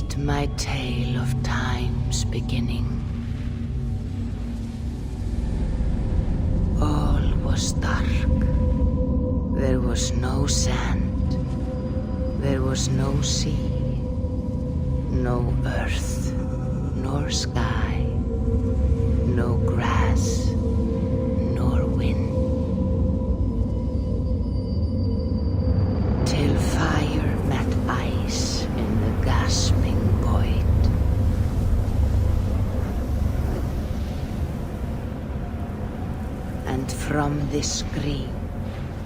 read my tale of time's beginning. All was dark. There was no sand. There was no sea. No earth, nor sky. No grass, nor wind. Till fire met ice in the gasping void. And from this scream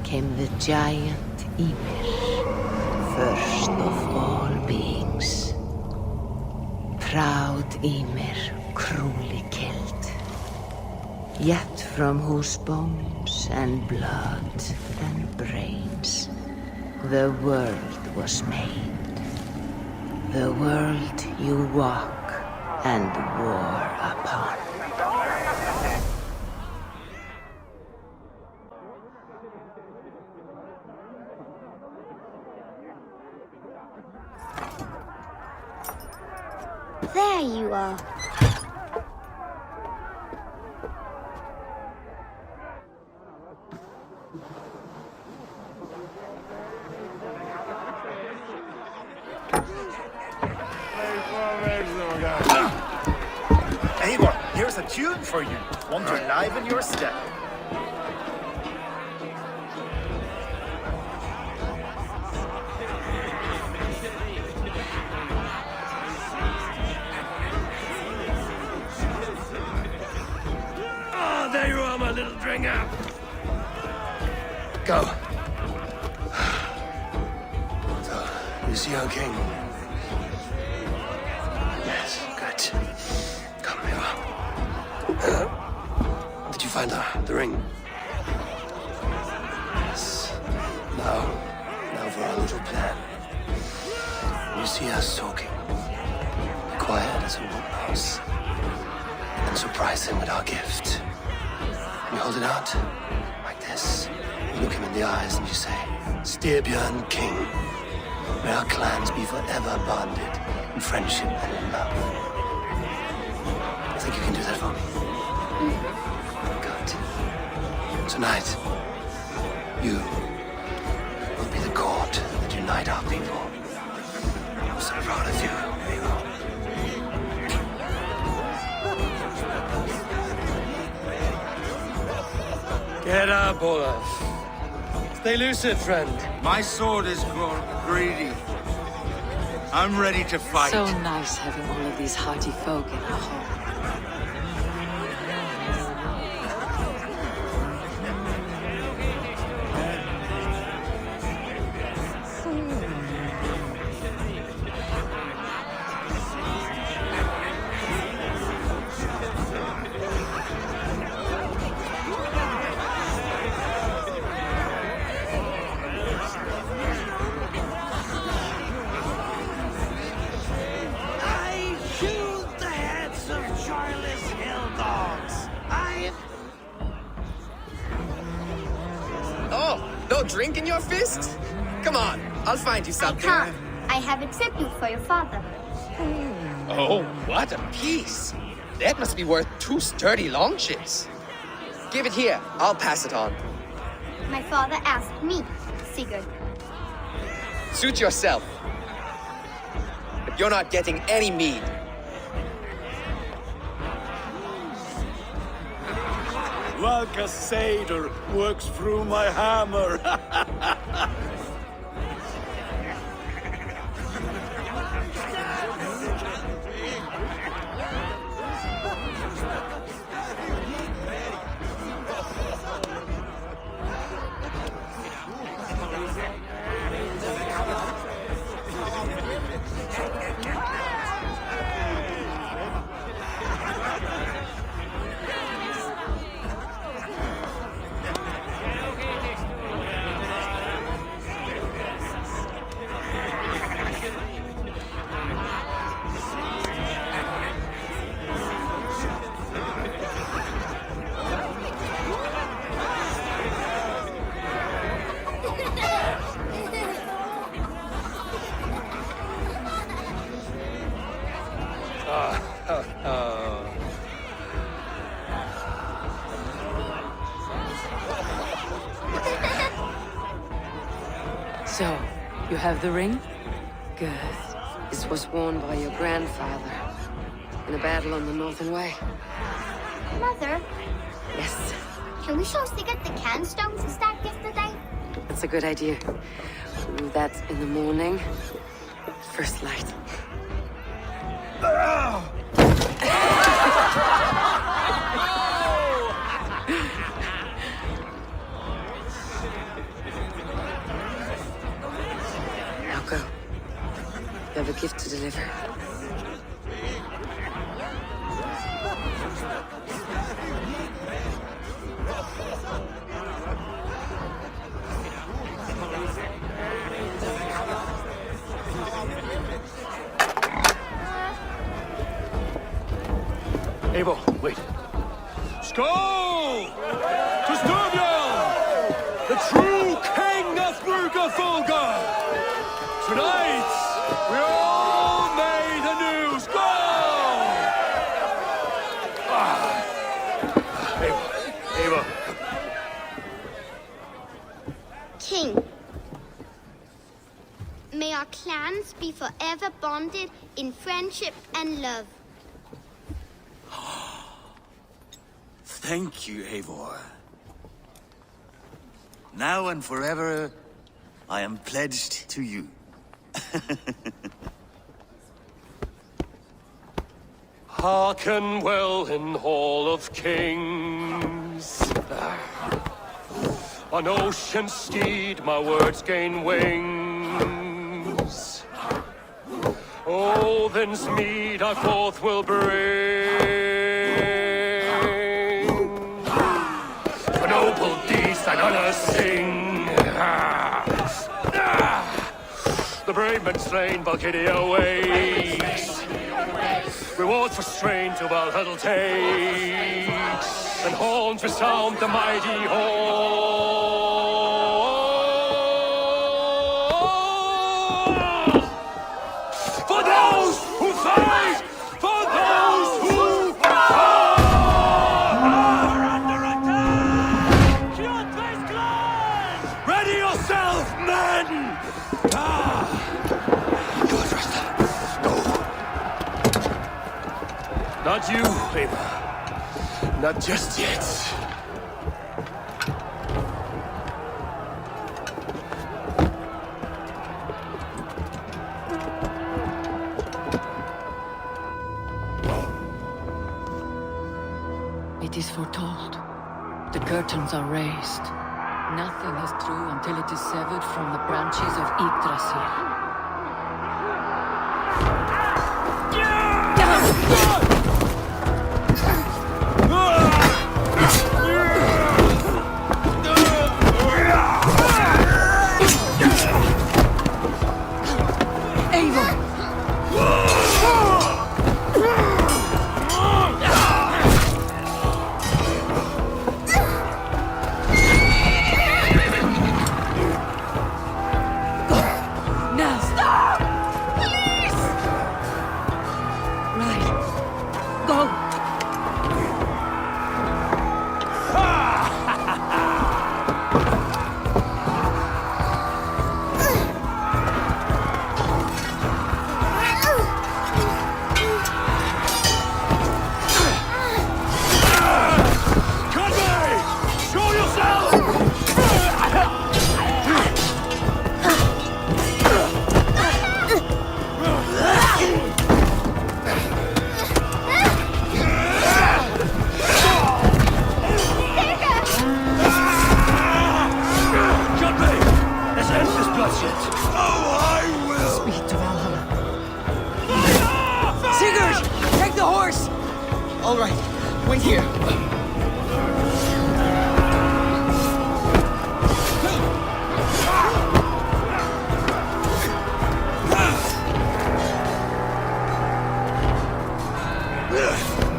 came the giant Ymir, first of all beings. Proud Ymir, cruelly killed, yet from whose bones and blood and brains the world was made. The world you walk and war upon. There you are. Eivor, here's a tune for you. Want to liven your step. There you are, my little dringer. Go. So, you see our king? Yes, good. Come here. Did you find the ring? Yes. Now for our little plan. You see us talking. Be quiet as a woodmouse. And surprise him with our gift. You hold it out, like this. You look him in the eyes and you say, Styrbjörn King, may our clans be forever bonded in friendship and in love. I think you can do that for me. Good. Tonight, you will be the cord that unite our people. I'm so proud of you, Eivor. Get up, Olaf. Stay lucid, friend. My sword is grown greedy. I'm ready to fight. So nice having all of these hearty folk in our home. Drink in your fist? Come on, I'll find you something. I can't. I have a tribute for your father. Oh, what a piece. That must be worth 2 sturdy long ships. Give it here, I'll pass it on. My father asked me, Sigurd. Suit yourself. But you're not getting any mead. Like a satyr works through my hammer. So, you have the ring? Good. This was worn by your grandfather in a battle on the Northern Way. Mother, Yes, can we show Sigurd the canstones he stacked yesterday? that's a good idea. We'll do that in the morning. First light. Now go. You have a gift to deliver. Eivor, wait. Skål! To Styrbjørn, the true king of Bruggerfolga! Tonight, we all made anew. Skål! Eivor. King, may our clans be forever bonded in friendship and love. Thank you, Eivor. Now and forever, I am pledged to you. Hearken well in Hall of Kings. On ocean steed, my words gain wings. Odin's mead I forth will bring. For noble deeds thine honor sing. The brave men slain, Valkyria waits. Rewards for strain to Valhalla takes, and horns resound the mighty hall. For those who fight, for those who fall. Are under attack. Ready yourself, men. Good, Rasta. Go. Not you, Eivor. Not just yet. It is foretold. The curtains are raised. Nothing is true until it is severed from the branches of Yggdrasil. All right, wait here.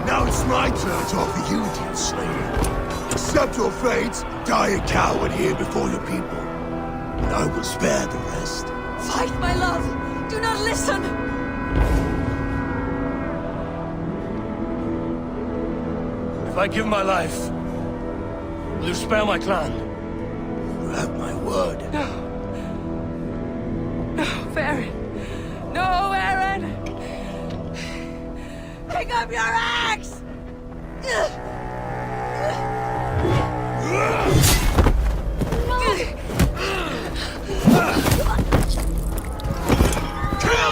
Now it's my turn to offer you, dear slave. Accept your fate, die a coward here before your people, and I will spare the rest. Fight, my love! Do not listen! If I give my life, will you spare my clan? You have my word. No, Aaron! No, Aaron! Pick up your axe! Kill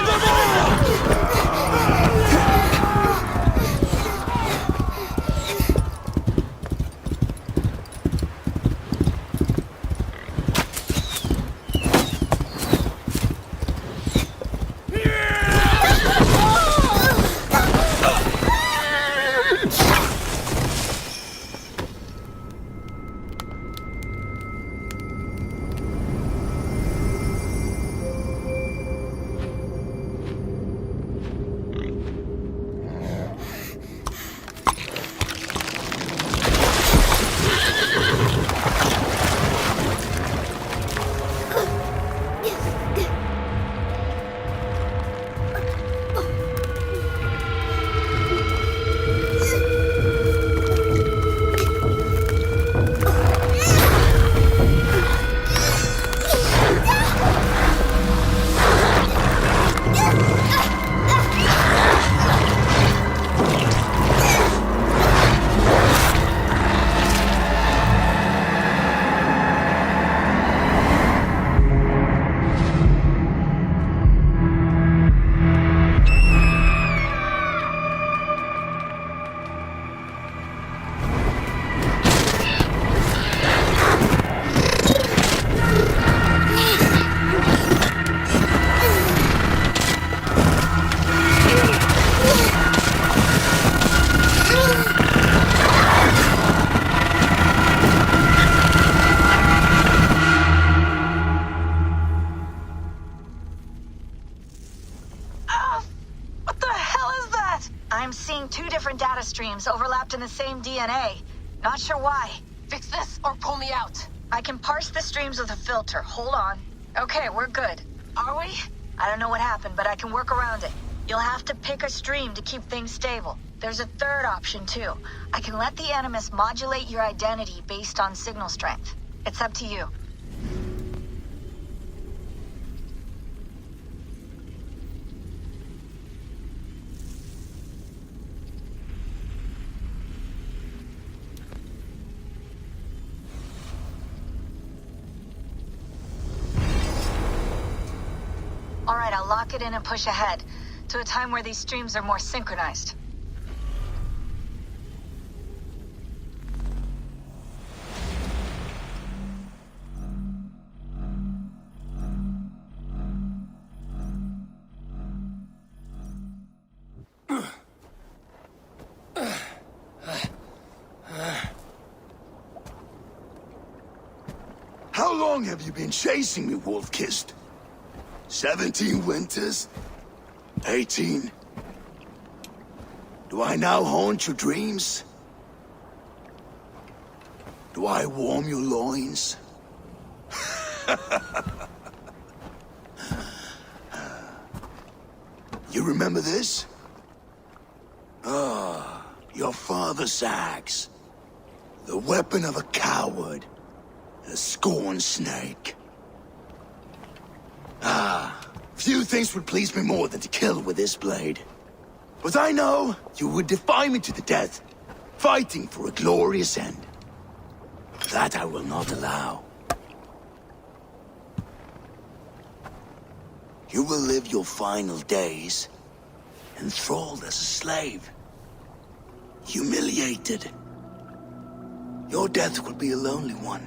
them all! I'm seeing two different data streams overlapped in the same DNA. Not sure why. Fix this or pull me out. I can parse the streams with a filter. Hold on. Okay, we're good. Are we? I don't know what happened, but I can work around it. You'll have to pick a stream to keep things stable. There's a third option, too. I can let the Animus modulate your identity based on signal strength. It's up to you. All right, I'll lock it in and push ahead to a time where these streams are more synchronized. How long have you been chasing me, Wolf-Kissed? 17 winters? 18? Do I now haunt your dreams? Do I warm your loins? You remember this? Ah, your father's axe. The weapon of a coward. A scorn snake. Few things would please me more than to kill with this blade. But I know you would defy me to the death, fighting for a glorious end. That I will not allow. You will live your final days enthralled as a slave. Humiliated. Your death will be a lonely one.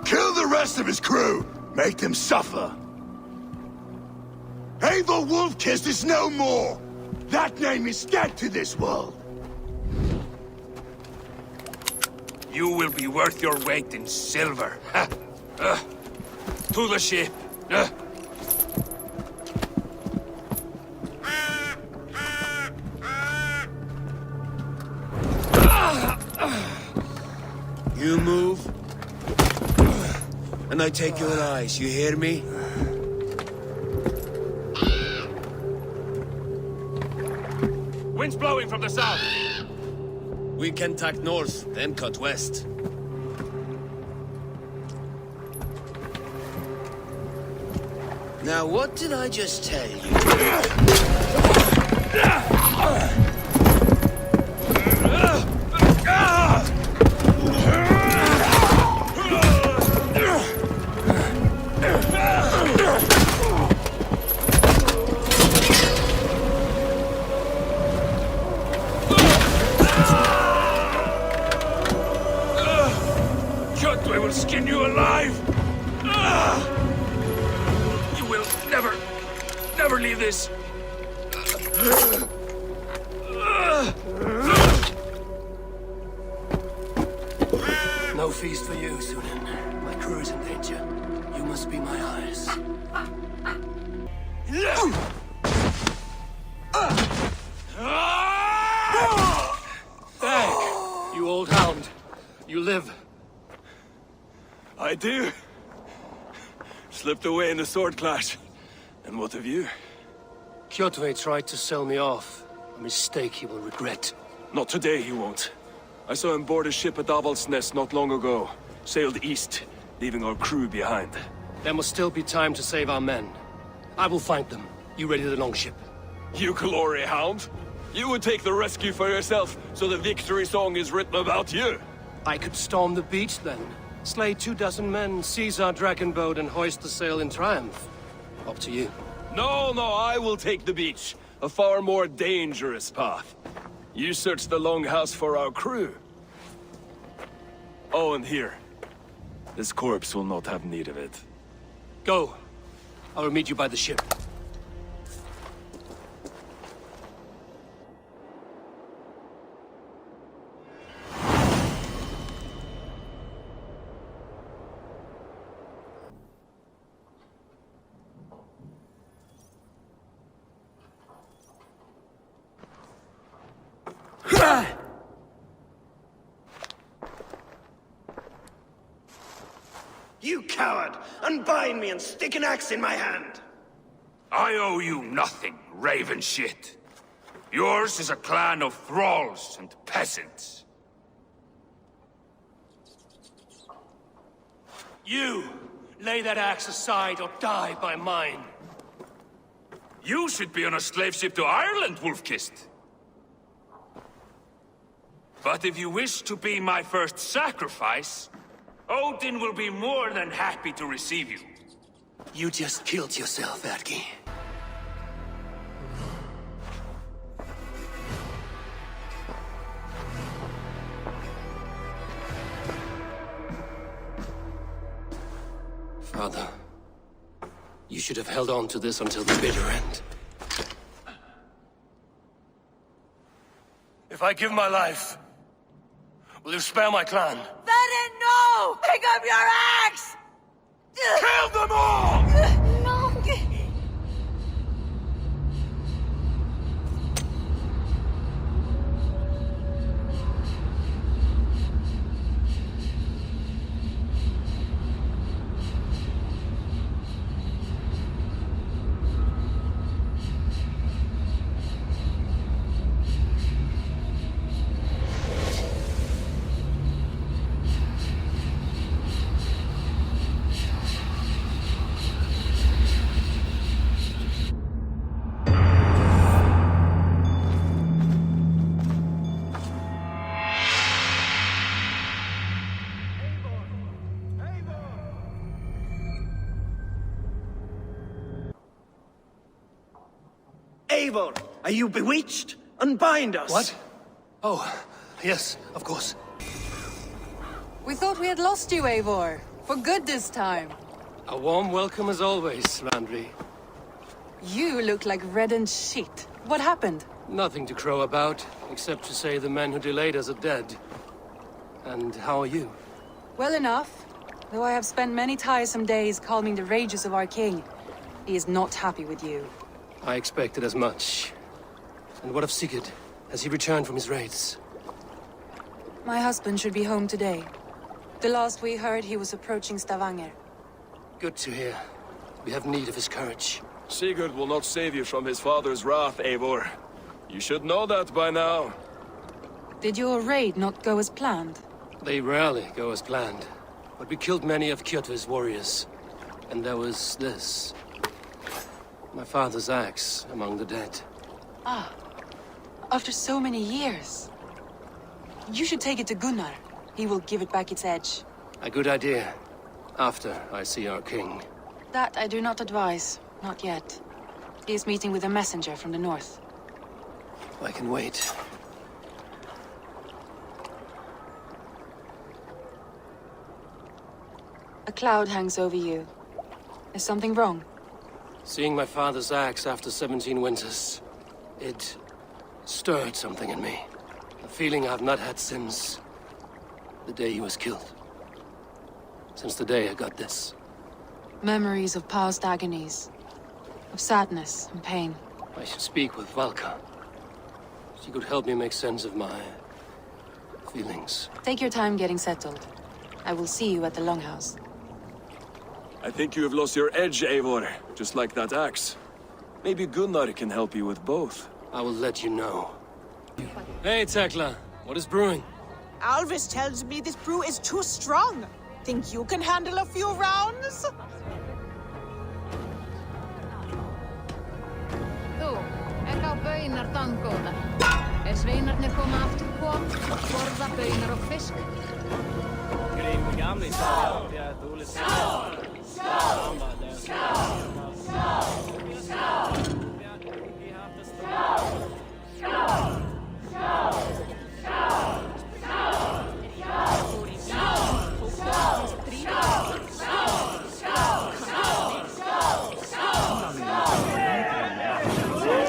Kill the rest of his crew! Make them suffer! Eivor Wolf-Kissed is no more! That name is dead to this world! You will be worth your weight in silver. To the ship. You move, and I take your eyes, you hear me? Wind's blowing from the south. We can tack north, then cut west. Now, what did I just tell you? Kjotve will skin you alive! You will never leave this. No feast for you, Sunan. My crew is in danger. You must be my eyes. Thank you, old hound. You live. I do. Slipped away in the sword clash. And what of you? Kjotve tried to sell me off. A mistake he will regret. Not today, he won't. I saw him board a ship at Avaldsnes not long ago. Sailed east, leaving our crew behind. There must still be time to save our men. I will find them. You ready the longship? You glory hound? You would take the rescue for yourself, so the victory song is written about you. I could storm the beach then. Slay 24 men, seize our dragon boat, and hoist the sail in triumph. Up to you. No, I will take the beach. A far more dangerous path. You search the longhouse for our crew. Oh, and here. This corpse will not have need of it. Go. I will meet you by the ship. You coward! Unbind me and stick an axe in my hand! I owe you nothing, raven shit. Yours is a clan of thralls and peasants. You! Lay that axe aside or die by mine. You should be on a slave ship to Ireland, Wolf-Kissed. But if you wish to be my first sacrifice, Odin will be more than happy to receive you. You just killed yourself, Adki. Father, you should have held on to this until the bitter end. If I give my life, will you spare my clan? Verin, no! Pick up your axe! Kill them all! No! Eivor, are you bewitched? Unbind us! What? Oh, yes, of course. We thought we had lost you, Eivor. For good this time. A warm welcome as always, Landry. You look like reddened shit. What happened? Nothing to crow about, except to say the men who delayed us are dead. And how are you? Well enough. Though I have spent many tiresome days calming the rages of our king. He is not happy with you. I expected as much. And what of Sigurd? Has he returned from his raids? My husband should be home today. The last we heard, he was approaching Stavanger. Good to hear. We have need of his courage. Sigurd will not save you from his father's wrath, Eivor. You should know that by now. Did your raid not go as planned? They rarely go as planned. But we killed many of Kjotve's warriors. And there was this. My father's axe among the dead. Ah, after so many years. You should take it to Gunnar. He will give it back its edge. A good idea. After I see our king. That I do not advise. Not yet. He is meeting with a messenger from the north. I can wait. A cloud hangs over you. Is something wrong? Seeing my father's axe after 17 winters, it stirred something in me. A feeling I've not had since the day he was killed. Since the day I got this. Memories of past agonies. Of sadness and pain. I should speak with Valka. She could help me make sense of my feelings. Take your time getting settled. I will see you at the Longhouse. I think you have lost your edge, Eivor, just like that axe. Maybe Gunnar can help you with both. I will let you know. Hey, Tekla. What is brewing? Alvis tells me this brew is too strong. Think you can handle a few rounds? Þú, á baunar dangóta. Sveinarnir koma aftur borða baunar og fisk.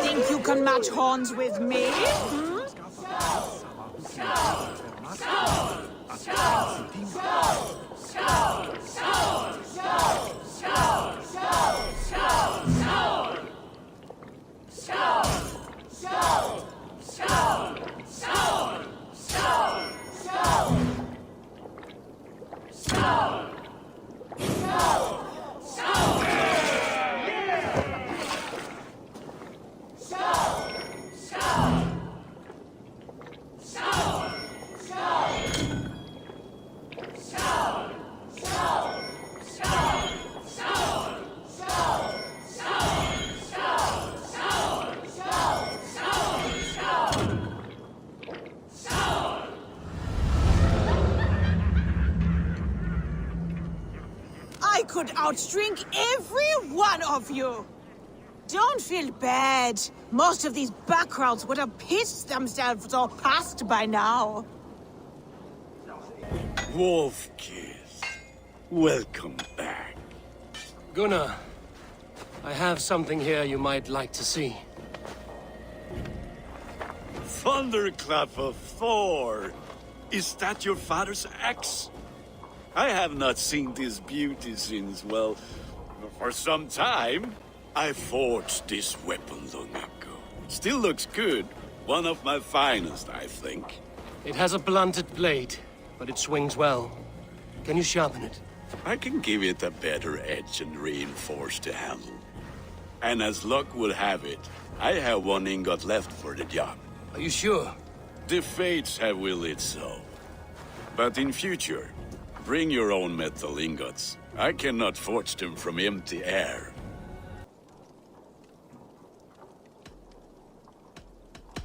Think you can match horns with me? I could outdrink every one of you! Don't feel bad. Most of these backgrounds would have pissed themselves all past by now. Wolfkiss, welcome back. Gunnar, I have something here you might like to see. Thunderclap of Thor! Is that your father's axe? I have not seen this beauty since, well, for some time. I forged this weapon long ago. Still looks good. One of my finest, I think. It has a blunted blade, but it swings well. Can you sharpen it? I can give it a better edge and reinforce the handle. And as luck would have it, I have one ingot left for the job. Are you sure? The fates have willed it so. But in future, bring your own metal ingots. I cannot forge them from empty air.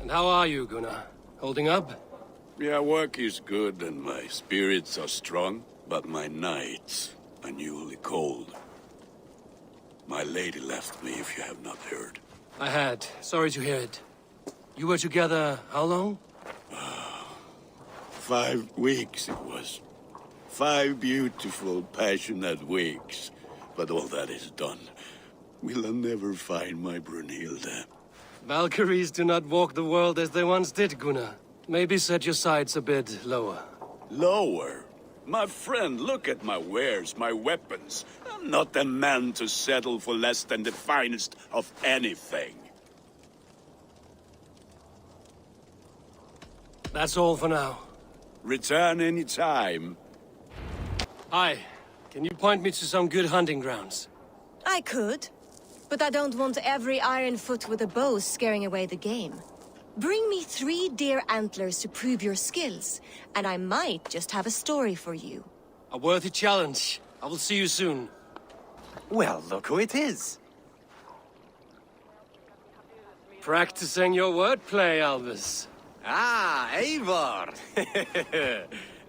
And how are you, Gunnar? Holding up? Yeah, work is good and my spirits are strong, but my nights are newly cold. My lady left me, if you have not heard. I had. Sorry to hear it. You were together how long? 5 weeks it was. 5 beautiful, passionate weeks. But all that is done. Will I never find my Brunhilde? Valkyries do not walk the world as they once did, Gunnar. Maybe set your sights a bit lower. Lower? My friend, look at my wares, my weapons. I'm not a man to settle for less than the finest of anything. That's all for now. Return any time. Hi. Can you point me to some good hunting grounds? I could. But I don't want every iron foot with a bow scaring away the game. Bring me 3 deer antlers to prove your skills, and I might just have a story for you. A worthy challenge. I will see you soon. Well, look who it is. Practicing your wordplay, Albus. Ah, Eivor!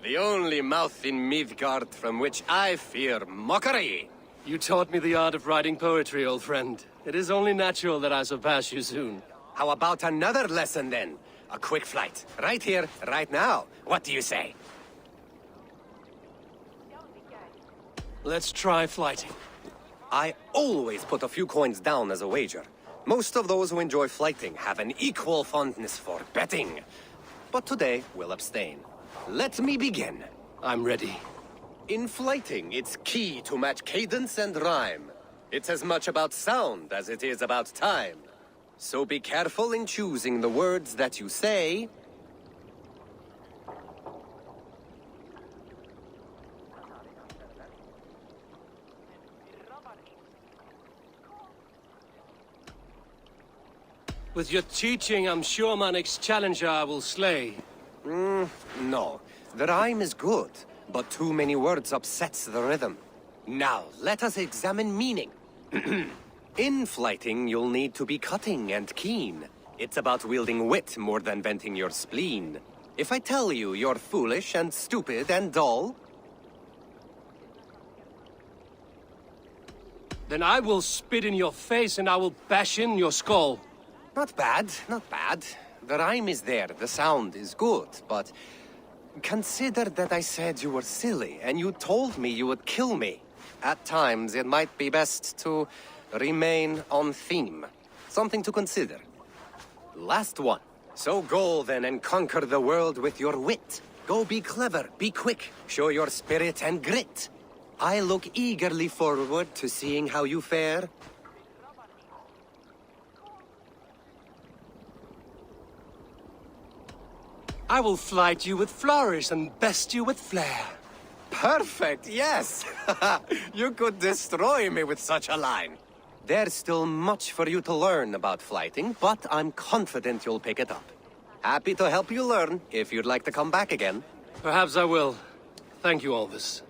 The only mouth in Midgard from which I fear mockery. You taught me the art of writing poetry, old friend. It is only natural that I surpass you soon. How about another lesson, then? A quick flight. Right here, right now. What do you say? Let's try flighting. I always put a few coins down as a wager. Most of those who enjoy flighting have an equal fondness for betting. But today, we'll abstain. Let me begin. I'm ready. In flighting, it's key to match cadence and rhyme. It's as much about sound as it is about time. So be careful in choosing the words that you say. With your teaching, I'm sure my next challenger I will slay. No. The rhyme is good, but too many words upsets the rhythm. Now, let us examine meaning. In flighting, you'll need to be cutting and keen. It's about wielding wit more than venting your spleen. If I tell you you're foolish and stupid and dull, then I will spit in your face and I will bash in your skull. Not bad, not bad. The rhyme is there, the sound is good, but consider that I said you were silly and you told me you would kill me. At times, it might be best to remain on theme. Something to consider. Last one. So go then and conquer the world with your wit. Go be clever, be quick, show your spirit and grit. I look eagerly forward to seeing how you fare. I will flight you with flourish and best you with flair. Perfect, yes! You could destroy me with such a line. There's still much for you to learn about flighting, but I'm confident you'll pick it up. Happy to help you learn, if you'd like to come back again. Perhaps I will. Thank you, Albus.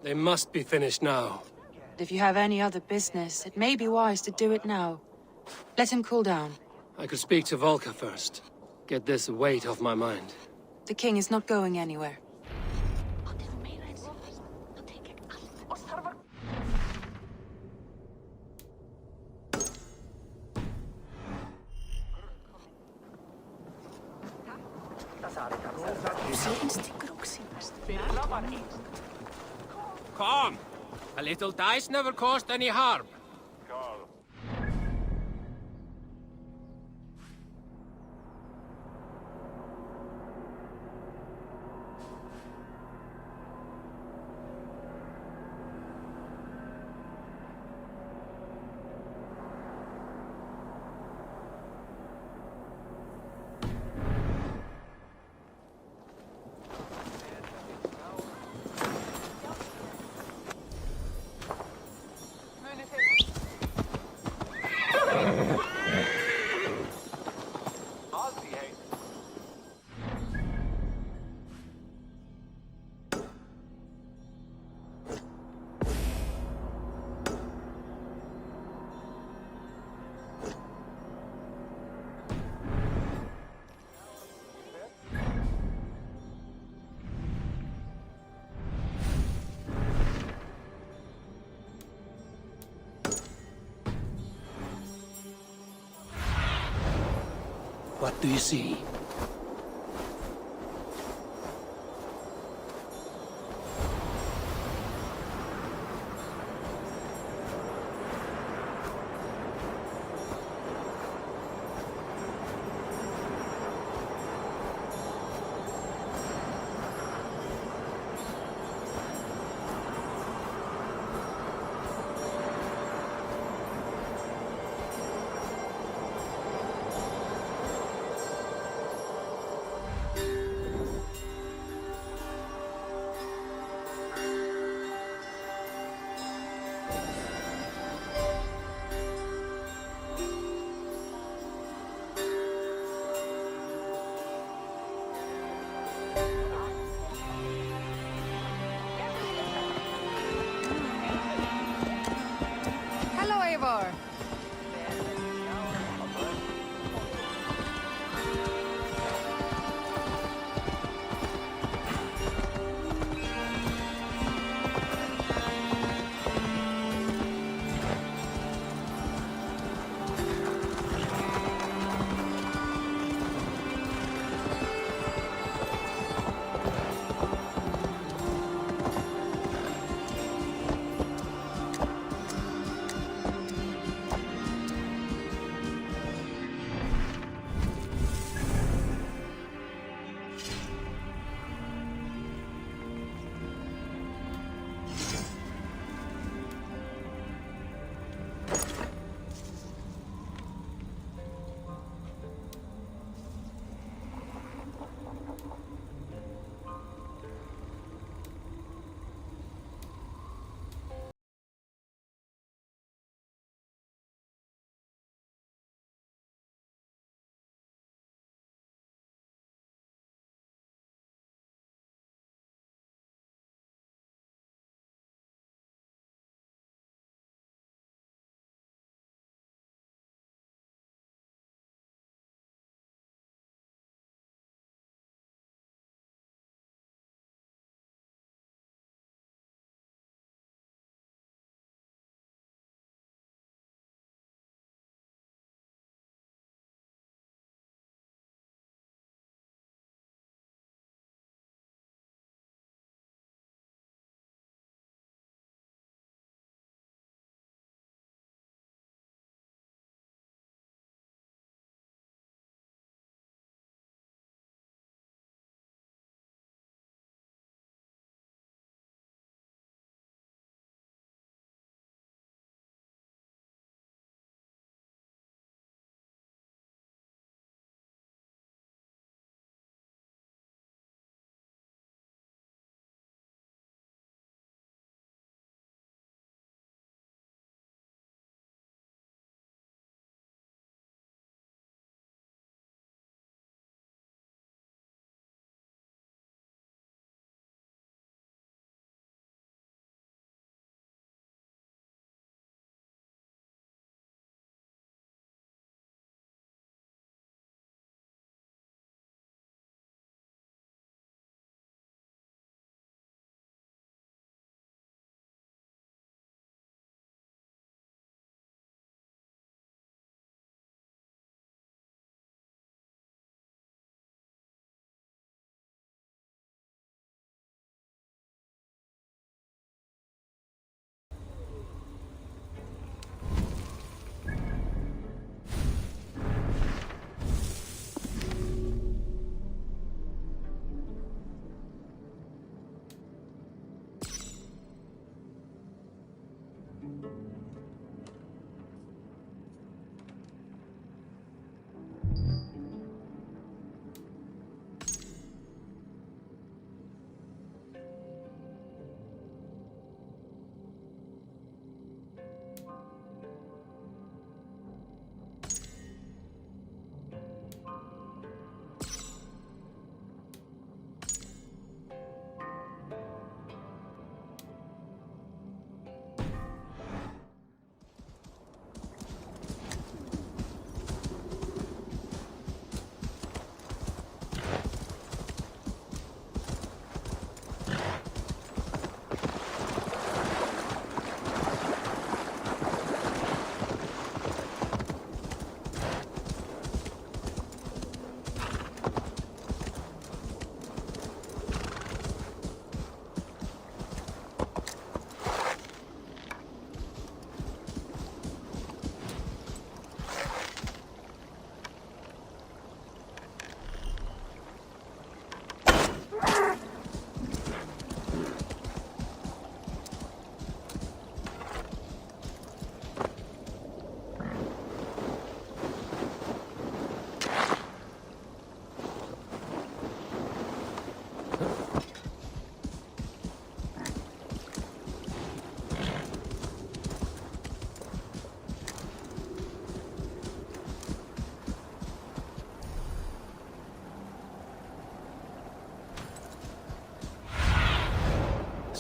They must be finished now. If you have any other business, it may be wise to do it now. Let him cool down. I could speak to Volker first. Get this weight off my mind. The king is not going anywhere. Come! A little dice never caused any harm. What do you see?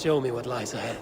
Show me what lies ahead.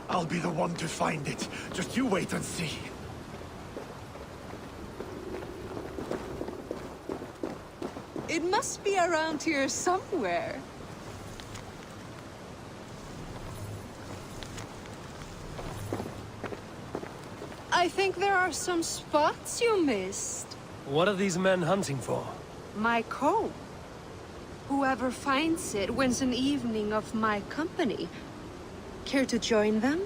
I'll be the one to find it. Just you wait and see. It must be around here somewhere. I think there are some spots you missed. What are these men hunting for? My comb. Whoever finds it wins an evening of my company. Care to join them?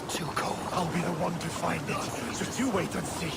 Too cold. I'll be the one to find it. Just you wait and see.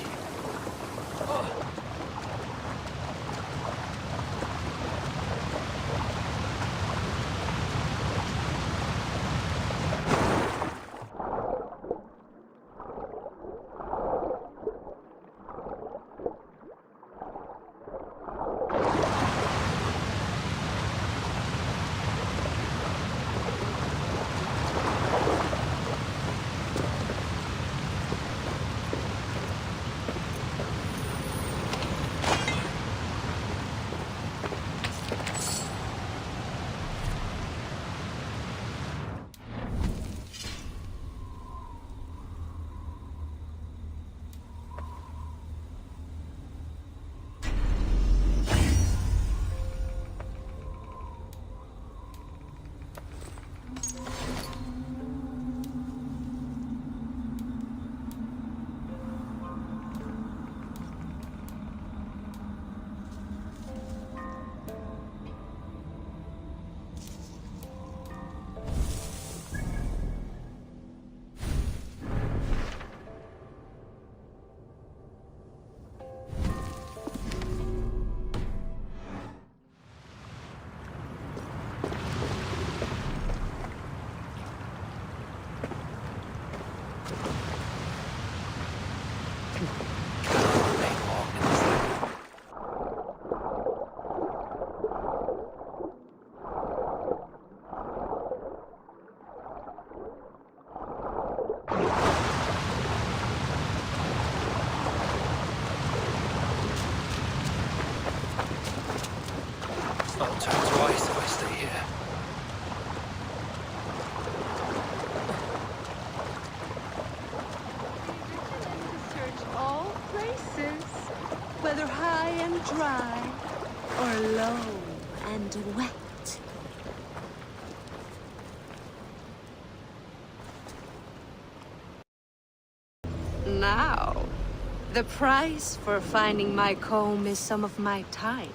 I'll turn to ice if I stay here. Search all places, whether high and dry, or low and wet. Now, the price for finding my comb is some of my time.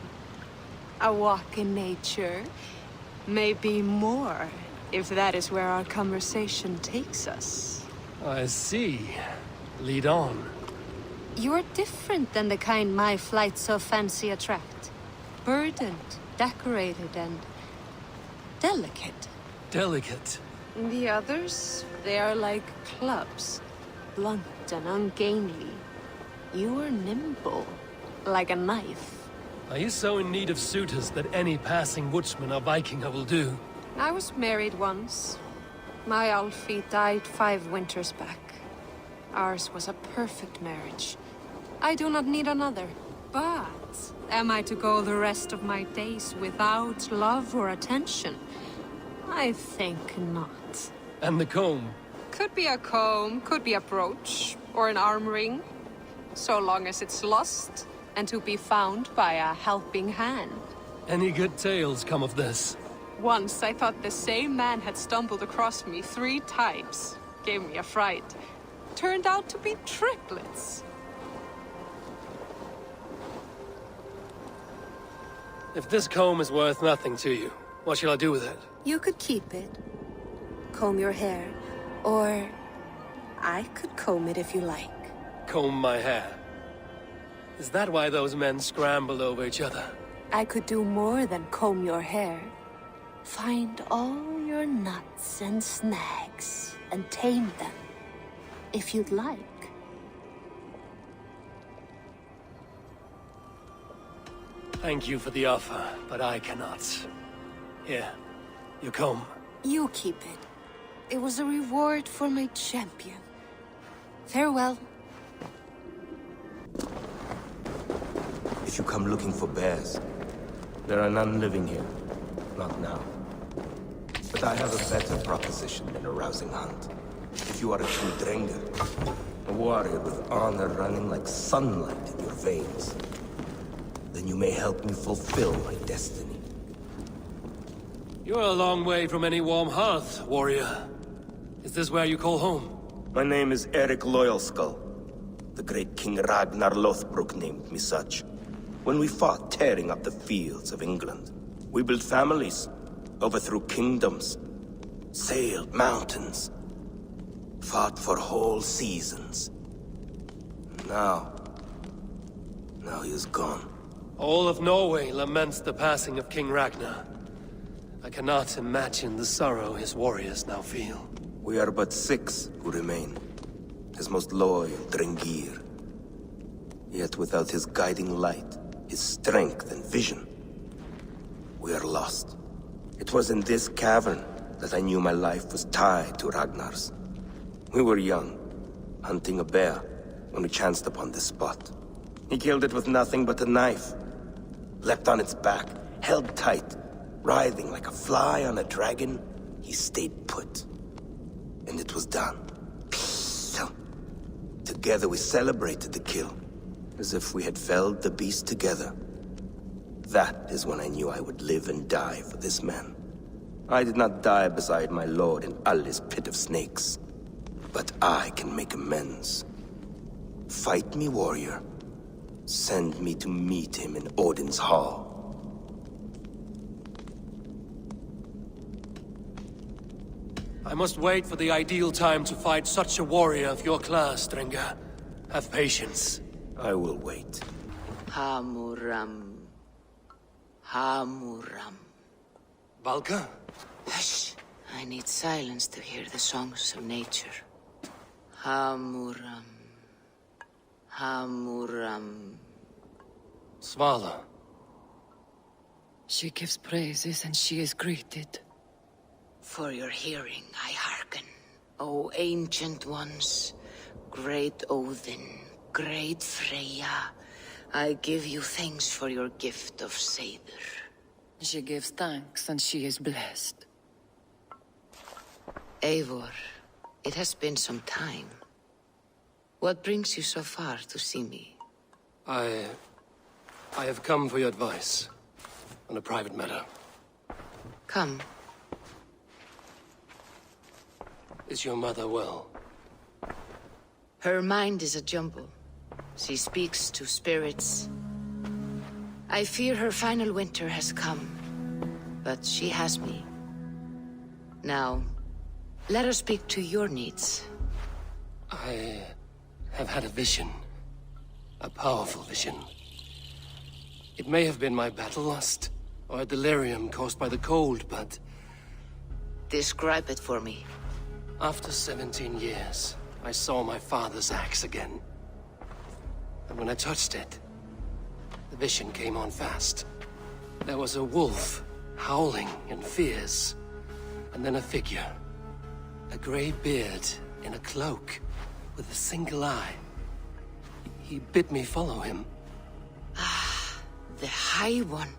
A walk in nature, maybe more, if that is where our conversation takes us. I see. Lead on. You're different than the kind my flights of fancy attract. Burdened, decorated, and delicate. Delicate? The others, they are like clubs. Blunt and ungainly. You are nimble, like a knife. Are you so in need of suitors that any passing woodsman or Vikinger will do? I was married once. My Alfie died 5 winters back. Ours was a perfect marriage. I do not need another. But am I to go the rest of my days without love or attention? I think not. And the comb? Could be a comb, could be a brooch, or an arm ring. So long as it's lost, and to be found by a helping hand. Any good tales come of this? Once I thought the same man had stumbled across me 3 times. Gave me a fright. Turned out to be triplets. If this comb is worth nothing to you, what shall I do with it? You could keep it. Comb your hair. Or I could comb it if you like. Comb my hair? Is that why those men scrambled over each other? I could do more than comb your hair. Find all your nuts and snags and tame them, if you'd like. Thank you for the offer, but I cannot. Here, your comb. You keep it. It was a reward for my champion. Farewell. If you come looking for bears, there are none living here. Not now. But I have a better proposition than a rousing hunt. If you are a true Drenger, a warrior with honor running like sunlight in your veins, then you may help me fulfill my destiny. You're a long way from any warm hearth, warrior. Is this where you call home? My name is Eric Loyalskull. The great King Ragnar Lothbrok named me such. When we fought tearing up the fields of England, we built families, overthrew kingdoms, sailed mountains, fought for whole seasons. Now he is gone. All of Norway laments the passing of King Ragnar. I cannot imagine the sorrow his warriors now feel. We are but 6 who remain. His most loyal Drengir. Yet without his guiding light, his strength and vision, we are lost. It was in this cavern that I knew my life was tied to Ragnar's. We were young, hunting a bear, when we chanced upon this spot. He killed it with nothing but a knife. Leapt on its back, held tight, writhing like a fly on a dragon. He stayed put. And it was done. Together we celebrated the kill, as if we had felled the beast together. That is when I knew I would live and die for this man. I did not die beside my lord in Ali's pit of snakes. But I can make amends. Fight me, warrior. Send me to meet him in Odin's hall. I must wait for the ideal time to fight such a warrior of your class, Drenga. Have patience. I will wait. Hamuram. Hamuram. Valka? Hush. I need silence to hear the songs of nature. Hamuram. Hamuram. Svala. She gives praises and she is greeted. For your hearing I hearken, O ancient ones, great Odin, great Freya. I give you thanks for your gift of Seder. She gives thanks and she is blessed. Eivor, it has been some time. What brings you so far to see me? I have come for your advice on a private matter. Come. Is your mother well? Her mind is a jumble. She speaks to spirits. I fear her final winter has come, but she has me. Now, let us speak to your needs. I have had a vision. A powerful vision. It may have been my battle lust, or a delirium caused by the cold, but Describe it for me. After 17 years, I saw my father's axe again. And when I touched it, the vision came on fast. There was a wolf, howling and fierce, and then a figure. A grey beard in a cloak, with a single eye. He bid me follow him. Ah, the High One.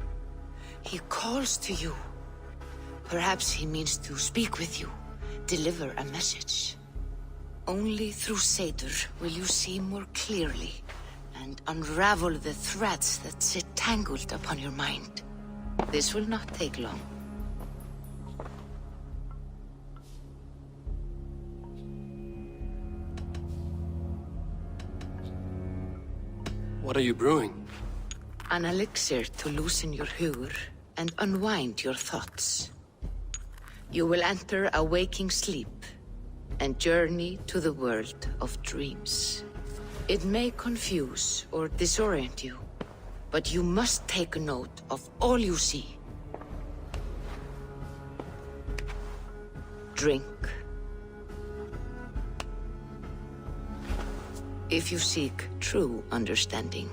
He calls to you. Perhaps he means to speak with you, deliver a message. Only through Seder will you see more clearly and unravel the threads that sit tangled upon your mind. This will not take long. What are you brewing? An elixir to loosen your hugur and unwind your thoughts. You will enter a waking sleep and journey to the world of dreams. It may confuse or disorient you, but you must take note of all you see. Drink. If you seek true understanding.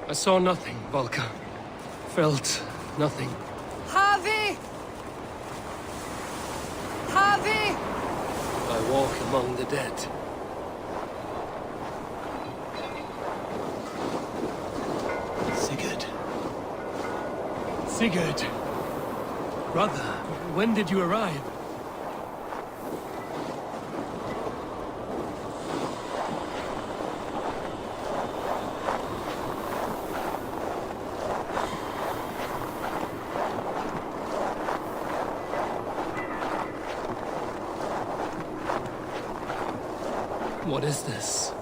I saw nothing, Volka. Felt nothing. Javi! Javi! I walk among the dead. Sigurd. Sigurd! Brother, when did you arrive? What is this?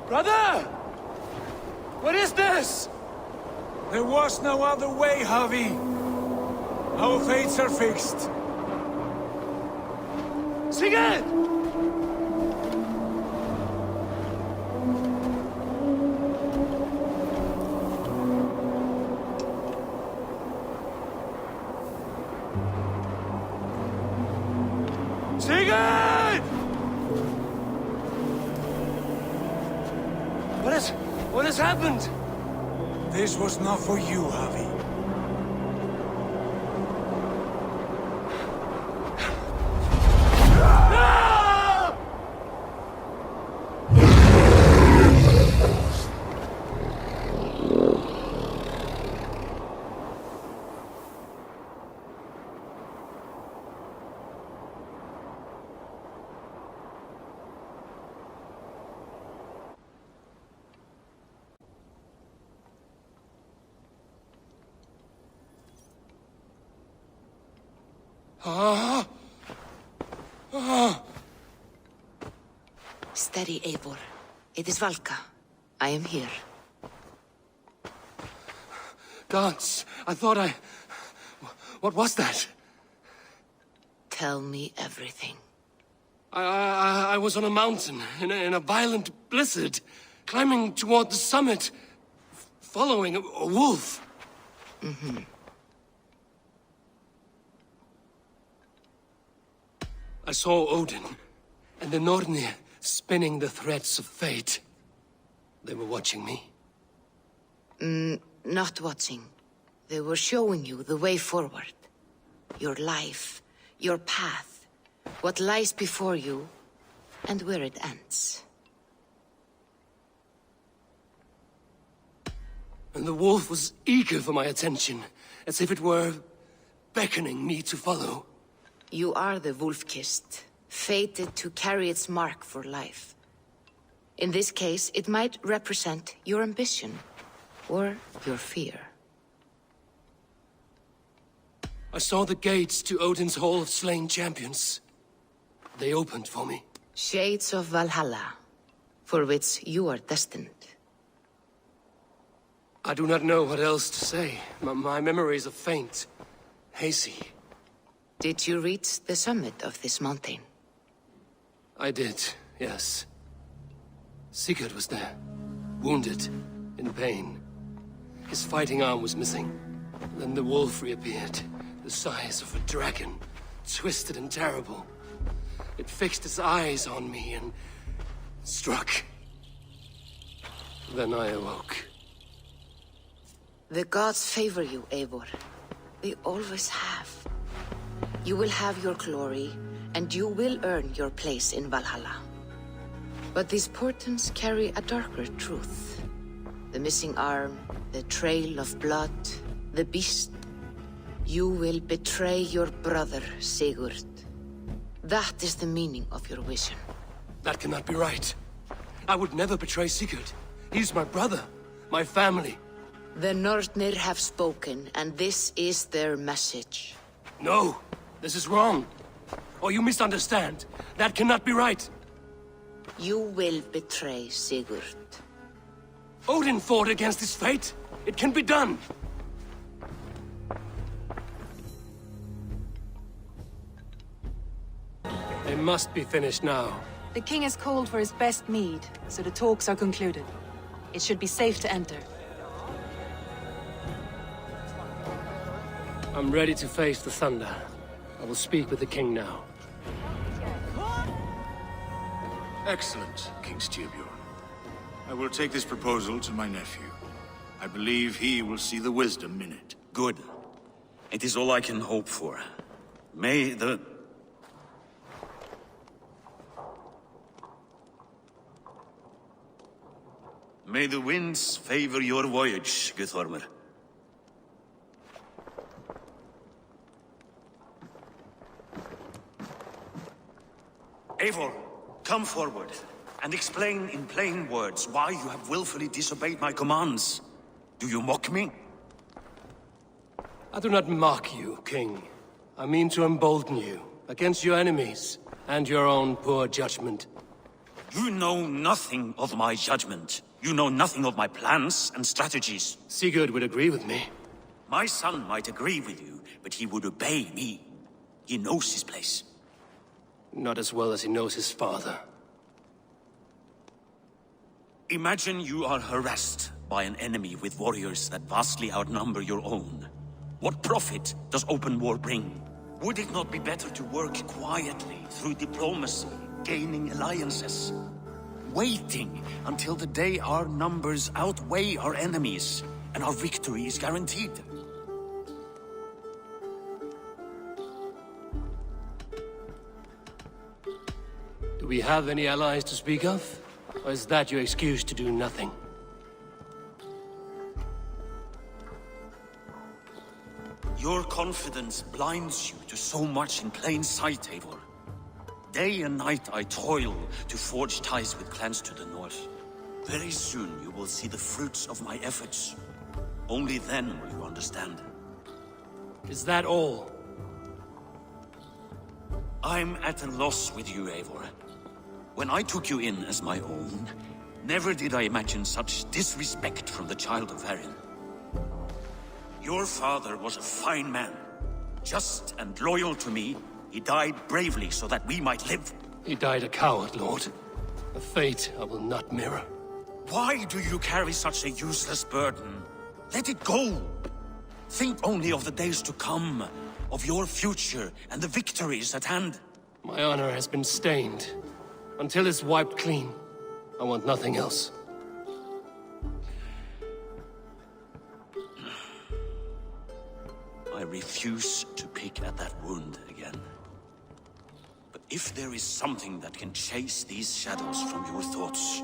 Brother! What is this? There was no other way, Javi. Our fates are fixed. Sigurd! Sigurd! What has happened? This was not for you, Javi. Steady, Eivor. It is Valka. I am here. Gods, I thought I... What was that? Tell me everything. I was on a mountain, in a violent blizzard, climbing toward the summit, following a wolf. Mm-hmm. I saw Odin, and the Nornir spinning the threads of fate. They were watching me. Not watching. They were showing you the way forward. Your life, your path, what lies before you, and where it ends. And the wolf was eager for my attention, as if it were beckoning me to follow. You are the wolf-kissed, fated to carry its mark for life. In this case, it might represent your ambition, or your fear. I saw the gates to Odin's Hall of Slain Champions. They opened for me. Shades of Valhalla, for which you are destined. I do not know what else to say. My memories are faint, hazy. Did you reach the summit of this mountain? I did, yes. Sigurd was there, wounded, in pain. His fighting arm was missing. Then the wolf reappeared, the size of a dragon, twisted and terrible. It fixed its eyes on me and struck. Then I awoke. The gods favor you, Eivor. They always have. You will have your glory, and you will earn your place in Valhalla. But these portents carry a darker truth. The missing arm, the trail of blood, the beast. You will betray your brother, Sigurd. That is the meaning of your vision. That cannot be right. I would never betray Sigurd. He's my brother, my family. The Nornir have spoken, and this is their message. No, this is wrong. Or you misunderstand. That cannot be right. You will betray Sigurd. Odin fought against his fate. It can be done. They must be finished now. The king has called for his best mead, so the talks are concluded. It should be safe to enter. I'm ready to face the thunder. I will speak with the king now. Excellent, King Styrbjorn. I will take this proposal to my nephew. I believe he will see the wisdom in it. Good. It is all I can hope for. May the... May the winds favor your voyage, Guthormr. Eivor, come forward, and explain in plain words why you have willfully disobeyed my commands. Do you mock me? I do not mock you, King. I mean to embolden you, against your enemies, and your own poor judgment. You know nothing of my judgment. You know nothing of my plans and strategies. Sigurd would agree with me. My son might agree with you, but he would obey me. He knows his place. Not as well as he knows his father. Imagine you are harassed by an enemy with warriors that vastly outnumber your own. What profit does open war bring? Would it not be better to work quietly, through diplomacy, gaining alliances? Waiting until the day our numbers outweigh our enemies, and our victory is guaranteed. Do we have any allies to speak of? Or is that your excuse to do nothing? Your confidence blinds you to so much in plain sight, Eivor. Day and night I toil to forge ties with clans to the north. Very soon you will see the fruits of my efforts. Only then will you understand. Is that all? I'm at a loss with you, Eivor. When I took you in as my own, never did I imagine such disrespect from the child of Varin. Your father was a fine man. Just and loyal to me, he died bravely so that we might live. He died a coward, Lord. A fate I will not mirror. Why do you carry such a useless burden? Let it go! Think only of the days to come, of your future and the victories at hand. My honor has been stained. Until it's wiped clean, I want nothing else. I refuse to pick at that wound again. But if there is something that can chase these shadows from your thoughts...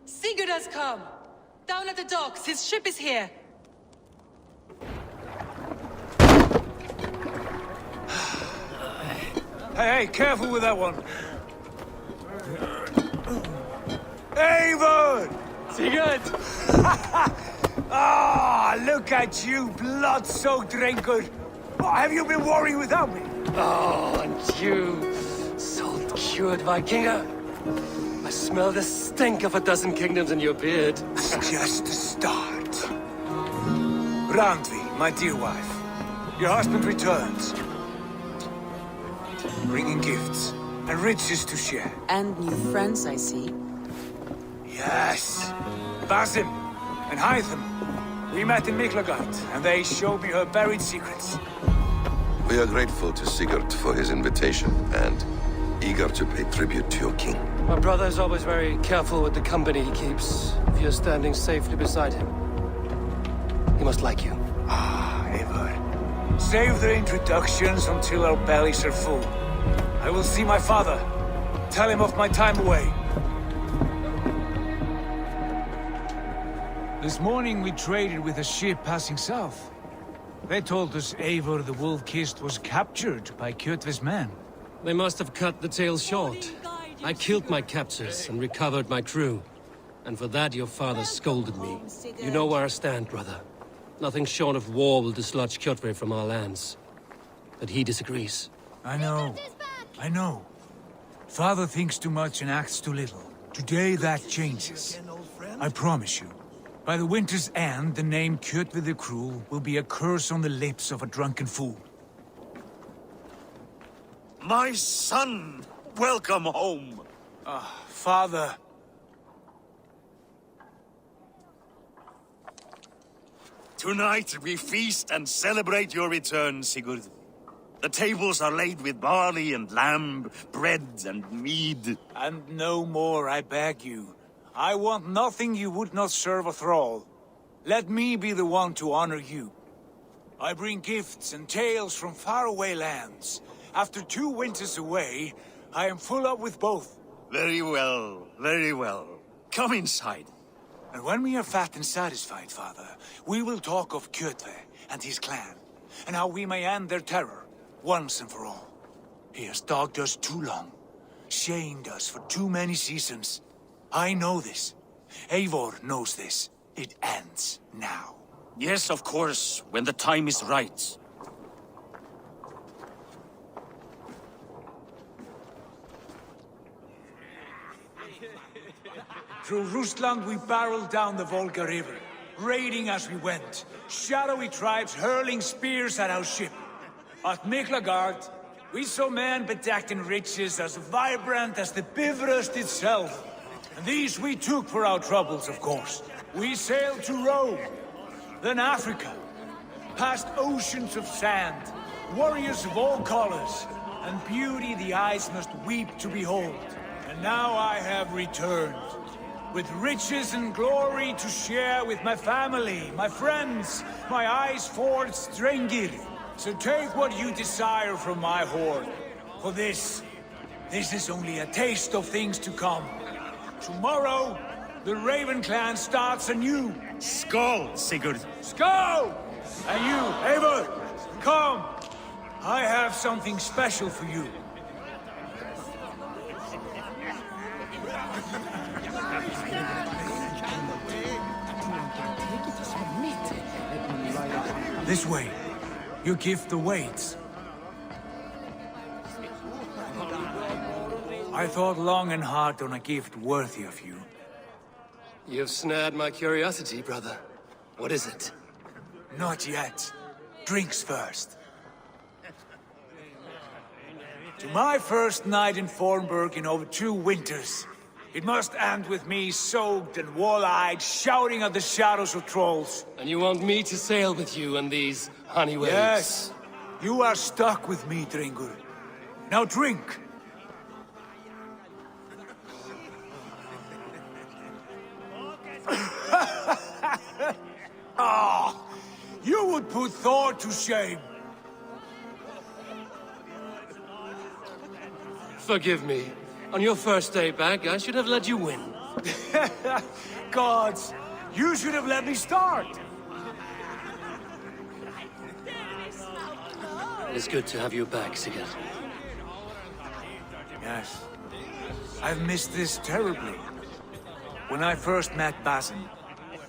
Sigurd has come! Down at the docks, his ship is here! Hey, careful with that one. Eivor! Sigurd! Ah, look at you, blood-soaked raincoat. What have you been worrying without me? Oh, and you, salt-cured Vikinger. I smell the stink of a dozen kingdoms in your beard. It's just the start. Randvi, my dear wife, your husband returns. Bringing gifts and riches to share. And new friends, I see. Yes. Basim and Hytham. We met in Miklagard, and they showed me her buried secrets. We are grateful to Sigurd for his invitation, and eager to pay tribute to your king. My brother is always very careful with the company he keeps. If you're standing safely beside him, he must like you. Ah, Eivor. Save the introductions until our bellies are full. I will see my father. Tell him of my time away. This morning we traded with a ship passing south. They told us Eivor the Wolf-Kissed was captured by Kjotve's men. They must have cut the tale short. I killed my captors and recovered my crew. And for that your father scolded me. You know where I stand, brother. Nothing short of war will dislodge Kjotve from our lands. But he disagrees. I know. I know. Father thinks too much and acts too little. Today that changes. I promise you. By the winter's end, the name Kjotve the Cruel will be a curse on the lips of a drunken fool. My son! Welcome home! Father. Tonight we feast and celebrate your return, Sigurd. The tables are laid with barley and lamb, bread and mead. And no more, I beg you. I want nothing you would not serve a thrall. Let me be the one to honor you. I bring gifts and tales from faraway lands. After 2 winters away, I am full up with both. Very well, very well. Come inside. And when we are fat and satisfied, Father, we will talk of Kjotve and his clan, and how we may end their terror, once and for all. He has dogged us too long, shamed us for too many seasons. I know this. Eivor knows this. It ends now. Yes, of course, when the time is right. Through Rusland we barreled down the Volga River, raiding as we went, shadowy tribes hurling spears at our ship. At Miklagard, we saw men bedecked in riches as vibrant as the Bifrost itself. And these we took for our troubles, of course. We sailed to Rome, then Africa, past oceans of sand, warriors of all colors, and beauty the eyes must weep to behold. And now I have returned, with riches and glory to share with my family, my friends, my eyes forged Strengir. So take what you desire from my hoard. For this is only a taste of things to come. Tomorrow, the Raven clan starts anew. Skål, Sigurd. Skål! And you, Eivor, come. I have something special for you. This way. Your gift awaits. I thought long and hard on a gift worthy of you. You've snared my curiosity, brother. What is it? Not yet. Drinks first. To my first night in Fornburg in over 2 winters, it must end with me soaked and wall-eyed, shouting at the shadows of trolls. And you want me to sail with you in these honey waves? Yes. You are stuck with me, Dringur. Now drink. Ah, you would put Thor to shame. Forgive me. On your first day back, I should have let you win. Gods, you should have let me start. It's good to have you back, Sigurd. Yes. I've missed this terribly. When I first met Basin,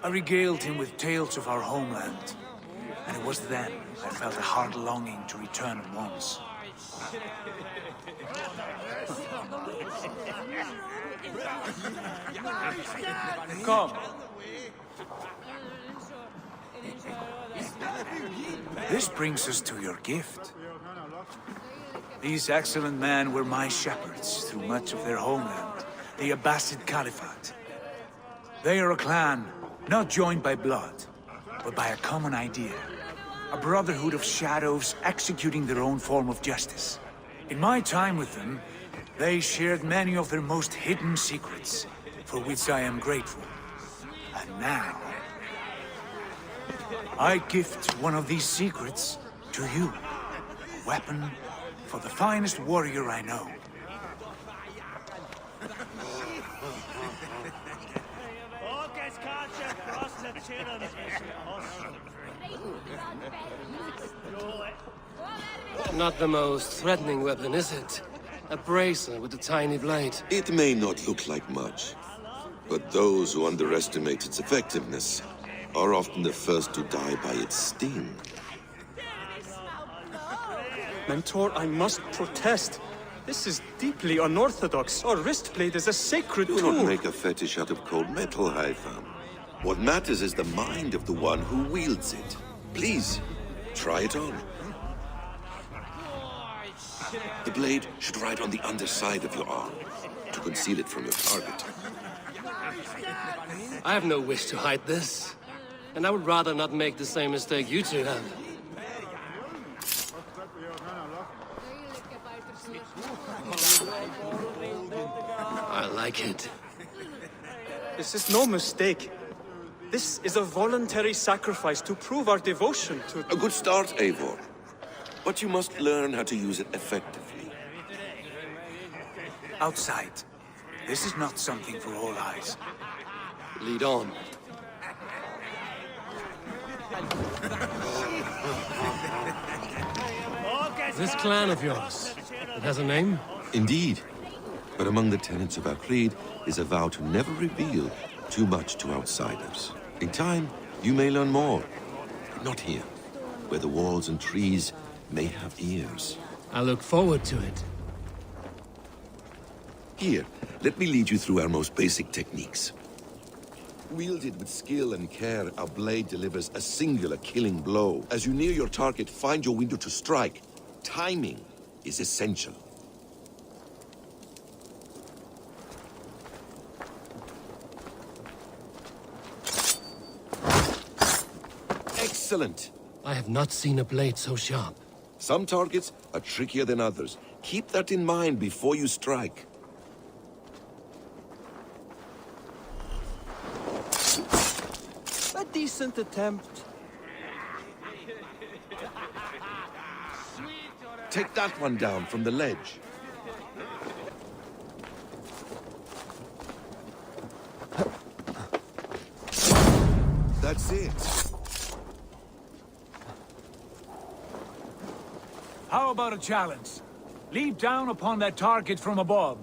I regaled him with tales of our homeland. And it was then I felt a heart longing to return at once. Come. This brings us to your gift. These excellent men were my shepherds through much of their homeland, the Abbasid Caliphate. They are a clan, not joined by blood, but by a common idea. A brotherhood of shadows executing their own form of justice. In my time with them, they shared many of their most hidden secrets, for which I am grateful. And now, I gift one of these secrets to you. A weapon for the finest warrior I know. Not the most threatening weapon, is it? A bracer with a tiny blade. It may not look like much, but those who underestimate its effectiveness are often the first to die by its sting. Mentor, I must protest. This is deeply unorthodox. Our wrist blade is a sacred Do tool. not make a fetish out of cold metal, Haitham. What matters is the mind of the one who wields it. Please, try it on. The blade should ride on the underside of your arm, to conceal it from your target. I have no wish to hide this. And I would rather not make the same mistake you two have. I like it. This is no mistake. This is a voluntary sacrifice to prove our devotion to... A good start, Eivor. But you must learn how to use it effectively. Outside. This is not something for all eyes. Lead on. This clan of yours, it has a name? Indeed. But among the tenets of our creed is a vow to never reveal too much to outsiders. In time, you may learn more. But not here, where the walls and trees may have ears. I look forward to it. Here, let me lead you through our most basic techniques. Wielded with skill and care, our blade delivers a singular killing blow. As you near your target, find your window to strike. Timing is essential. Excellent! I have not seen a blade so sharp. Some targets are trickier than others. Keep that in mind before you strike. A decent attempt. Take that one down from the ledge. That's it. How about a challenge? Leap down upon that target from above.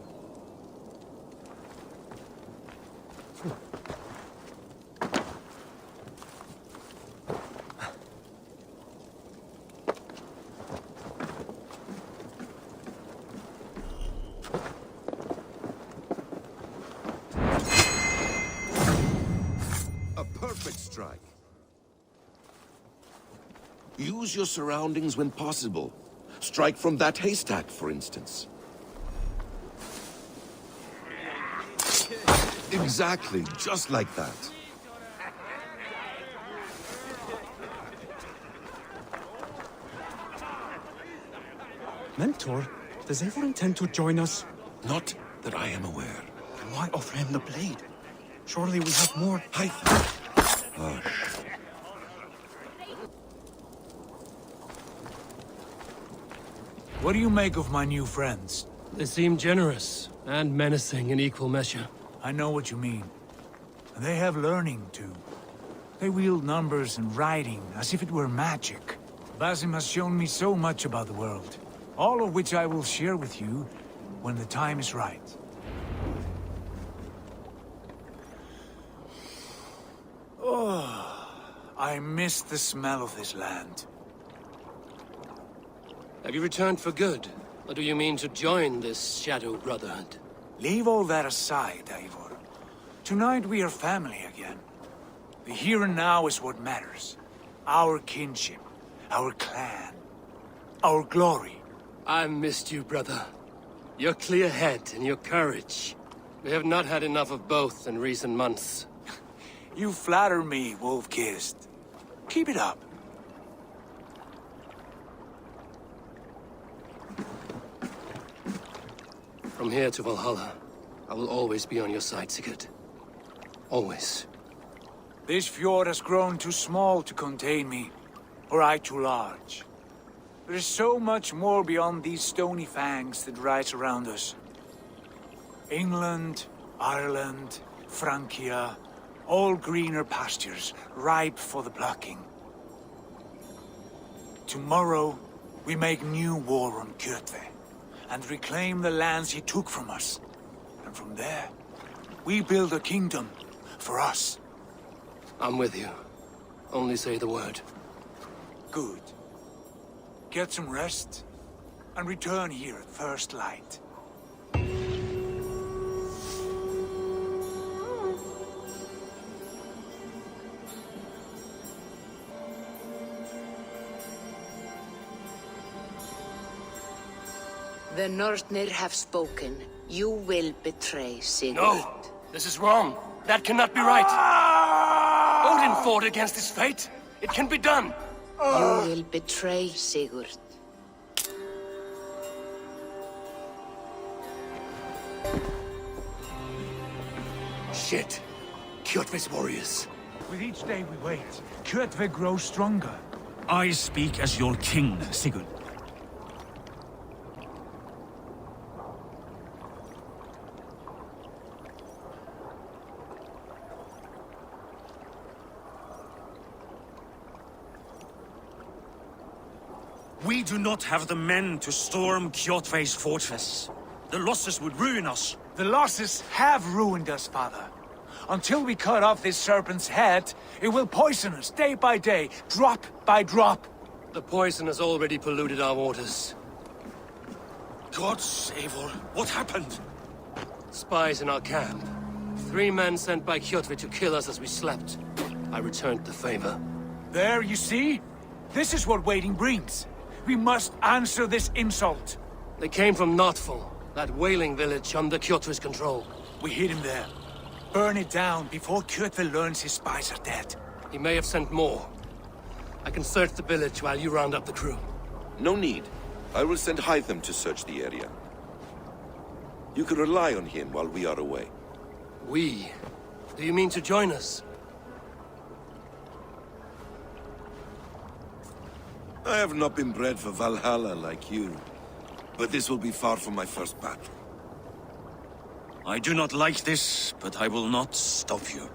Use your surroundings when possible. Strike from that haystack, for instance. Exactly, just like that. Mentor, does Eivor intend to join us? Not that I am aware. Then why offer him the blade? Surely we have more... Hush. What do you make of my new friends? They seem generous and menacing in equal measure. I know what you mean. They have learning, too. They wield numbers and writing as if it were magic. Basim has shown me so much about the world, all of which I will share with you when the time is right. Oh, I miss the smell of this land. Have you returned for good? Or do you mean to join this Shadow Brotherhood? Leave all that aside, Eivor. Tonight we are family again. The here and now is what matters. Our kinship, our clan, our glory. I've missed you, brother. Your clear head and your courage. We have not had enough of both in recent months. You flatter me, Wolf-Kissed. Keep it up. From here to Valhalla, I will always be on your side, Sigurd. Always. This fjord has grown too small to contain me, or I too large. There is so much more beyond these stony fangs that rise around us. England, Ireland, Francia, all greener pastures, ripe for the plucking. Tomorrow, we make new war on Kjotve, and reclaim the lands he took from us. And from there, we build a kingdom for us. I'm with you. Only say the word. Good. Get some rest, and return here at first light. The Northnir have spoken. You will betray Sigurd. No! This is wrong. That cannot be right. Odin fought against his fate. It can be done. You will betray Sigurd. Shit. Kjotve's warriors. With each day we wait, Kjotve grows stronger. I speak as your king, Sigurd. We do not have the men to storm Kjotve's fortress. The losses would ruin us. The losses have ruined us, father. Until we cut off this serpent's head, it will poison us day by day, drop by drop. The poison has already polluted our waters. God save all. What happened? Spies in our camp. 3 men sent by Kjotve to kill us as we slept. I returned the favor. There, you see? This is what waiting brings. We must answer this insult. They came from Notful, that whaling village under Kjotve's control. We hid him there. Burn it down before Kjotve learns his spies are dead. He may have sent more. I can search the village while you round up the crew. No need. I will send Hytham to search the area. You can rely on him while we are away. We? Do you mean to join us? I have not been bred for Valhalla like you, but this will be far from my first battle. I do not like this, but I will not stop you.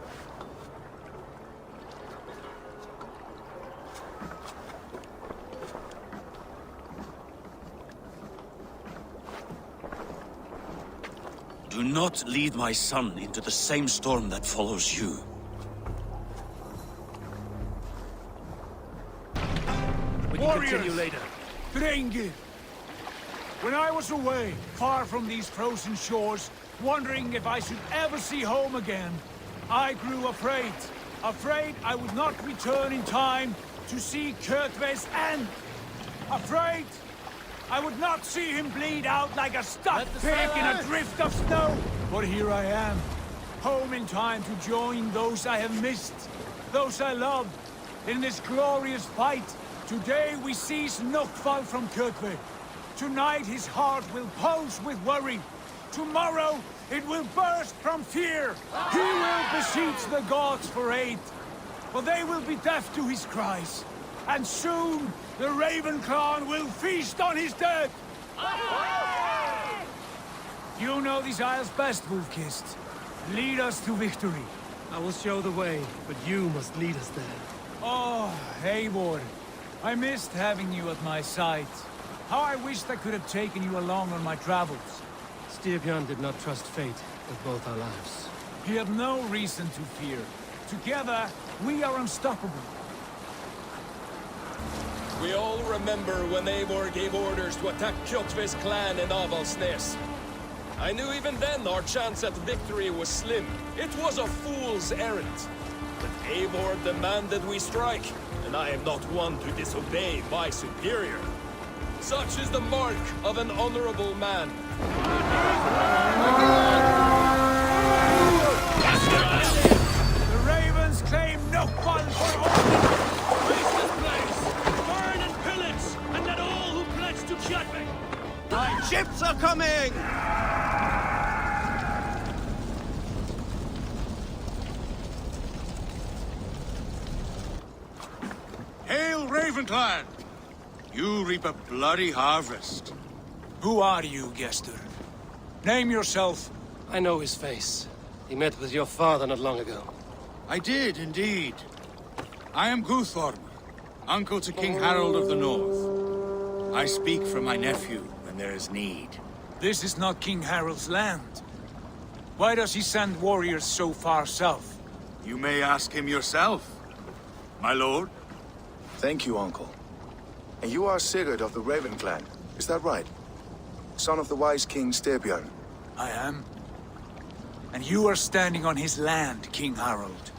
Do not lead my son into the same storm that follows you. We can continue later. Drengir! When I was away, far from these frozen shores, wondering if I should ever see home again, I grew afraid. Afraid I would not return in time to see Kjotve's end. Afraid I would not see him bleed out like a stuck pig in a drift of snow. But here I am, home in time to join those I have missed, those I love, in this glorious fight. Today we seize Nokfal from Kjotve. Tonight his heart will pulse with worry. Tomorrow it will burst from fear. He will beseech the gods for aid, for they will be deaf to his cries. And soon the Raven Clan will feast on his dead. You know these isles best, Wolf-Kissed. Lead us to victory. I will show the way, but you must lead us there. Oh, Eivor. I missed having you at my side. How I wished I could have taken you along on my travels. Styrbjörn did not trust fate with both our lives. He had no reason to fear. Together, we are unstoppable. We all remember when Eivor gave orders to attack Kjotve's clan in Avaldsnes. I knew even then our chance at victory was slim. It was a fool's errand. But Eivor demanded we strike, and I am not one to disobey my superior. Such is the mark of an honorable man. The Ravens claim Nokfal for all! Waste this place! Burn and pillage! And let all who pledge to Kjotve! My ships are coming! Hail, Ravenclan! You reap a bloody harvest. Who are you, Gester? Name yourself. I know his face. He met with your father not long ago. I did, indeed. I am Guthorm, uncle to King Harold of the North. I speak for my nephew when there is need. This is not King Harold's land. Why does he send warriors so far south? You may ask him yourself, my lord. Thank you, uncle. And you are Sigurd of the Raven Clan, is that right? Son of the wise King Styrbjörn. I am. And you are standing on his land, King Harold.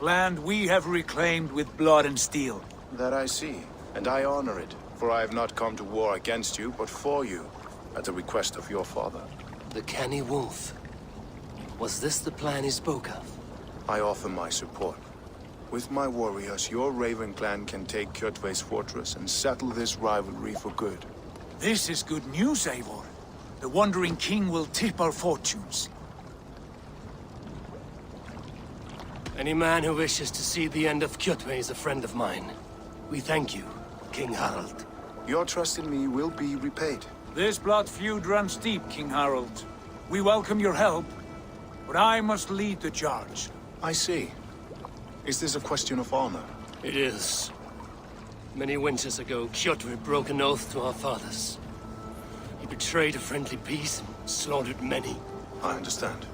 Land we have reclaimed with blood and steel. That I see, and I honor it, for I have not come to war against you, but for you, at the request of your father. The canny wolf. Was this the plan he spoke of? I offer my support. With my warriors, your Raven Clan can take Kjotve's fortress and settle this rivalry for good. This is good news, Eivor. The Wandering King will tip our fortunes. Any man who wishes to see the end of Kjotve is a friend of mine. We thank you, King Harald. Your trust in me will be repaid. This blood feud runs deep, King Harold. We welcome your help, but I must lead the charge. I see. Is this a question of honor? It is. Many winters ago, Kjotve broke an oath to our fathers. He betrayed a friendly peace and slaughtered many. I understand.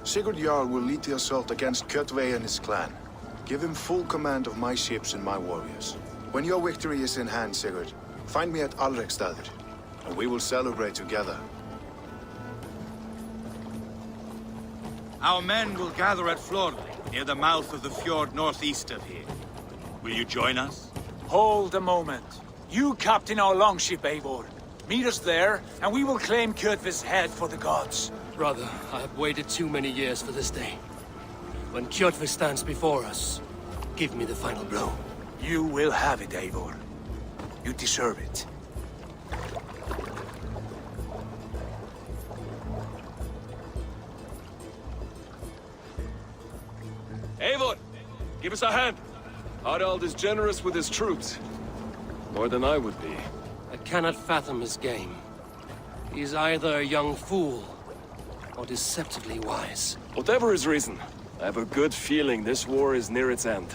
Sigurd Jarl will lead the assault against Kjotve and his clan. Give him full command of my ships and my warriors. When your victory is in hand, Sigurd, find me at Alrekstadir, and we will celebrate together. Our men will gather at Florø, near the mouth of the fjord northeast of here. Will you join us? Hold a moment. You captain our longship, Eivor. Meet us there, and we will claim Kjotve's head for the gods. Brother, I have waited too many years for this day. When Kjotve stands before us, give me the final blow. You will have it, Eivor. You deserve it. Eivor, give us a hand. Harald is generous with his troops. More than I would be. I cannot fathom his game. He's either a young fool, or deceptively wise. Whatever his reason, I have a good feeling this war is near its end.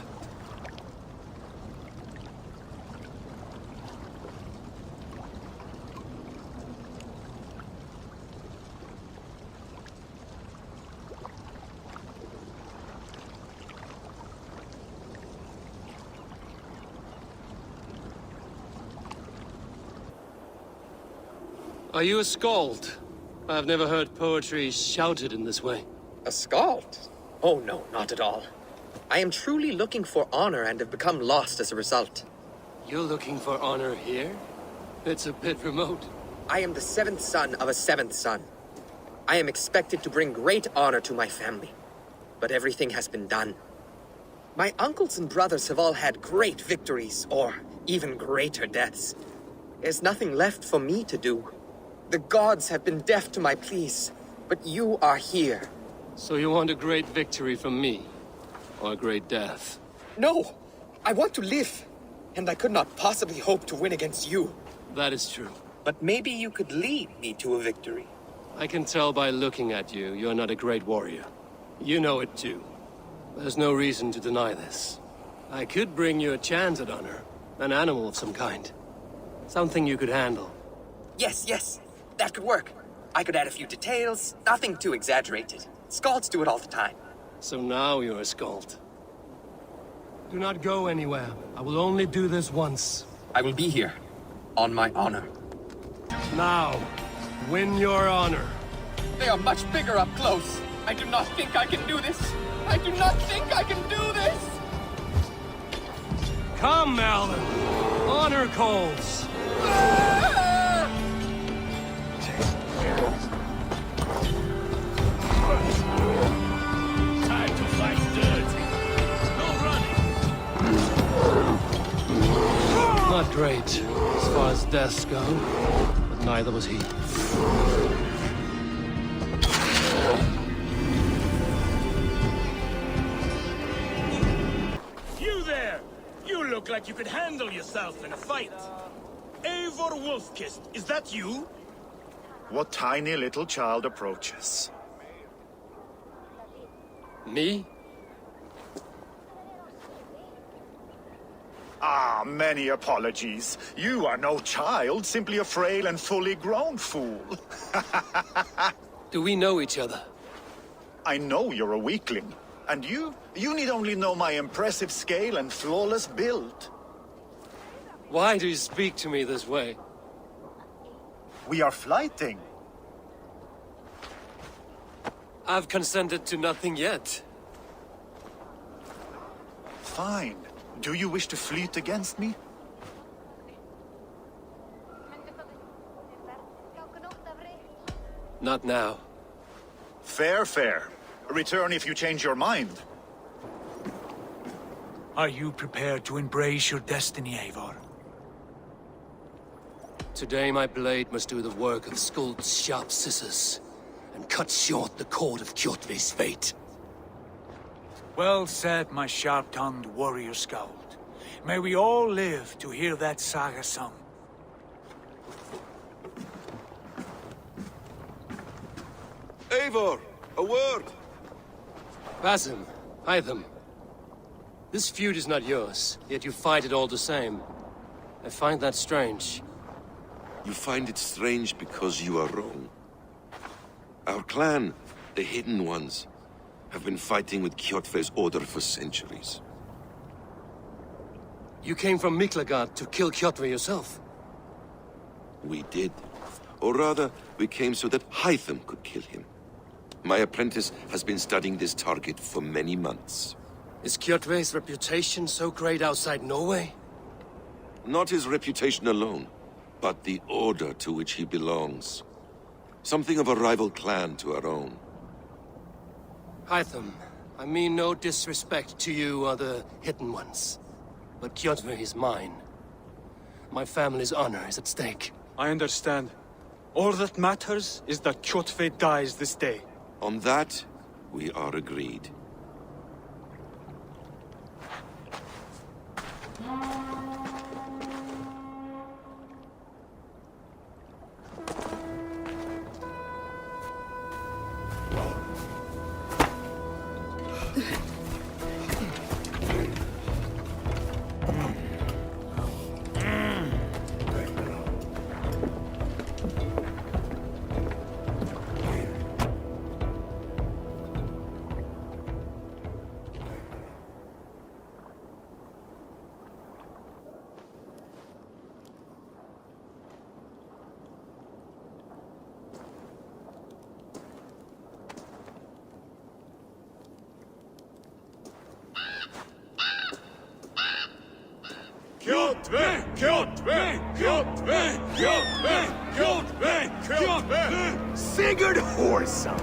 Are you a skald? I've never heard poetry shouted in this way. A skald? Oh no, not at all. I am truly looking for honor and have become lost as a result. You're looking for honor here? It's a bit remote. I am the 7th son of a 7th son. I am expected to bring great honor to my family. But everything has been done. My uncles and brothers have all had great victories, or even greater deaths. There's nothing left for me to do. The gods have been deaf to my pleas, but you are here. So you want a great victory from me? Or a great death? No! I want to live! And I could not possibly hope to win against you. That is true. But maybe you could lead me to a victory. I can tell by looking at you, you're not a great warrior. You know it too. There's no reason to deny this. I could bring you a chance at honor. An animal of some kind. Something you could handle. Yes. That could work. I could add a few details, nothing too exaggerated. Skalds do it all the time. So now you're a Skald. Do not go anywhere. I will only do this once. I will be here. On my honor. Now, win your honor. They are much bigger up close. I do not think I can do this. I do not think I can do this! Come, Malvin. Honor calls. Time to fight dirty. No running. Not great, as far as deaths go, but neither was he. You there! You look like you could handle yourself in a fight. Eivor Wolfkist, is that you? What tiny little child approaches? Me? Ah, many apologies. You are no child, simply a frail and fully grown fool. Do we know each other? I know you're a weakling. And you need only know my impressive scale and flawless build. Why do you speak to me this way? We are flighting. I've consented to nothing yet. Fine. Do you wish to fleet against me? Not now. Fair. Return if you change your mind. Are you prepared to embrace your destiny, Eivor? Today my blade must do the work of Skuld's sharp scissors, and cut short the cord of Kjotve's fate. Well said, my sharp-tongued warrior Skald. May we all live to hear that saga sung. Eivor, a word! Basim, Hytham. This feud is not yours, yet you fight it all the same. I find that strange. You find it strange because you are wrong. Our clan, the Hidden Ones, have been fighting with Kjotve's order for centuries. You came from Miklagard to kill Kjotve yourself? We did. Or rather, we came so that Hytham could kill him. My apprentice has been studying this target for many months. Is Kjotve's reputation so great outside Norway? Not his reputation alone, but the order to which he belongs. Something of a rival clan to our own. Hytham, I mean no disrespect to you or the Hidden Ones. But Kjotve is mine. My family's honor is at stake. I understand. All that matters is that Kjotve dies this day. On that, we are agreed. Sigurd Whoreson!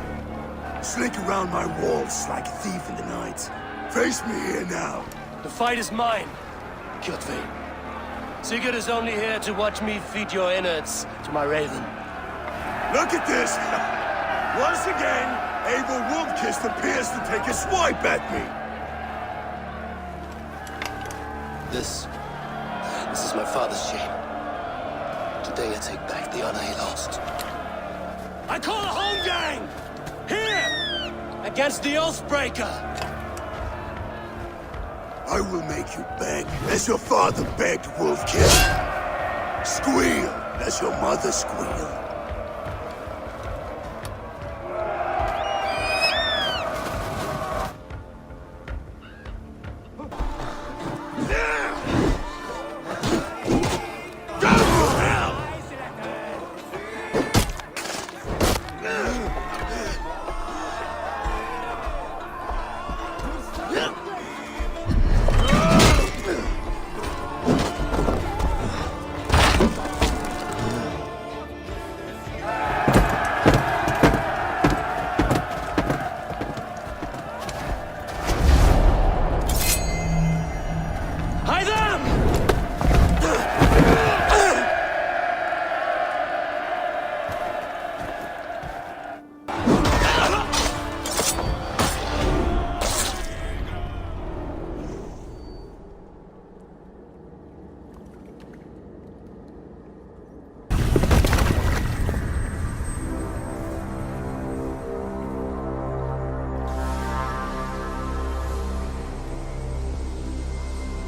Slink around my walls like a thief in the night. Face me here now. The fight is mine, Kjotve. Sigurd is only here to watch me feed your innards to my raven. Look at this! Once again, Eivor Wolfkist appears to take a swipe at me. This is my father's shame. Today I take back the honor he lost. I call a home gang! Here! Against the Oathbreaker! I will make you beg, as your father begged, Wolfkist. Squeal, as your mother squealed.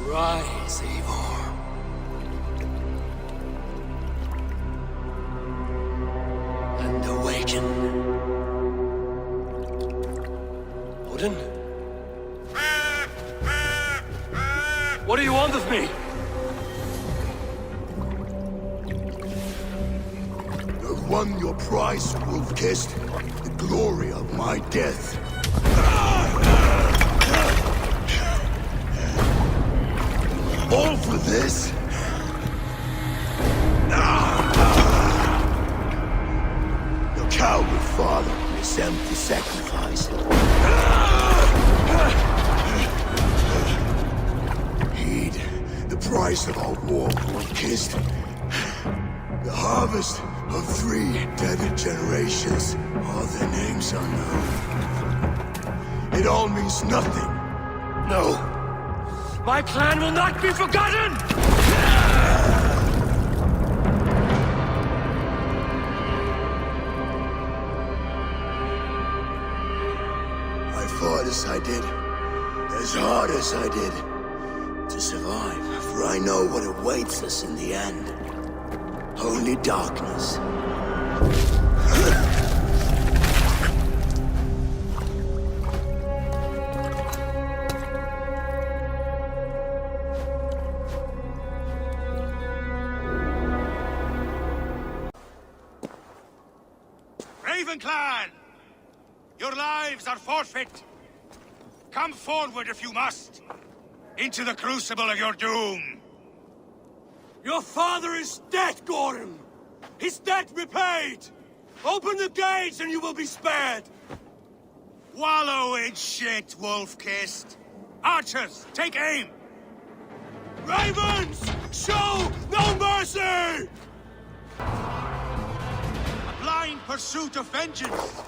Rise, Eivor. And awaken. Odin? What do you want of me? You've won your prize, Wolfkist. The glory of my death. All for this? Your coward father is empty sacrifice. Heed the price of our war, Wolfkist. The harvest of 3 dead generations. All their names unknown. It all means nothing. No. My clan will not be forgotten! I fought as I did, as hard as I did, to survive, for I know what awaits us in the end. Only darkness. Clan! Your lives are forfeit. Come forward if you must. Into the crucible of your doom. Your father is dead, Gorham! His debt repaid! Open the gates and you will be spared! Wallow in shit, Wolfkist. Archers, take aim! Ravens! Show no mercy! Blind pursuit of vengeance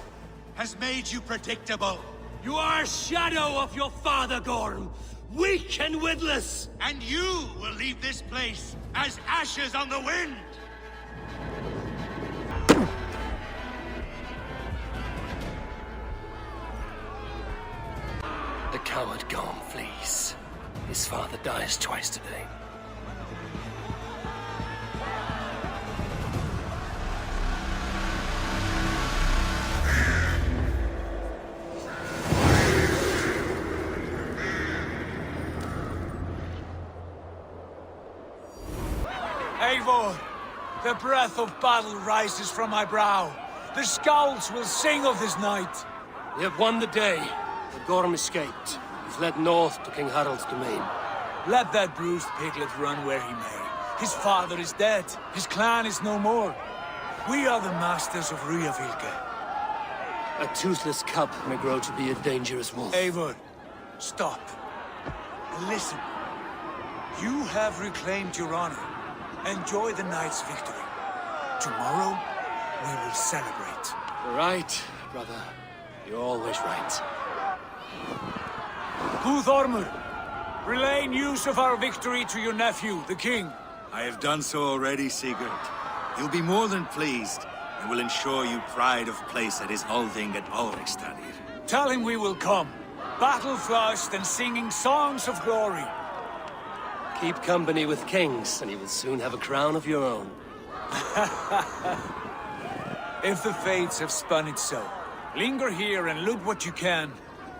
has made you predictable. You are a shadow of your father, Gorm. Weak and witless. And you will leave this place as ashes on the wind. The coward Gorm flees. His father dies twice today. Eivor, the breath of battle rises from my brow. The Scouts will sing of this night. We have won the day. The Gorm escaped. He fled north to King Harald's domain. Let that bruised piglet run where he may. His father is dead. His clan is no more. We are the masters of Ryjavilke. A toothless cub may grow to be a dangerous wolf. Eivor, stop. Listen. You have reclaimed your honor. Enjoy the night's victory. Tomorrow, we will celebrate. You're right, brother. You're always right. Guthormur, relay news of our victory to your nephew, the king. I have done so already, Sigurd. He'll be more than pleased, and will ensure you pride of place at his holding at Ulrikstadir. Tell him we will come, battle-flushed and singing songs of glory. Keep company with kings, and you will soon have a crown of your own. If the fates have spun it so, linger here and loot what you can.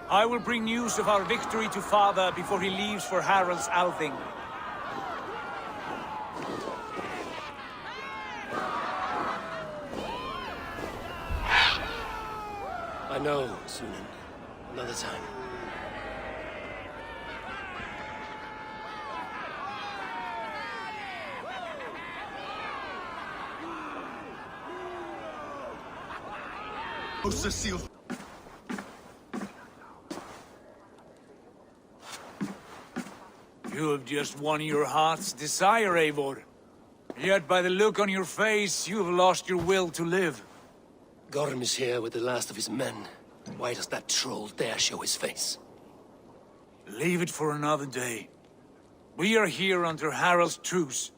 I will bring news of our victory to father before he leaves for Harald's Althing. I know, Sunan. Another time. You have just won your heart's desire, Eivor. Yet by the look on your face, you have lost your will to live. Gorm is here with the last of his men. Why does that troll dare show his face? Leave it for another day. We are here under Harald's truce,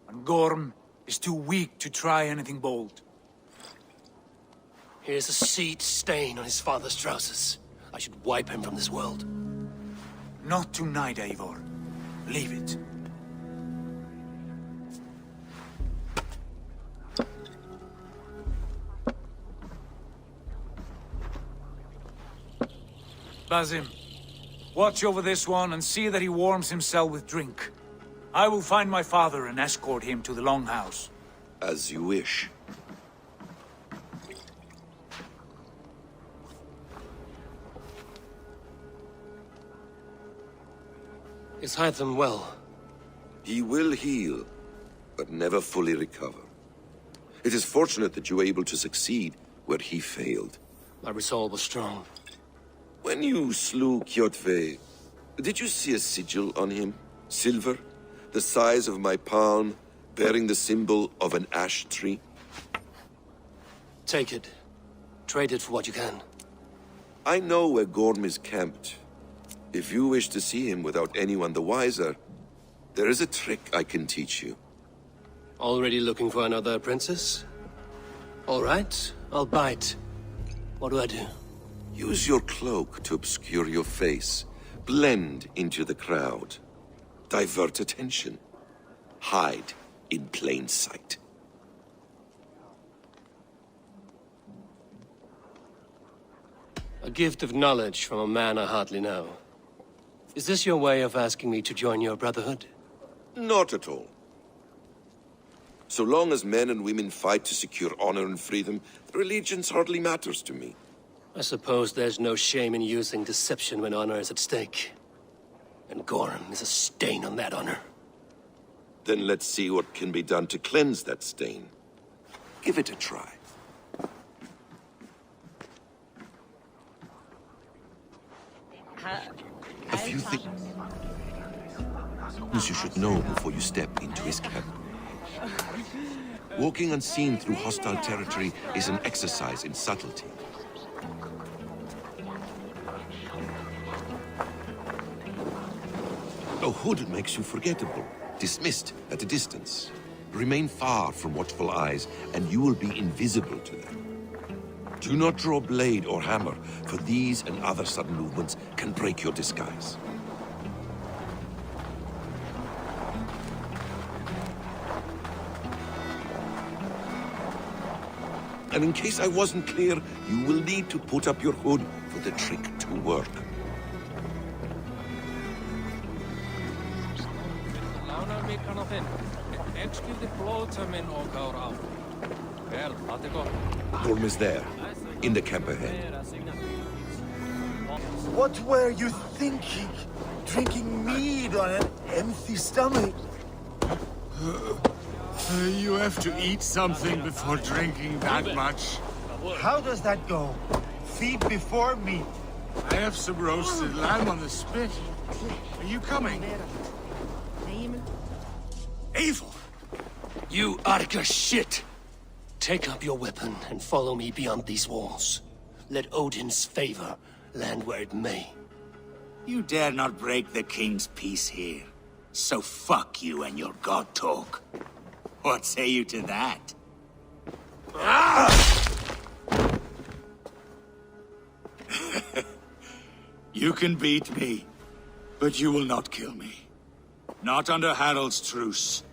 and Gorm is too weak to try anything bold. Here's a seed stain on his father's trousers. I should wipe him from this world. Not tonight, Eivor. Leave it. Basim, watch over this one and see that he warms himself with drink. I will find my father and escort him to the Longhouse. As you wish. Is Hytham well? He will heal, but never fully recover. It is fortunate that you were able to succeed where he failed. My resolve was strong. When you slew Kjotve, did you see a sigil on him? Silver, the size of my palm, bearing the symbol of an ash tree? Take it. Trade it for what you can. I know where Gorm is camped. If you wish to see him without anyone the wiser, there is a trick I can teach you. Already looking for another princess? All right, I'll bite. What do I do? Use your cloak to obscure your face. Blend into the crowd. Divert attention. Hide in plain sight. A gift of knowledge from a man I hardly know. Is this your way of asking me to join your brotherhood? Not at all. So long as men and women fight to secure honor and freedom, their allegiance hardly matters to me. I suppose there's no shame in using deception when honor is at stake. And Gorm is a stain on that honor. Then let's see what can be done to cleanse that stain. Give it a try. A few things you should know before you step into his camp. Walking unseen through hostile territory is an exercise in subtlety. A hood makes you forgettable, dismissed at a distance. Remain far from watchful eyes, and you will be invisible to them. Do not draw blade or hammer, for these and other sudden movements can break your disguise. And in case I wasn't clear, you will need to put up your hood for the trick to work. Gorm is there, in the camp ahead. What were you thinking? drinking mead on an empty stomach. You have to eat something before drinking that much. How does that go? Feed before meat. I have some roasted lamb on the spit. Are you coming? Eivor! You Arga shit! Take up your weapon and follow me beyond these walls. Let Odin's favor land where it may. You dare not break the king's peace here. So fuck you and your god talk. What say you to that? You can beat me, but you will not kill me. Not under Harald's truce.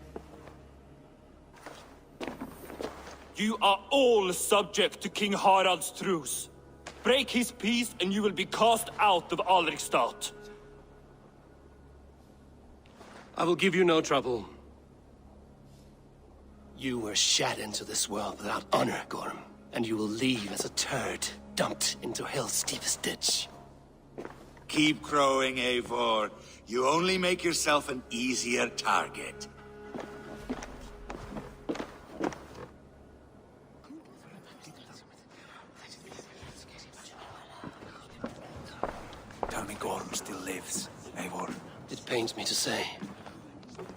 You are all subject to King Harald's truce. Break his peace and you will be cast out of Alrikstad. I will give you no trouble. You were shat into this world without honor, Gorm, and you will leave as a turd dumped into hell's deepest ditch. Keep crowing, Eivor. You only make yourself an easier target. Tell me Gorm still lives, Eivor. It pains me to say.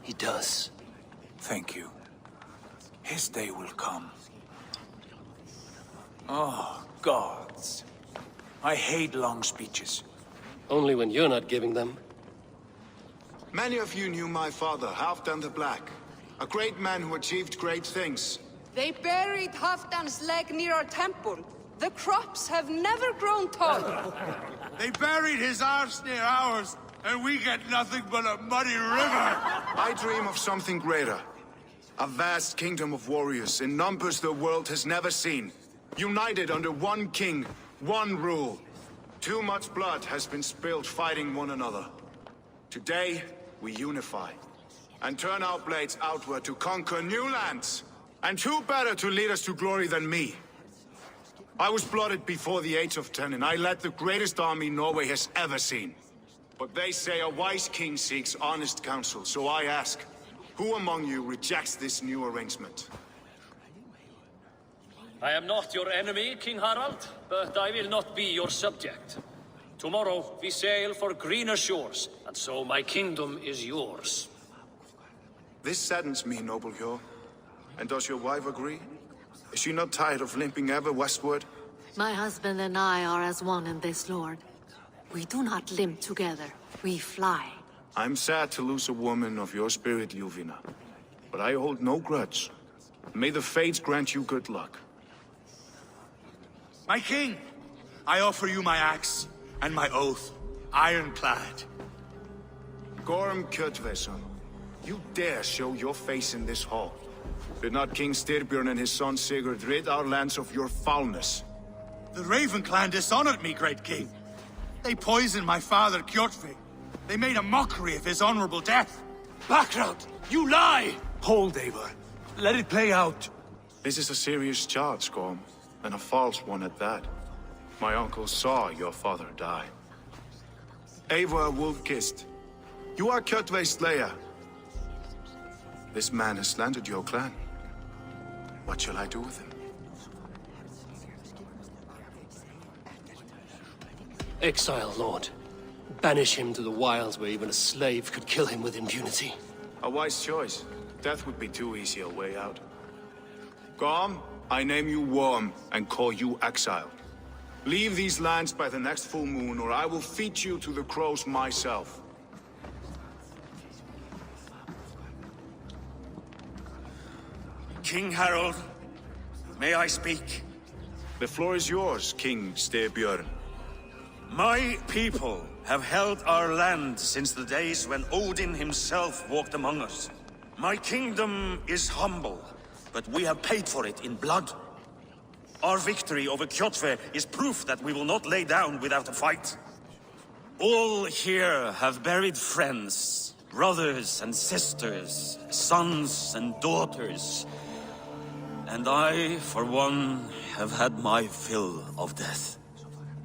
He does. Thank you. His day will come. Oh, gods. I hate long speeches. Only when you're not giving them. Many of you knew my father, Halfdan the Black. A great man who achieved great things. They buried Halfdan's leg near our temple. The crops have never grown taller. They buried his arse near ours, and we get nothing but a muddy river. I dream of something greater. A vast kingdom of warriors in numbers the world has never seen. United under one king, one rule. Too much blood has been spilled fighting one another. Today, we unify. And turn our blades outward to conquer new lands. And who better to lead us to glory than me? I was blooded before the age of 10, and I led the greatest army Norway has ever seen. But they say a wise king seeks honest counsel, so I ask, who among you rejects this new arrangement? I am not your enemy, King Harald, but I will not be your subject. Tomorrow we sail for greener shores, and so my kingdom is yours. This saddens me, noble Hjor. And does your wife agree? Is she not tired of limping ever westward? My husband and I are as one in this, Lord. We do not limp together. We fly. I'm sad to lose a woman of your spirit, Ljuvina. But I hold no grudge. May the fates grant you good luck. My king, I offer you my axe and my oath, ironclad. Gorm Kjotveson, you dare show your face in this hall. Did not King Styrbjörn and his son Sigurd rid our lands of your foulness? The Raven clan dishonored me, great king. They poisoned my father, Kjotve. They made a mockery of his honorable death. Background! You lie! Hold, Eivor. Let it play out. This is a serious charge, Gorm, and a false one at that. My uncle saw your father die. Eivor Wolf-Kissed, you are Kjotve's slayer. This man has slandered your clan. What shall I do with him? Exile, Lord. Banish him to the wilds where even a slave could kill him with impunity. A wise choice. Death would be too easy a way out. Gorm, I name you Worm and call you exile. Leave these lands by the next full moon, or I will feed you to the crows myself. King Harald, may I speak? The floor is yours, King Styrbjörn. My people have held our land since the days when Odin himself walked among us. My kingdom is humble, but we have paid for it in blood. Our victory over Kjotve is proof that we will not lay down without a fight. All here have buried friends, brothers and sisters, sons and daughters. And I, for one, have had my fill of death.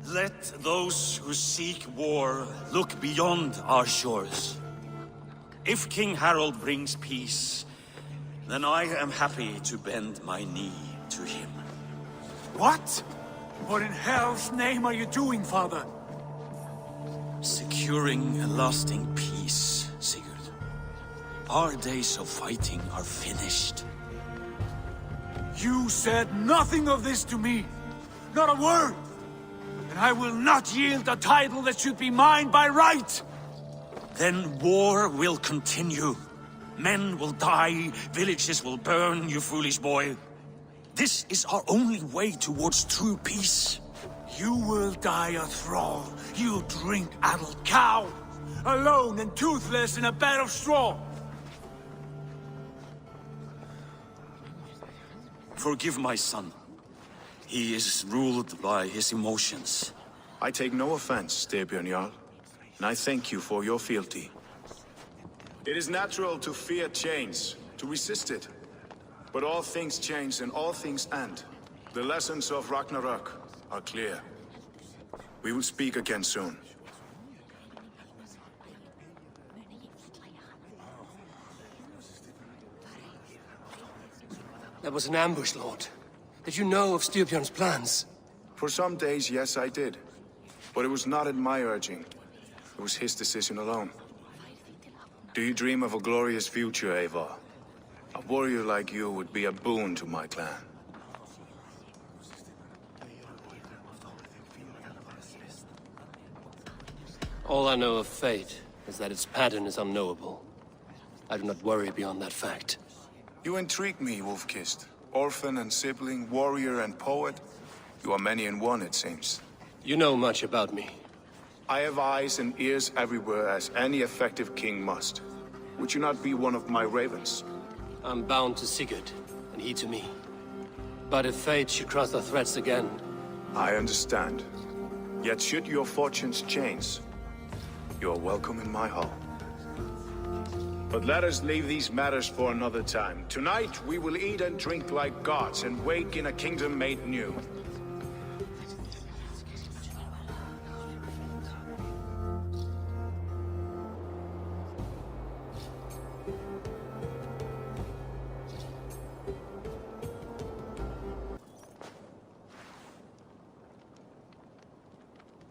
Let those who seek war look beyond our shores. If King Harald brings peace, then I am happy to bend my knee to him. What? What in hell's name are you doing, father? Securing a lasting peace, Sigurd. Our days of fighting are finished. You said nothing of this to me. Not a word. And I will not yield a title that should be mine by right. Then war will continue. Men will die, villages will burn, you foolish boy. This is our only way towards true peace. You will die a thrall, you drink-addled cow! Alone and toothless in a bed of straw! Forgive my son. He is ruled by his emotions. I take no offense, Styrbjörn Jarl, and I thank you for your fealty. It is natural to fear change, to resist it. But all things change and all things end. The lessons of Ragnarok are clear. We will speak again soon. That was an ambush, Lord. Did you know of Styrbjörn's plans? For some days, yes, I did. But it was not at my urging. It was his decision alone. Do you dream of a glorious future, Eivor? A warrior like you would be a boon to my clan. All I know of fate is that its pattern is unknowable. I do not worry beyond that fact. You intrigue me, Wolf-Kissed. Orphan and sibling, warrior and poet. You are many in one, it seems. You know much about me. I have eyes and ears everywhere, as any effective king must. Would you not be one of my ravens? I'm bound to Sigurd, and he to me. But if fate should cross the threads again... I understand. Yet should your fortunes change, you are welcome in my hall. But let us leave these matters for another time. Tonight, we will eat and drink like gods and wake in a kingdom made new.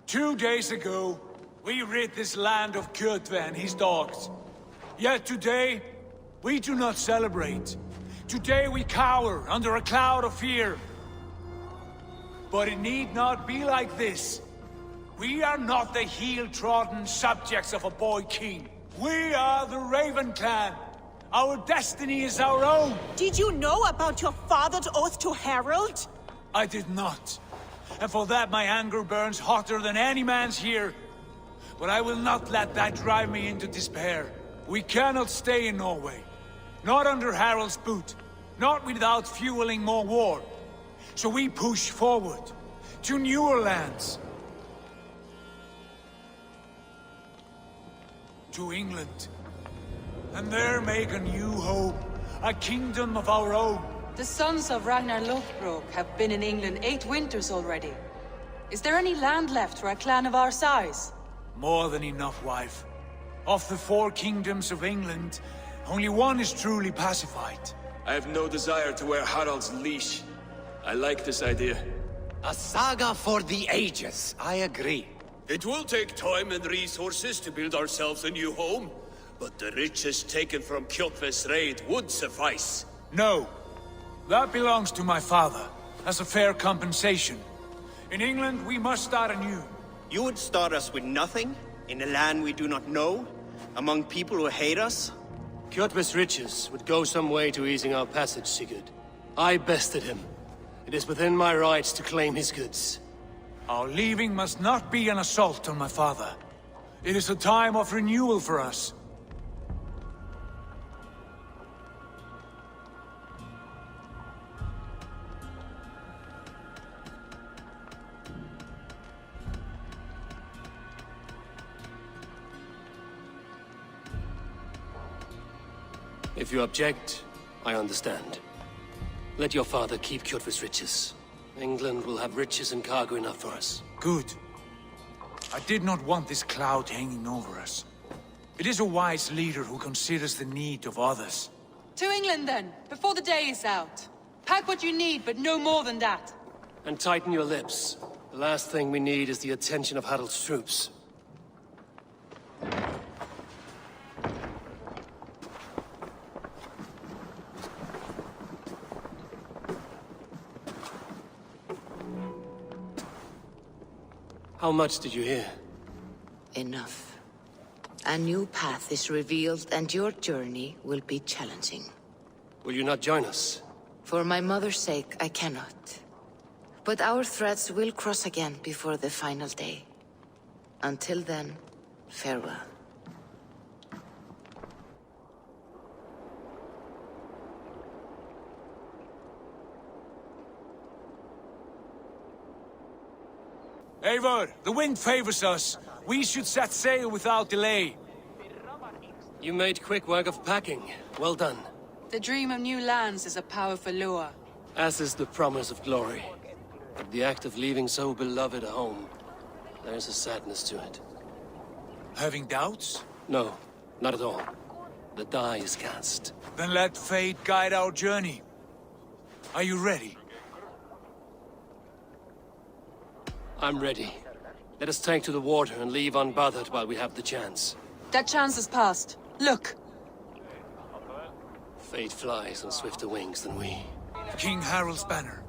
Two days ago, we rid this land of Kjotve and his dogs. Yet today, we do not celebrate. Today we cower under a cloud of fear. But it need not be like this. We are not the heel-trodden subjects of a boy king. We are the Raven Clan. Our destiny is our own. Did you know about your father's oath to Harald? I did not. And for that my anger burns hotter than any man's here. But I will not let that drive me into despair. We cannot stay in Norway. Not under Harald's boot. Not without fueling more war. So we push forward. To newer lands. To England. And there make a new home. A kingdom of our own. The sons of Ragnar Lothbrok have been in England 8 winters already. Is there any land left for a clan of our size? More than enough, wife. Of the 4 kingdoms of England, only one is truly pacified. I have no desire to wear Harald's leash. I like this idea. A saga for the ages, I agree. It will take time and resources to build ourselves a new home, but the riches taken from Kjotve's raid would suffice. No. That belongs to my father, as a fair compensation. In England, we must start anew. You would start us with nothing? In a land we do not know? Among people who hate us? Kjotve's riches would go some way to easing our passage, Sigurd. I bested him. It is within my rights to claim his goods. Our leaving must not be an assault on my father. It is a time of renewal for us. If you object, I understand. Let your father keep Kjotve's riches, England will have riches and cargo enough for us. Good. I did not want this cloud hanging over us. It is a wise leader who considers the need of others. To England, then, before the day is out. Pack what you need, but no more than that. And tighten your lips. The last thing we need is the attention of Harald's troops. How much did you hear? Enough. A new path is revealed, and your journey will be challenging. Will you not join us? For my mother's sake, I cannot. But our threads will cross again before the final day. Until then, farewell. Eivor, the wind favors us. We should set sail without delay. You made quick work of packing. Well done. The dream of new lands is a powerful lure. As is the promise of glory. But the act of leaving so beloved a home, there is a sadness to it. Having doubts? No, not at all. The die is cast. Then let fate guide our journey. Are you ready? I'm ready. Let us take to the water and leave unbothered while we have the chance. That chance is past. Look! Fate flies on swifter wings than we. King Harald's banner.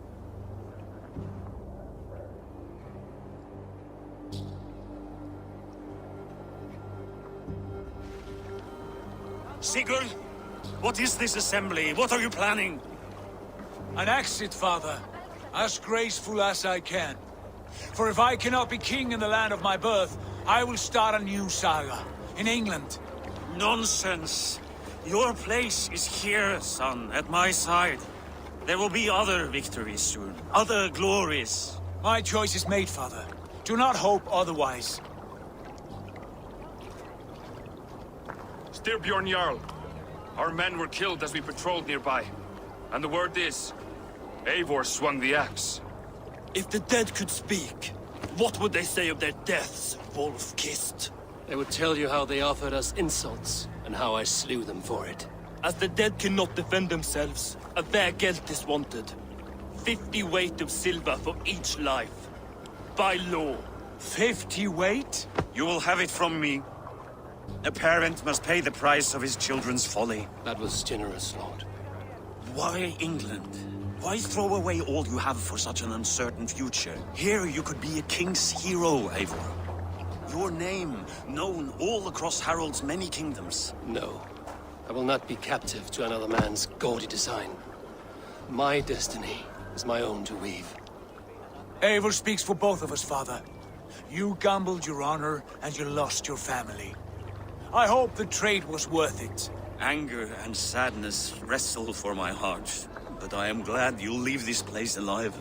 Sigurd, what is this assembly? What are you planning? An exit, father. As graceful as I can. For if I cannot be king in the land of my birth, I will start a new saga. In England. Nonsense. Your place is here, son, at my side. There will be other victories soon. Other glories. My choice is made, father. Do not hope otherwise. Styrbjorn Jarl. Our men were killed as we patrolled nearby. And the word is, Eivor swung the axe. If the dead could speak, what would they say of their deaths, wolf-kissed? They would tell you how they offered us insults, and how I slew them for it. As the dead cannot defend themselves, a vergelt is wanted. 50 weight of silver for each life. By law. 50 weight? You will have it from me. A parent must pay the price of his children's folly. That was generous, Lord. Why England? Why throw away all you have for such an uncertain future? Here you could be a king's hero, Eivor. Your name known all across Harald's many kingdoms. No. I will not be captive to another man's gaudy design. My destiny is my own to weave. Eivor speaks for both of us, father. You gambled your honor, and you lost your family. I hope the trade was worth it. Anger and sadness wrestle for my heart. But I am glad you'll leave this place alive.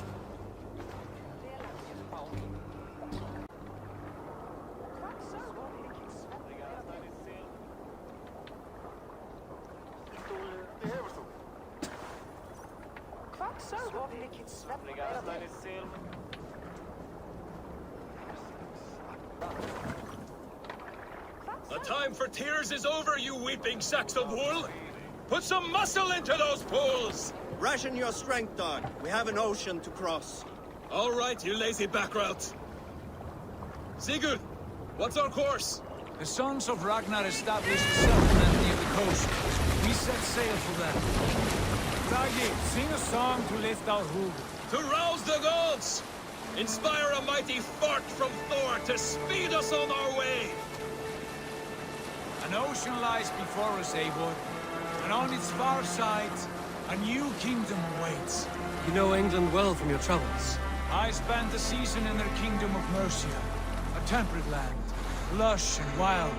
The time for tears is over, you weeping sacks of wool! Put some muscle into those pools! Ration your strength, dog. We have an ocean to cross. All right, you lazy backrout. Sigurd, what's our course? The sons of Ragnar established a settlement near the coast. We set sail for them. Ragi, sing a song to lift our hood. To rouse the gods! Inspire a mighty fart from Thor to speed us on our way! An ocean lies before us, Eivor. And on its far side, a new kingdom awaits. You know England well from your travels. I spent a season in their kingdom of Mercia. A temperate land, lush and wild.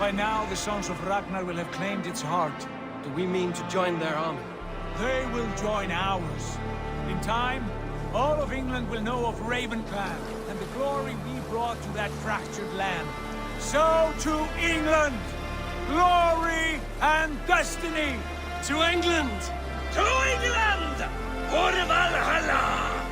By now, the sons of Ragnar will have claimed its heart. Do we mean to join their army? They will join ours. In time, all of England will know of Raven Clan and the glory we brought to that fractured land. So to England! Glory and destiny! To England! To England! For Valhalla!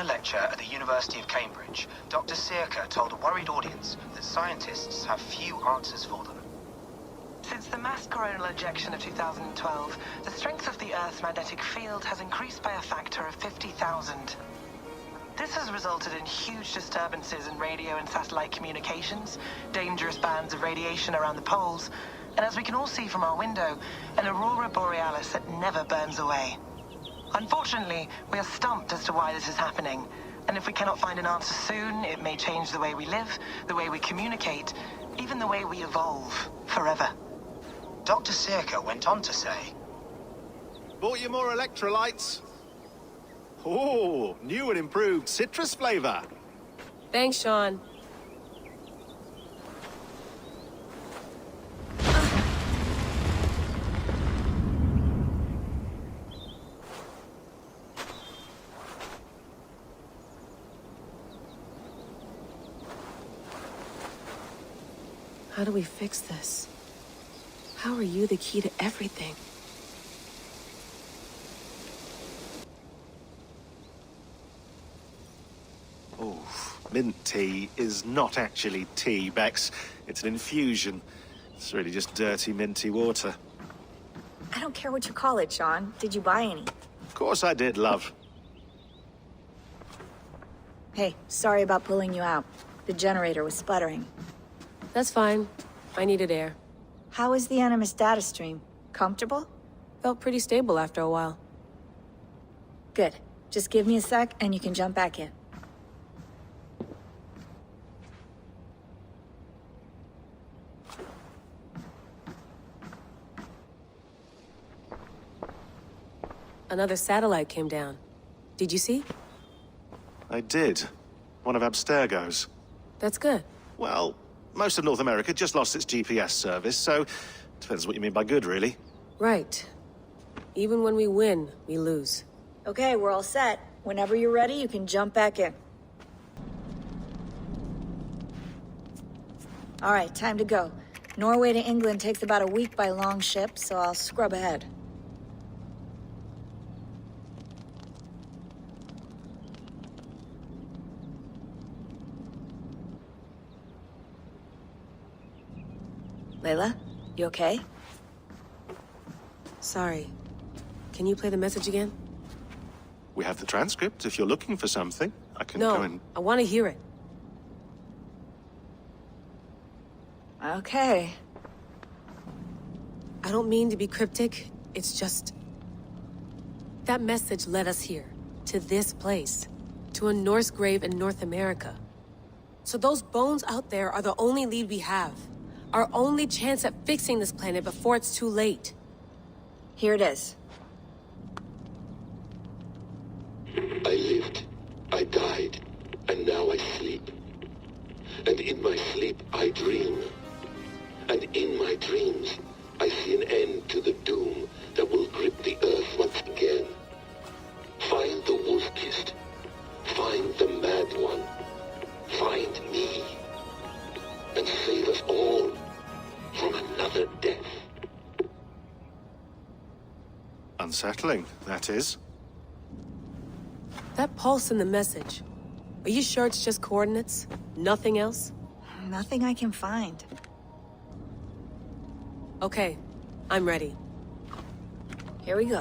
a lecture at the University of Cambridge, Dr. Circa told a worried audience that scientists have few answers for them. Since the mass coronal ejection of 2012, the strength of the Earth's magnetic field has increased by a factor of 50,000. This has resulted in huge disturbances in radio and satellite communications, dangerous bands of radiation around the poles, and as we can all see from our window, an aurora borealis that never burns away. Unfortunately, we are stumped as to why this is happening, and if we cannot find an answer soon, it may change the way we live, the way we communicate, even the way we evolve, forever. Dr. Circa went on to say, Bought you more electrolytes? Oh, new and improved citrus flavor. Thanks, Sean. How do we fix this? How are you the key to everything? Oh, mint tea is not actually tea, Bex. It's an infusion. It's really just dirty, minty water. I don't care what you call it, Sean. Did you buy any? Of course I did, love. Hey, sorry about pulling you out. The generator was sputtering. That's fine. I needed air. How is the Animus data stream? Comfortable? Felt pretty stable after a while. Good. Just give me a sec and you can jump back in. Another satellite came down. Did you see? I did. One of Abstergo's. That's good. Well, most of North America just lost its GPS service, so depends what you mean by good, really. Right. Even when we win, we lose. Okay, we're all set. Whenever you're ready, you can jump back in. All right, time to go. Norway to England takes about a week by long ship, so I'll scrub ahead. Layla, you okay? Sorry. Can you play the message again? We have the transcript. If you're looking for something, I can No, go and... I want to hear it. Okay. I don't mean to be cryptic. It's just... that message led us here. To this place. To a Norse grave in North America. So those bones out there are the only lead we have. Our only chance at fixing this planet before it's too late. Here it is. I lived, I died, and now I sleep. And in my sleep I dream. And in my dreams I see an end to the doom that will grip the earth once again. Find the wolf-kissed. Find the mad one. Find me. And save us all from another death. Unsettling, that is. That pulse in the message. Are you sure it's just coordinates? Nothing else? Nothing I can find. Okay, I'm ready. Here we go.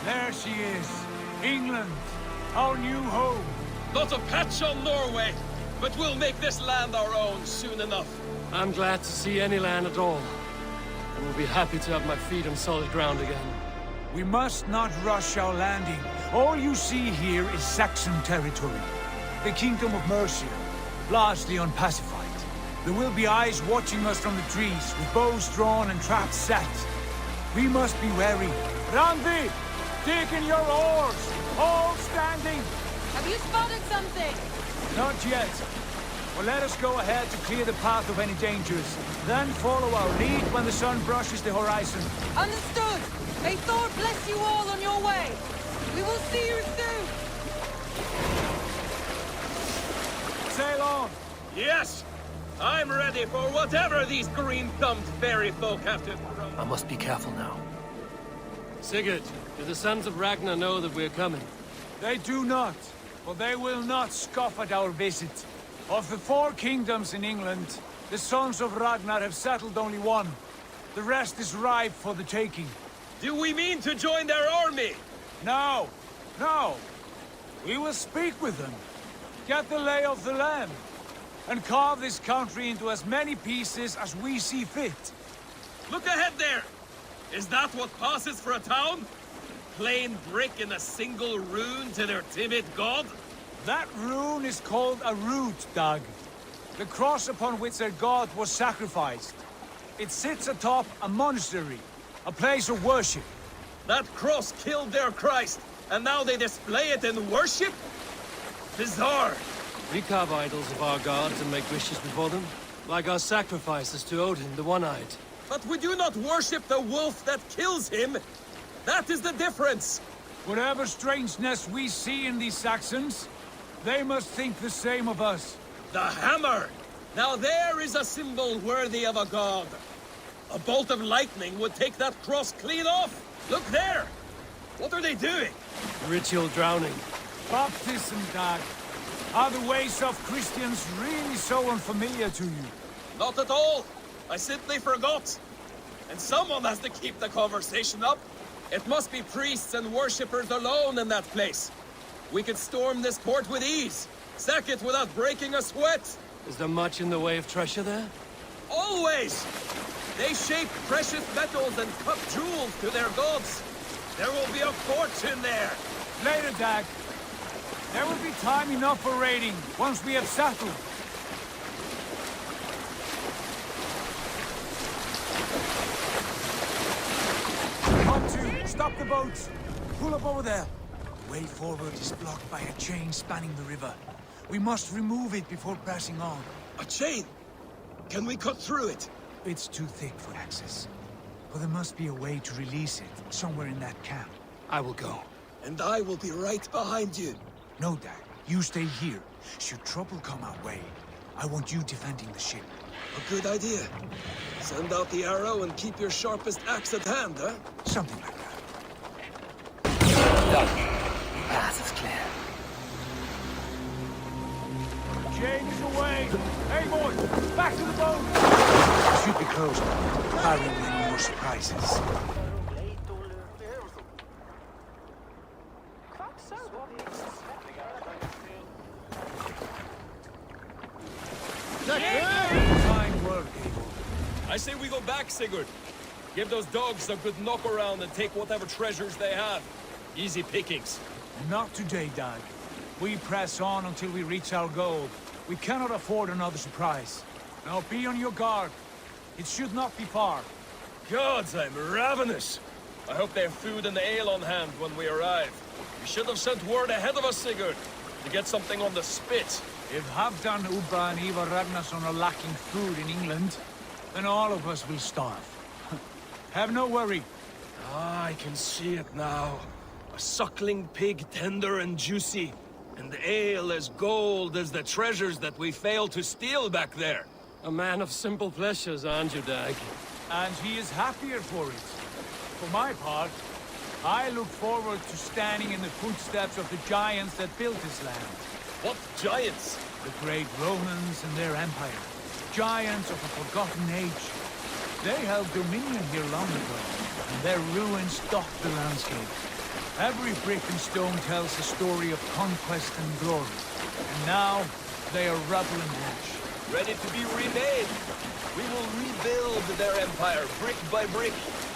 There she is. England. Our new home. Not a patch on Norway, but we'll make this land our own soon enough. I'm glad to see any land at all. I will be happy to have my feet on solid ground again. We must not rush our landing. All you see here is Saxon territory. The Kingdom of Mercia, largely unpacified. There will be eyes watching us from the trees, with bows drawn and traps set. We must be wary. Randi! Dig in your oars! All standing! Have you spotted something? Not yet. Well, let us go ahead to clear the path of any dangers. Then follow our lead when the sun brushes the horizon. Understood! May Thor bless you all on your way! We will see you soon! Sail on! Yes! I'm ready for whatever these green-thumbed fairy folk have to throw. I must be careful now. Sigurd, do the sons of Ragnar know that we're coming? They do not, for they will not scoff at our visit. Of the 4 kingdoms in England, the sons of Ragnar have settled only one. The rest is ripe for the taking. Do we mean to join their army? No, no. We will speak with them, get the lay of the land, and carve this country into as many pieces as we see fit. Look ahead there! Is that what passes for a town? Plain brick in a single rune to their timid god? That rune is called a root, Dag. The cross upon which their god was sacrificed. It sits atop a monastery, a place of worship. That cross killed their Christ, and now they display it in worship? Bizarre! We carve idols of our gods and make wishes before them, like our sacrifices to Odin, the One-Eyed. But we do not worship the wolf that kills him! That is the difference! Whatever strangeness we see in these Saxons, they must think the same of us. The hammer! Now there is a symbol worthy of a god. A bolt of lightning would take that cross clean off! Look there! What are they doing? Ritual drowning. Baptism, Dag. Are the ways of Christians really so unfamiliar to you? Not at all! I simply forgot. And someone has to keep the conversation up. It must be priests and worshippers alone in that place. We could storm this port with ease. Sack it without breaking a sweat. Is there much in the way of treasure there? Always! They shape precious metals and cut jewels to their gods. There will be a fortune there. Later, Dag. There will be time enough for raiding, once we have settled. Come to, stop the boats. Pull up over there. Way forward is blocked by a chain spanning the river. We must remove it before pressing on. A chain? Can we cut through it? It's too thick for access. But there must be a way to release it, somewhere in that camp. I will go. And I will be right behind you. No, Dag. You stay here. Should trouble come our way, I want you defending the ship. A good idea. Send out the arrow and keep your sharpest axe at hand, huh? Something like that. Done. Path is clear. Chain is away! Hey, boys! Back to the boat! Should be closed. Barring any more surprises. Fine work, Abel. I say we go back, Sigurd. Give those dogs a good knock around and take whatever treasures they have. Easy pickings. Not today, Dag. We press on until we reach our goal. We cannot afford another surprise. Now be on your guard. It should not be far. Gods, I'm ravenous. I hope they have food and ale on hand when we arrive. We should have sent word ahead of us, Sigurd, to get something on the spit. If Halfdan, Ubba and Ivar Ragnarsson are lacking food in England, then all of us will starve. Have no worry. Ah, I can see it now. A suckling pig, tender and juicy. And ale as gold as the treasures that we failed to steal back there. A man of simple pleasures, aren't you, Dag? And he is happier for it. For my part, I look forward to standing in the footsteps of the giants that built this land. What giants? The great Romans and their empire. Giants of a forgotten age. They held dominion here long ago, and their ruins dot the landscape. Every brick and stone tells a story of conquest and glory. And now, they are rubble and ash. Ready to be remade. We will rebuild their empire, brick by brick,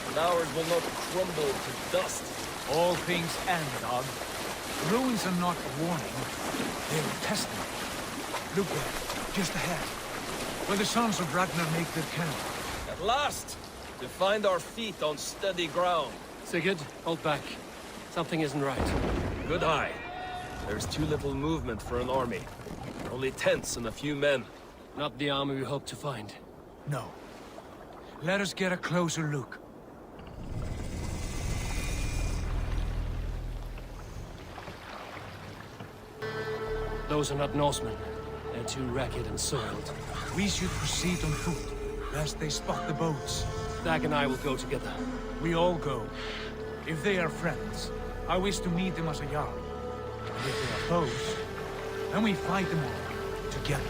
and ours will not crumble to dust. All things end, Dog. Ruins are not a warning. They're a testament. Look there, just ahead, where the sons of Ragnar make their camp. At last! To find our feet on steady ground. Sigurd, hold back. Something isn't right. Good eye. There's too little movement for an army. Only tents and a few men. Not the army we hope to find. No. Let us get a closer look. Those are not Norsemen. They're too ragged and soiled. We should proceed on foot, lest they spot the boats. Dag and I will go together. We all go. If they are friends, I wish to meet them as a Jarl. And if they are foes, then we fight them all, together.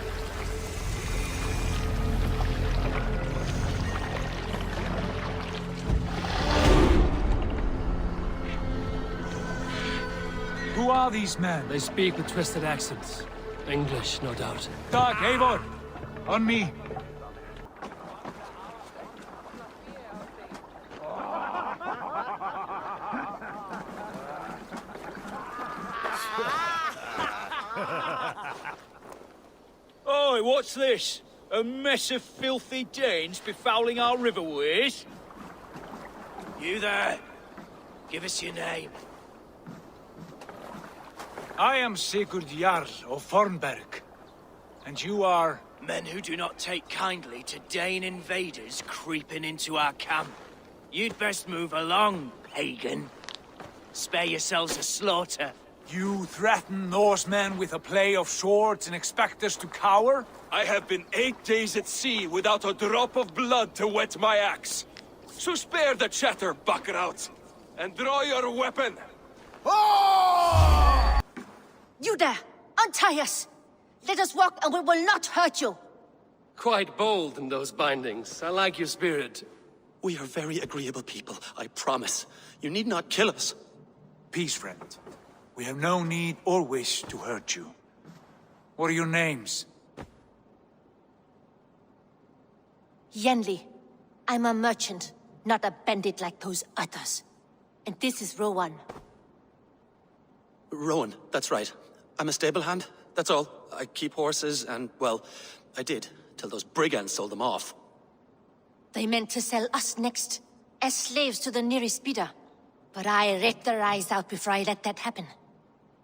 Who are these men? They speak with twisted accents. English, no doubt. Dag, Eivor! On me! Oi, what's this? A mess of filthy Danes befouling our riverways? You there! Give us your name. I am Sigurd Jarl of Fornberg. And you are... Men who do not take kindly to Dane invaders creeping into our camp. You'd best move along, pagan. Spare yourselves a slaughter. You threaten Norsemen with a play of swords and expect us to cower? I have been 8 days at sea without a drop of blood to wet my axe. So spare the chatter, buckraut, and draw your weapon. You there! Untie us! Let us walk and we will not hurt you! Quite bold in those bindings. I like your spirit. We are very agreeable people, I promise. You need not kill us. Peace, friend. We have no need or wish to hurt you. What are your names? Yenli. I'm a merchant, not a bandit like those others. And this is Rowan. Rowan, that's right. I'm a stable hand, that's all. I keep horses and, well, I did, till those brigands sold them off. They meant to sell us next, as slaves to the nearest speeder. But I ripped their eyes out before I let that happen.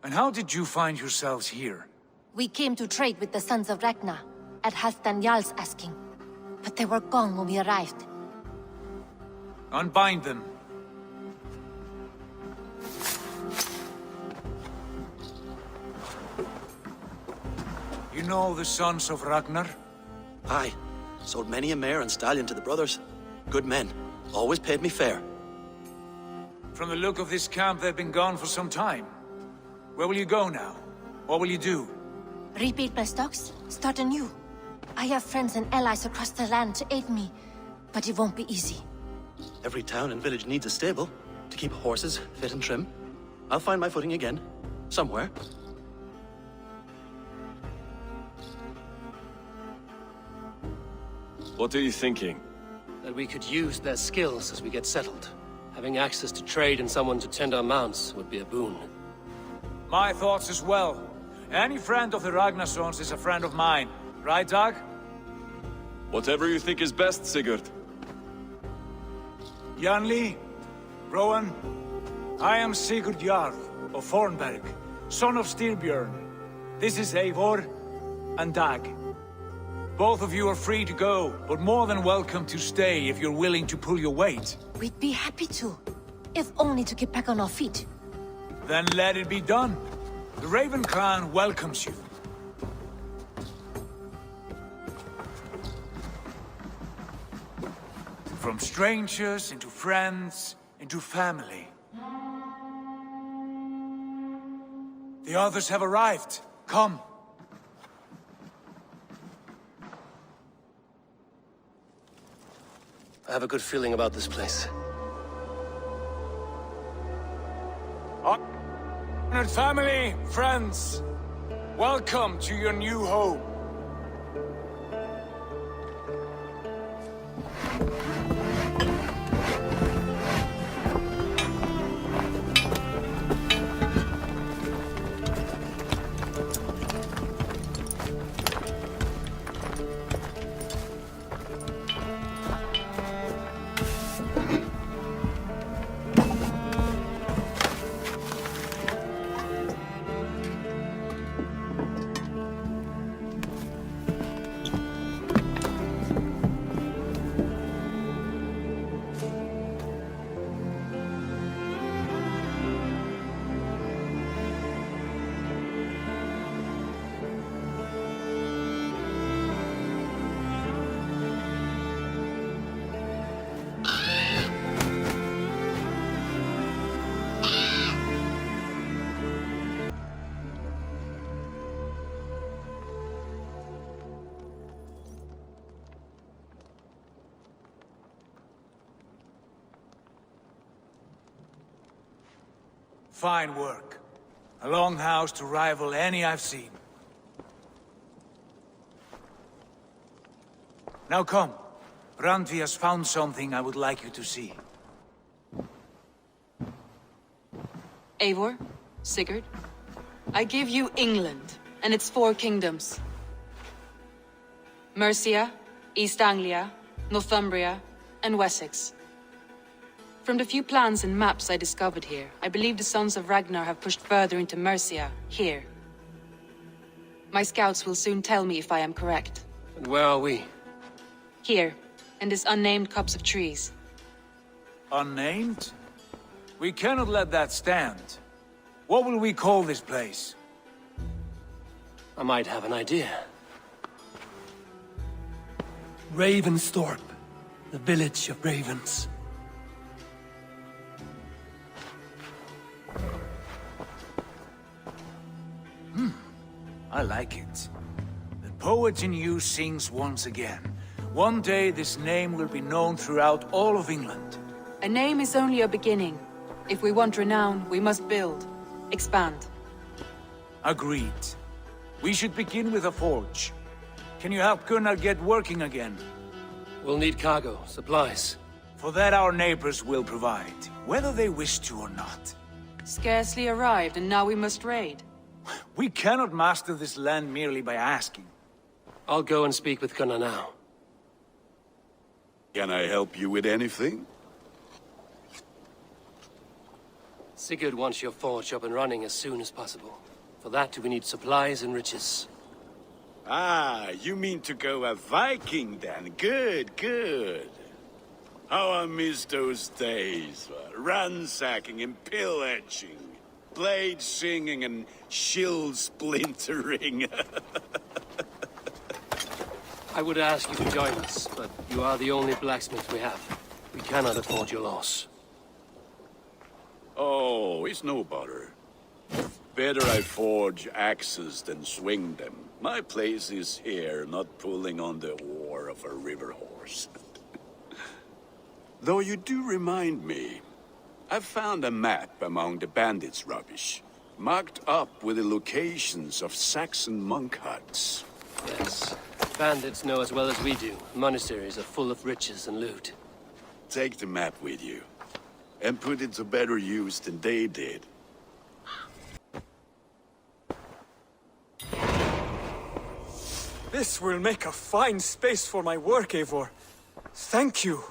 And how did you find yourselves here? We came to trade with the Sons of Ragnar, at Halfdan Jarl's asking. But they were gone when we arrived. Unbind them. You know the Sons of Ragnar? Aye. Sold many a mare and stallion to the brothers. Good men. Always paid me fair. From the look of this camp, they've been gone for some time. Where will you go now? What will you do? Rebuild my stocks, start anew. I have friends and allies across the land to aid me, but it won't be easy. Every town and village needs a stable to keep horses fit and trim. I'll find my footing again. Somewhere. What are you thinking? That we could use their skills as we get settled. Having access to trade and someone to tend our mounts would be a boon. My thoughts as well. Any friend of the Ragnarsons is a friend of mine. Right, Dag? Whatever you think is best, Sigurd. Janli, Rowan, I am Sigurd Jarl of Fornberg, son of Styrbjörn. This is Eivor and Dag. Both of you are free to go, but more than welcome to stay if you're willing to pull your weight. We'd be happy to, if only to get back on our feet. Then let it be done. The Raven clan welcomes you. From strangers into friends, into family. The others have arrived. Come. I have a good feeling about this place. Honored family, friends, welcome to your new home. Fine work. A longhouse to rival any I've seen. Now come. Randvi has found something I would like you to see. Eivor, Sigurd, I give you England and its 4 kingdoms. Mercia, East Anglia, Northumbria, and Wessex. From the few plans and maps I discovered here, I believe the Sons of Ragnar have pushed further into Mercia, here. My scouts will soon tell me if I am correct. And where are we? Here, in this unnamed copse of trees. Unnamed? We cannot let that stand. What will we call this place? I might have an idea. Ravensthorpe, the village of ravens. I like it. The poet in you sings once again. One day this name will be known throughout all of England. A name is only a beginning. If we want renown, we must build. Expand. Agreed. We should begin with a forge. Can you help Gunnar get working again? We'll need cargo, supplies. For that our neighbors will provide, whether they wish to or not. Scarcely arrived, and now we must raid. We cannot master this land merely by asking. I'll go and speak with Gunnar now. Can I help you with anything? Sigurd wants your forge up and running as soon as possible. For that, we need supplies and riches. Ah, you mean to go a Viking then? Good, good. How I miss those days. Ransacking and pillaging. Blade singing and shield splintering. I would ask you to join us, but you are the only blacksmith we have. We cannot afford your loss. Oh, it's no bother. Better I forge axes than swing them. My place is here, not pulling on the oar of a river horse. Though you do remind me, I found a map among the bandits' rubbish, marked up with the locations of Saxon monk huts. Yes, bandits know as well as we do. Monasteries are full of riches and loot. Take the map with you, and put it to better use than they did. This will make a fine space for my work, Eivor. Thank you.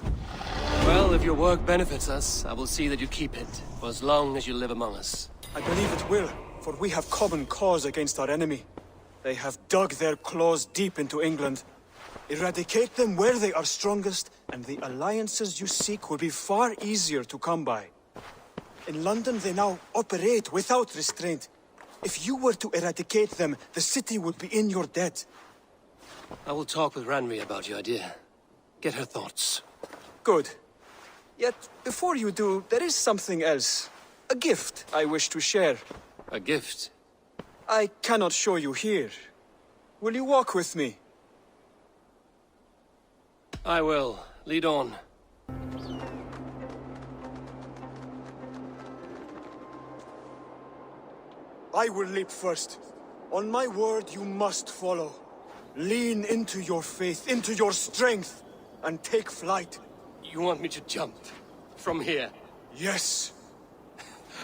Well, if your work benefits us, I will see that you keep it, for as long as you live among us. I believe it will, for we have common cause against our enemy. They have dug their claws deep into England. Eradicate them where they are strongest, and the alliances you seek will be far easier to come by. In London, they now operate without restraint. If you were to eradicate them, the city would be in your debt. I will talk with Randvi about your idea. Get her thoughts. Good. Yet, before you do, there is something else. A gift I wish to share. A gift? I cannot show you here. Will you walk with me? I will. Lead on. I will leap first. On my word, you must follow. Lean into your faith, into your strength, and take flight. You want me to jump? From here? Yes.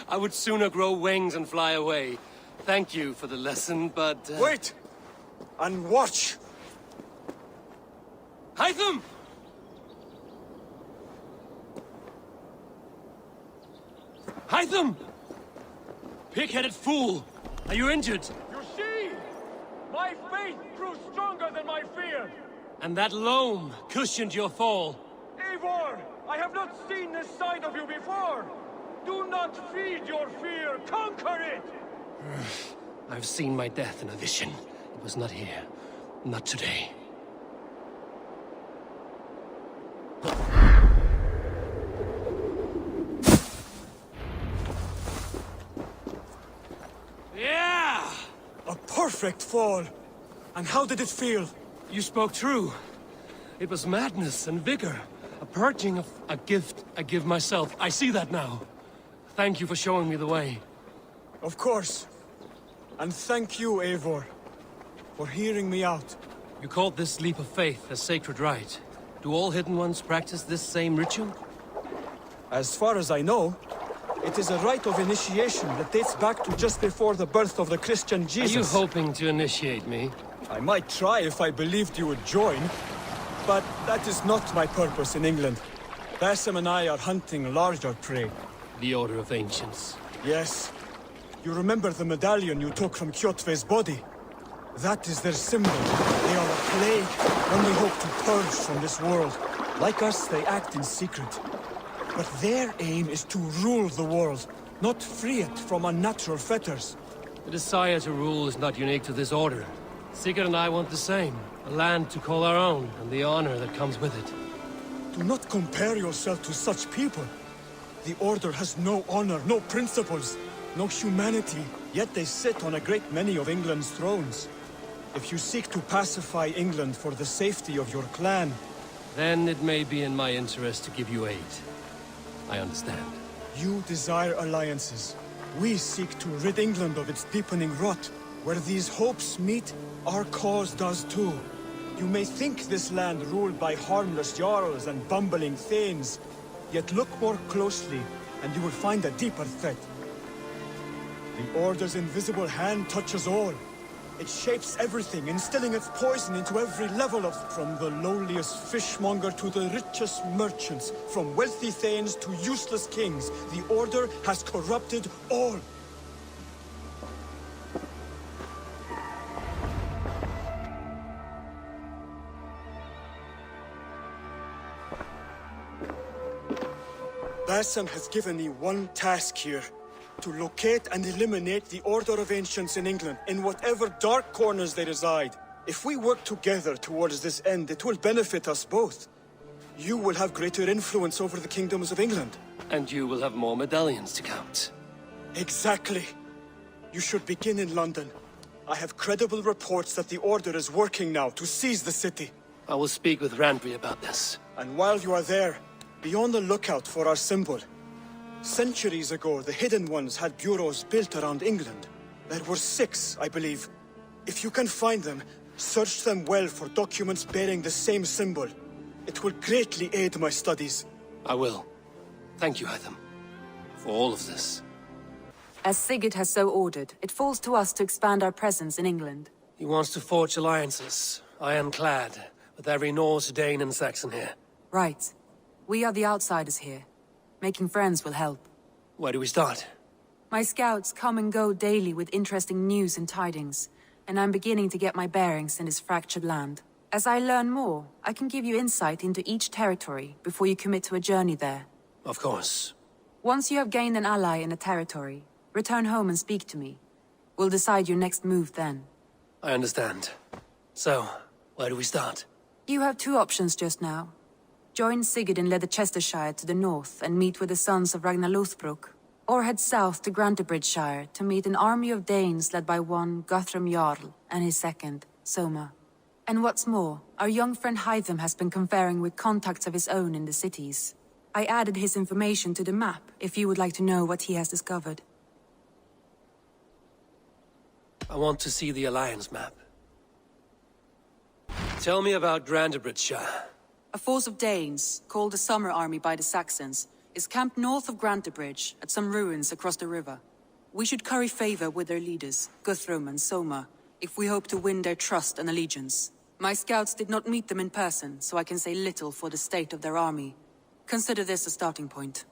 I would sooner grow wings and fly away. Thank you for the lesson, but... Wait! And watch! Hytham! Hytham! Pig-headed fool! Are you injured? You see? My faith grew stronger than my fear! And that loam cushioned your fall. Eivor! I have not seen this side of you before! Do not feed your fear, conquer it! I've seen my death in a vision. It was not here. Not today. Yeah! A perfect fall! And how did it feel? You spoke true. It was madness and vigor. A purging of a gift I give myself. I see that now. Thank you for showing me the way. Of course. And thank you, Eivor, for hearing me out. You called this leap of faith a sacred rite. Do all Hidden Ones practice this same ritual? As far as I know, it is a rite of initiation that dates back to just before the birth of the Christian Jesus. Are you hoping to initiate me? I might try if I believed you would join, but that is not my purpose in England. Basim and I are hunting larger prey. The Order of Ancients. Yes. You remember the medallion you took from Kjotve's body? That is their symbol. They are a plague, one we hope to purge from this world. Like us, they act in secret. But their aim is to rule the world, not free it from unnatural fetters. The desire to rule is not unique to this order. Sigurd and I want the same. A land to call our own, and the honor that comes with it. Do not compare yourself to such people. The Order has no honor, no principles, no humanity, yet they sit on a great many of England's thrones. If you seek to pacify England for the safety of your clan... Then it may be in my interest to give you aid. I understand. You desire alliances. We seek to rid England of its deepening rot. Where these hopes meet, our cause does too. You may think this land ruled by harmless jarls and bumbling thanes, yet look more closely, and you will find a deeper threat. The Order's invisible hand touches all. It shapes everything, instilling its poison into every level of... From the lowliest fishmonger to the richest merchants, from wealthy thanes to useless kings, the Order has corrupted all. Basim has given me one task here. To locate and eliminate the Order of Ancients in England, in whatever dark corners they reside. If we work together towards this end, it will benefit us both. You will have greater influence over the kingdoms of England. And you will have more medallions to count. Exactly. You should begin in London. I have credible reports that the Order is working now to seize the city. I will speak with Randvi about this. And while you are there, be on the lookout for our symbol. Centuries ago, the Hidden Ones had bureaus built around England. There were 6, I believe. If you can find them, search them well for documents bearing the same symbol. It will greatly aid my studies. I will. Thank you, Hytham, for all of this. As Sigurd has so ordered, it falls to us to expand our presence in England. He wants to forge alliances, ironclad, with every Norse, Dane and Saxon here. Right. We are the outsiders here. Making friends will help. Where do we start? My scouts come and go daily with interesting news and tidings, and I'm beginning to get my bearings in this fractured land. As I learn more, I can give you insight into each territory before you commit to a journey there. Of course. Once you have gained an ally in a territory, return home and speak to me. We'll decide your next move then. I understand. So, where do we start? You have 2 options just now. Join Sigurd in Leicestershire to the north and meet with the sons of Ragnar Lothbrok, or head south to Grantebridgeshire to meet an army of Danes led by one Guthrum Jarl and his second, Soma. And what's more, our young friend Hytham has been conferring with contacts of his own in the cities. I added his information to the map if you would like to know what he has discovered. I want to see the Alliance map. Tell me about Grantebridgeshire. A force of Danes, called the Summer Army by the Saxons, is camped north of Grantebridge at some ruins across the river. We should curry favor with their leaders, Guthrum and Soma, if we hope to win their trust and allegiance. My scouts did not meet them in person, so I can say little for the state of their army. Consider this a starting point.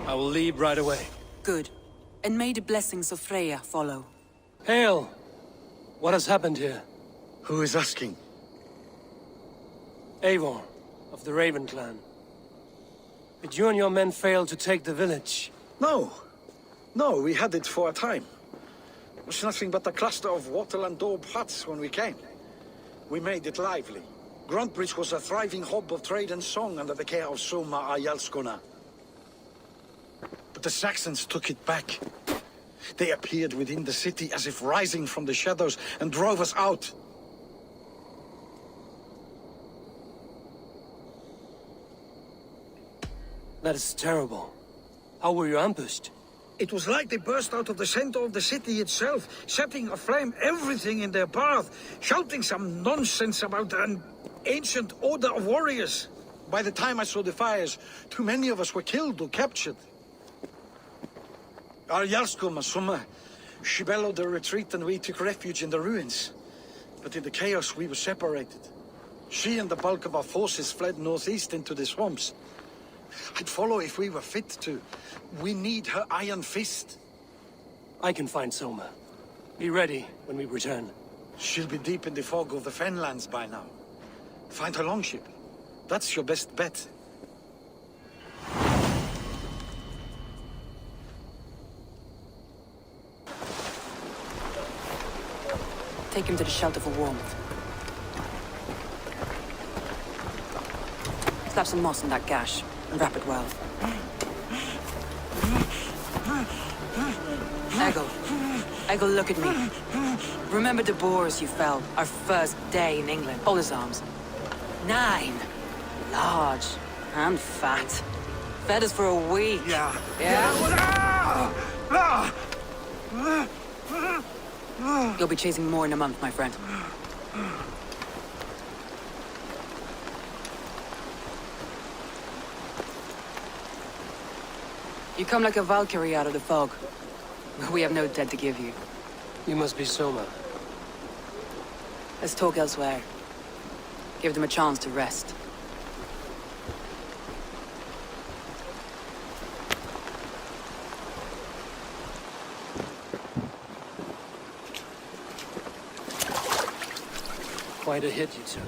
I will leave right away. Good. And may the blessings of Freya follow. Hail! What has happened here? Who is asking? Eivor, of the Raven clan. Did you and your men fail to take the village? No. No, we had it for a time. It was nothing but a cluster of wattle and daub huts when we came. We made it lively. Grantebridge was a thriving hub of trade and song under the care of Soma Ayalskona. But the Saxons took it back. They appeared within the city as if rising from the shadows and drove us out. That is terrible. How were you ambushed? It was like they burst out of the center of the city itself, setting aflame everything in their path, shouting some nonsense about an ancient order of warriors. By the time I saw the fires, too many of us were killed or captured. Our Jarlskoma, Summa, she bellowed a retreat and we took refuge in the ruins. But in the chaos we were separated. She and the bulk of our forces fled northeast into the swamps. I'd follow if we were fit to. We need her iron fist. I can find Soma. Be ready when we return. She'll be deep in the fog of the Fenlands by now. Find her longship. That's your best bet. Take him to the shelter for warmth. Slap some moss in that gash and wrap it well. Eggle, look at me. Remember the Boers you fell, our first day in England. Hold his arms. 9. Large and fat. Fed us for a week. Yeah? You'll be chasing more in a month, my friend. You come like a Valkyrie out of the fog. We have no dead to give you. You must be Soma. Let's talk elsewhere. Give them a chance to rest. Quite a hit you took.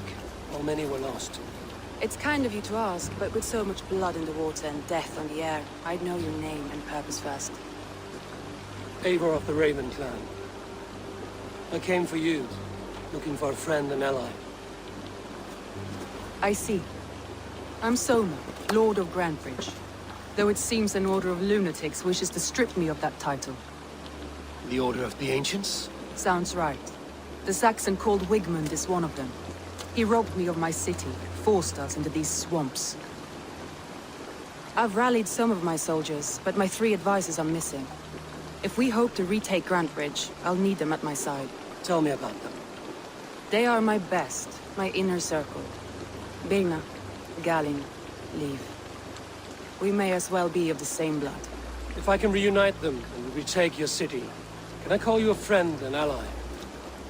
How many were lost? It's kind of you to ask, but with so much blood in the water and death on the air, I'd know your name and purpose first. Eivor of the Raven clan. I came for you, looking for a friend and ally. I see. I'm Soma, Lord of Grantebridge. Though it seems an order of lunatics wishes to strip me of that title. The Order of the Ancients? Sounds right. The Saxon called Wigmund is one of them. He robbed me of my city, forced us into these swamps. I've rallied some of my soldiers, but my 3 advisors are missing. If we hope to retake Grantebridge, I'll need them at my side. Tell me about them. They are my best, my inner circle. Birna, Galin, Leave. We may as well be of the same blood. If I can reunite them and retake your city, can I call you a friend and ally?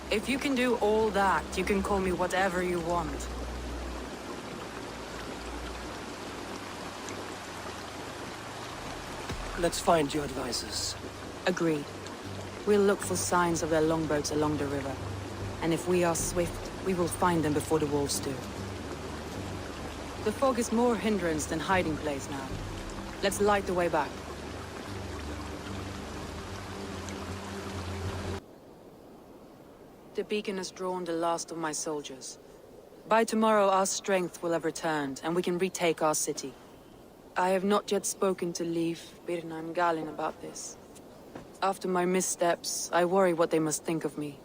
If you can do all that, you can call me whatever you want. Let's find your advisors. Agreed. We'll look for signs of their longboats along the river. And if we are swift, we will find them before the wolves do. The fog is more hindrance than hiding place now. Let's light the way back. The beacon has drawn the last of my soldiers. By tomorrow our strength will have returned, and we can retake our city. I have not yet spoken to Leif, Birna and Galin about this. After my missteps, I worry what they must think of me.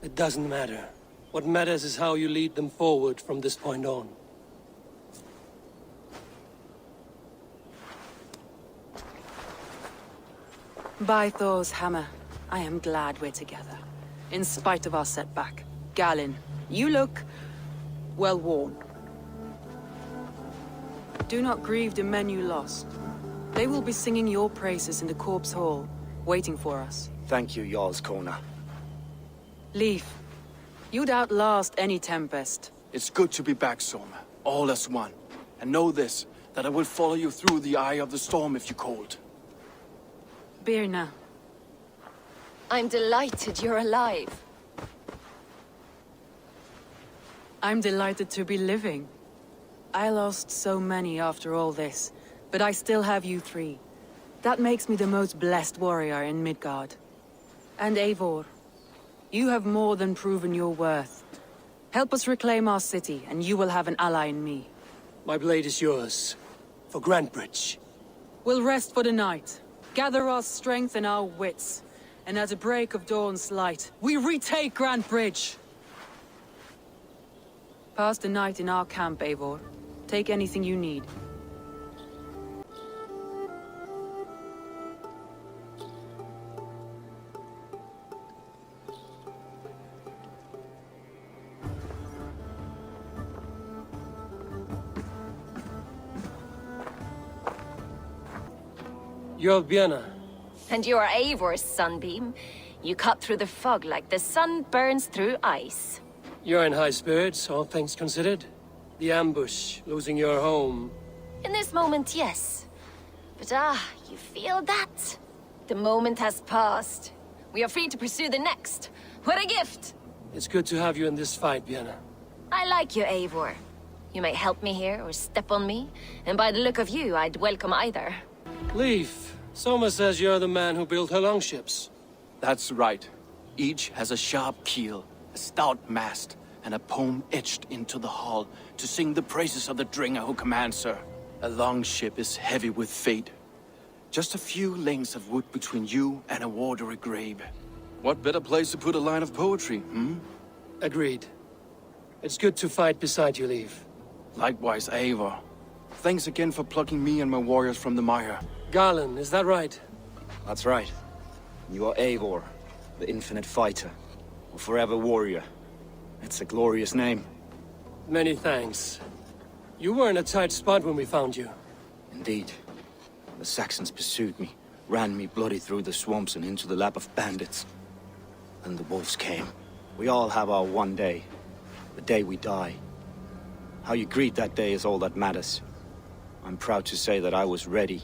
It doesn't matter. What matters is how you lead them forward from this point on. By Thor's hammer, I am glad we're together. In spite of our setback. Galin, you look well worn. Do not grieve the men you lost. They will be singing your praises in the Corpse Hall, waiting for us. Thank you, Jarl's Corner. Leif, you'd outlast any tempest. It's good to be back, Soma. All as one. And know this, that I will follow you through the eye of the storm if you called. Birna. I'm delighted you're alive. I'm delighted to be living. I lost so many after all this, but I still have you 3. That makes me the most blessed warrior in Midgard. And Eivor, you have more than proven your worth. Help us reclaim our city, and you will have an ally in me. My blade is yours. For Grantebridge. We'll rest for the night. Gather our strength and our wits. And at the break of dawn's light, we retake Grantebridge! Pass the night in our camp, Eivor. Take anything you need. You're Vienna. And you're Eivor's sunbeam. You cut through the fog like the sun burns through ice. You're in high spirits, all things considered. The ambush, losing your home. In this moment, yes. But you feel that? The moment has passed. We are free to pursue the next. What a gift! It's good to have you in this fight, Vienna. I like you, Eivor. You may help me here or step on me, and by the look of you, I'd welcome either. Leif, Soma says you're the man who built her longships. That's right. Each has a sharp keel, a stout mast, and a poem etched into the hull to sing the praises of the Dringer who commands her. A longship is heavy with fate. Just a few lengths of wood between you and a watery grave. What better place to put a line of poetry, hmm? Agreed. It's good to fight beside you, Leif. Likewise, Eivor. Thanks again for plucking me and my warriors from the mire. Garland, is that right? That's right. You are Eivor, the infinite fighter, a forever warrior. It's a glorious name. Many thanks. You were in a tight spot when we found you. Indeed. The Saxons pursued me, ran me bloody through the swamps and into the lap of bandits. Then the wolves came. We all have our one day. The day we die. How you greet that day is all that matters. I'm proud to say that I was ready.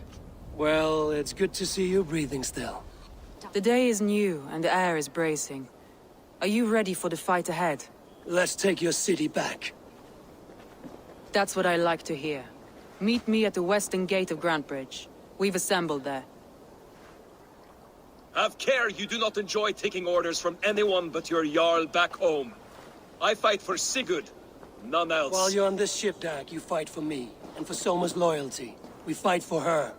Well, it's good to see you breathing still. The day is new, and the air is bracing. Are you ready for the fight ahead? Let's take your city back. That's what I like to hear. Meet me at the western gate of Grantebridge. We've assembled there. Have care you do not enjoy taking orders from anyone but your Jarl back home. I fight for Sigurd, none else. While you're on this ship, Dag, you fight for me, and for Soma's loyalty. We fight for her.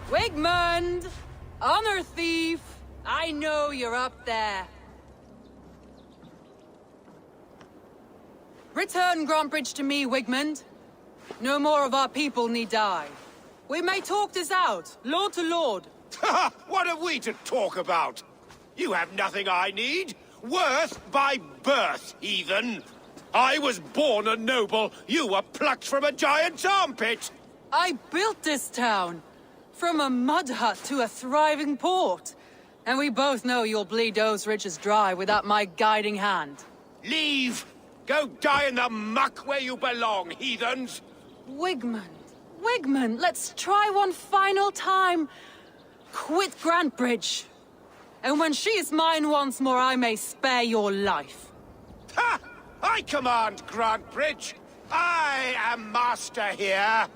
Wigmund! Honor thief! I know you're up there. Return Grantebridge to me, Wigmund. No more of our people need die. We may talk this out, lord to lord. What have we to talk about? You have nothing I need. Worth by birth, heathen. I was born a noble. You were plucked from a giant's armpit. I built this town. From a mud hut to a thriving port. And we both know you'll bleed those riches dry without my guiding hand. Leave! Go die in the muck where you belong, heathens! Wigmund, let's try one final time. Quit Grantebridge. And when she is mine once more, I may spare your life. Ha! I command Grantebridge. I am master here.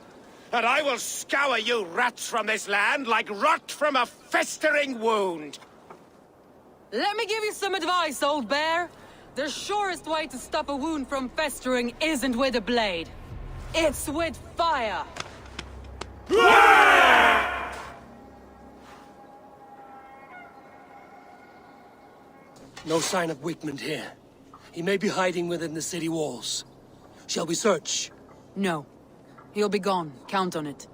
And I will scour you rats from this land like rot from a festering wound. Let me give you some advice, old bear. The surest way to stop a wound from festering isn't with a blade. It's with fire. No sign of Wigmund here. He may be hiding within the city walls. Shall we search? No. He'll be gone, count on it.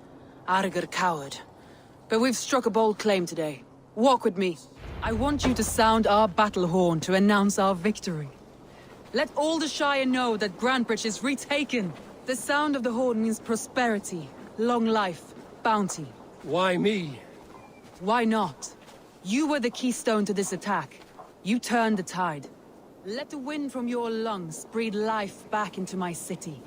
Arger coward. But we've struck a bold claim today. Walk with me. I want you to sound our battle horn to announce our victory. Let all the Shire know that Grantebridge is retaken. The sound of the horn means prosperity, long life, bounty. Why me? Why not? You were the keystone to this attack. You turned the tide. Let the wind from your lungs breathe life back into my city.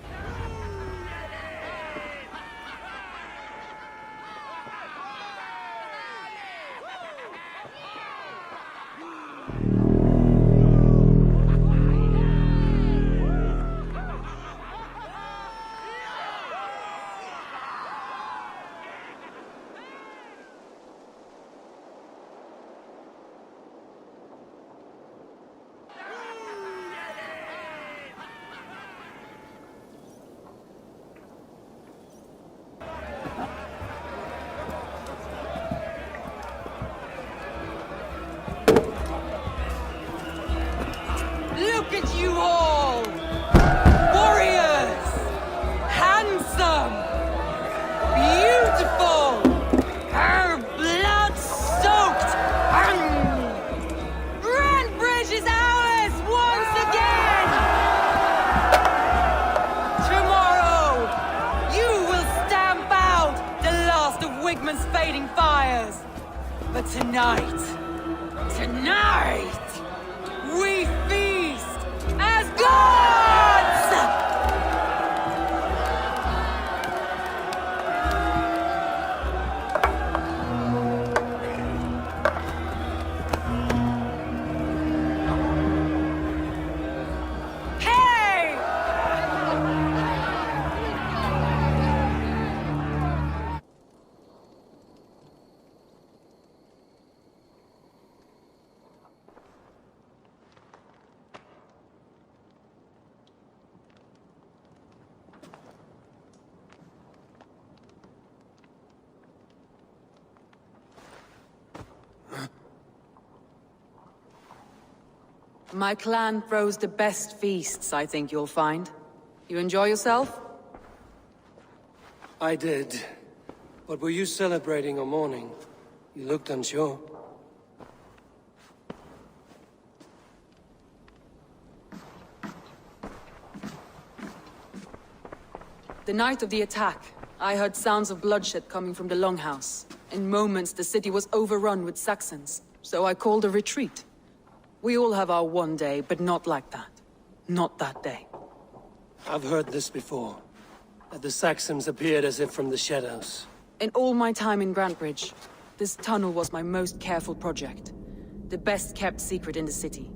you all! Warriors! Handsome! Beautiful! Blood-soaked! Grantbridge is ours once again! Tomorrow, you will stamp out the last of Wigman's fading fires. But tonight, we feast as gods! Hey! My clan throws the best feasts, I think you'll find. You enjoy yourself? I did. But were you celebrating or mourning? You looked unsure. The night of the attack, I heard sounds of bloodshed coming from the Longhouse. In moments, the city was overrun with Saxons, so I called a retreat. We all have our one day, but not like that. Not that day. I've heard this before. That the Saxons appeared as if from the shadows. In all my time in Grantbridge, this tunnel was my most careful project. The best kept secret in the city.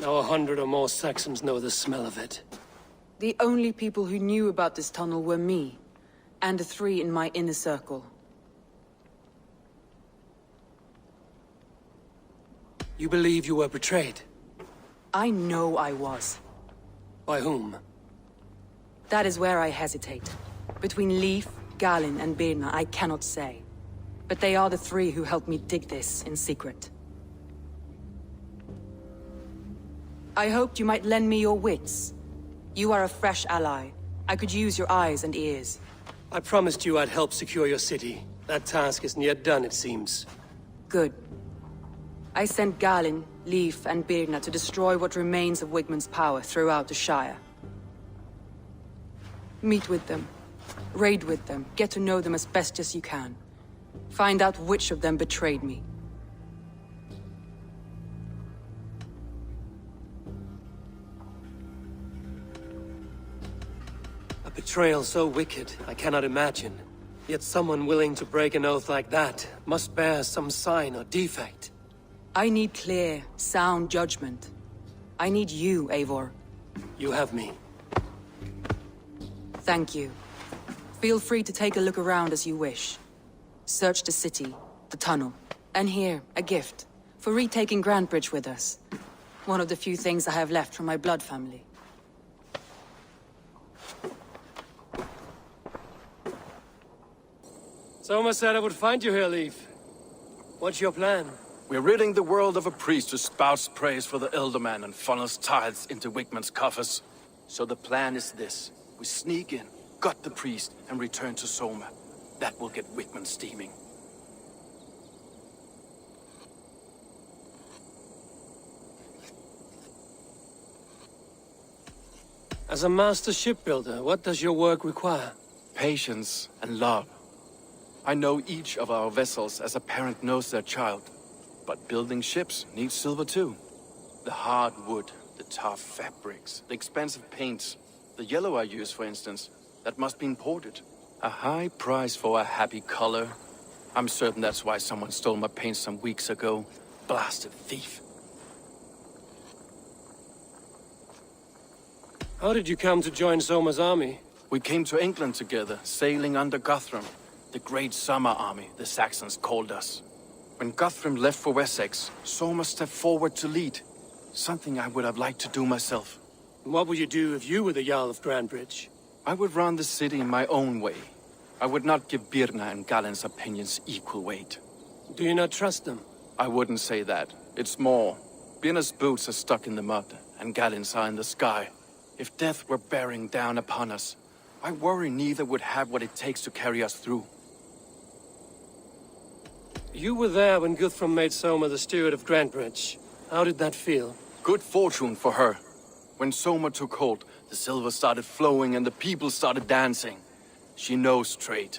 Now 100 or more Saxons know the smell of it. The only people who knew about this tunnel were me, and the 3 in my inner circle. You believe you were betrayed? I know I was. By whom? That is where I hesitate. Between Leif, Galin, and Birna, I cannot say. But they are the 3 who helped me dig this in secret. I hoped you might lend me your wits. You are a fresh ally. I could use your eyes and ears. I promised you I'd help secure your city. That task isn't yet done, it seems. Good. I sent Galin, Leif, and Birna to destroy what remains of Wigman's power throughout the Shire. Meet with them. Raid with them. Get to know them as best as you can. Find out which of them betrayed me. A betrayal so wicked, I cannot imagine. Yet someone willing to break an oath like that must bear some sign or defect. I need clear, sound judgment. I need you, Eivor. You have me. Thank you. Feel free to take a look around as you wish. Search the city, the tunnel, and here, a gift, for retaking Grantbridge with us. One of the few things I have left from my blood family. Soma said I would find you here, Leif. What's your plan? We're ridding the world of a priest who spouts praise for the Elderman and funnels tithes into Wigman's coffers. So the plan is this. We sneak in, gut the priest, and return to Soma. That will get Wigman steaming. As a master shipbuilder, what does your work require? Patience and love. I know each of our vessels as a parent knows their child. But building ships needs silver too. The hard wood, the tough fabrics, the expensive paints. The yellow I use, for instance, that must be imported. A high price for a happy color. I'm certain that's why someone stole my paint some weeks ago. Blasted thief. How did you come to join Soma's army? We came to England together, sailing under Guthrum. The Great Summer Army, the Saxons called us. When Guthrum left for Wessex, Soma stepped forward to lead. Something I would have liked to do myself. What would you do if you were the Jarl of Grantbridge? I would run the city in my own way. I would not give Birna and Galen's opinions equal weight. Do you not trust them? I wouldn't say that. It's more. Birna's boots are stuck in the mud, and Galins are in the sky. If death were bearing down upon us, I worry neither would have what it takes to carry us through. You were there when Guthrum made Soma the steward of Grantebridge. How did that feel? Good fortune for her. When Soma took hold, the silver started flowing and the people started dancing. She knows trade.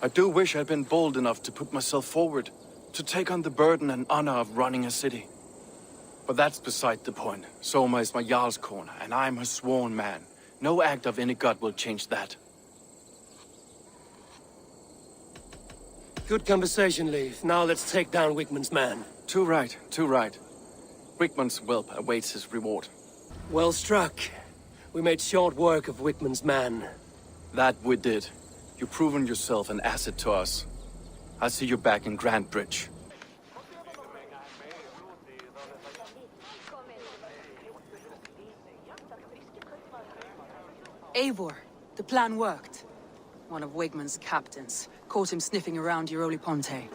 I do wish I'd been bold enough to put myself forward, to take on the burden and honor of running a city. But that's beside the point. Soma is my Jarl's corner, and I'm her sworn man. No act of any god will change that. Good conversation, Leif. Now let's take down Wigmund's man. Too right, too right. Wigmund's whelp awaits his reward. Well struck. We made short work of Wigmund's man. That we did. You've proven yourself an asset to us. I'll see you back in Grantebridge. Eivor, the plan worked. One of Wigmund's captains caught him sniffing around Euroli Ponte.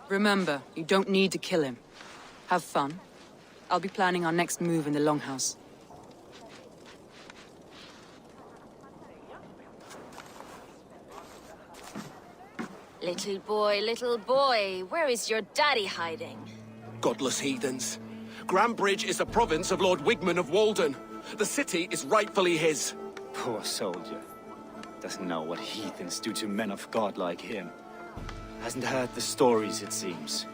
Remember, you don't need to kill him. Have fun. I'll be planning our next move in the Longhouse. Little boy, where is your daddy hiding? Godless heathens. Grantebridge is a province of Lord Wigmund of Walden. The city is rightfully his. Poor soldier. Doesn't know what heathens do to men of God like him. Hasn't heard the stories, it seems.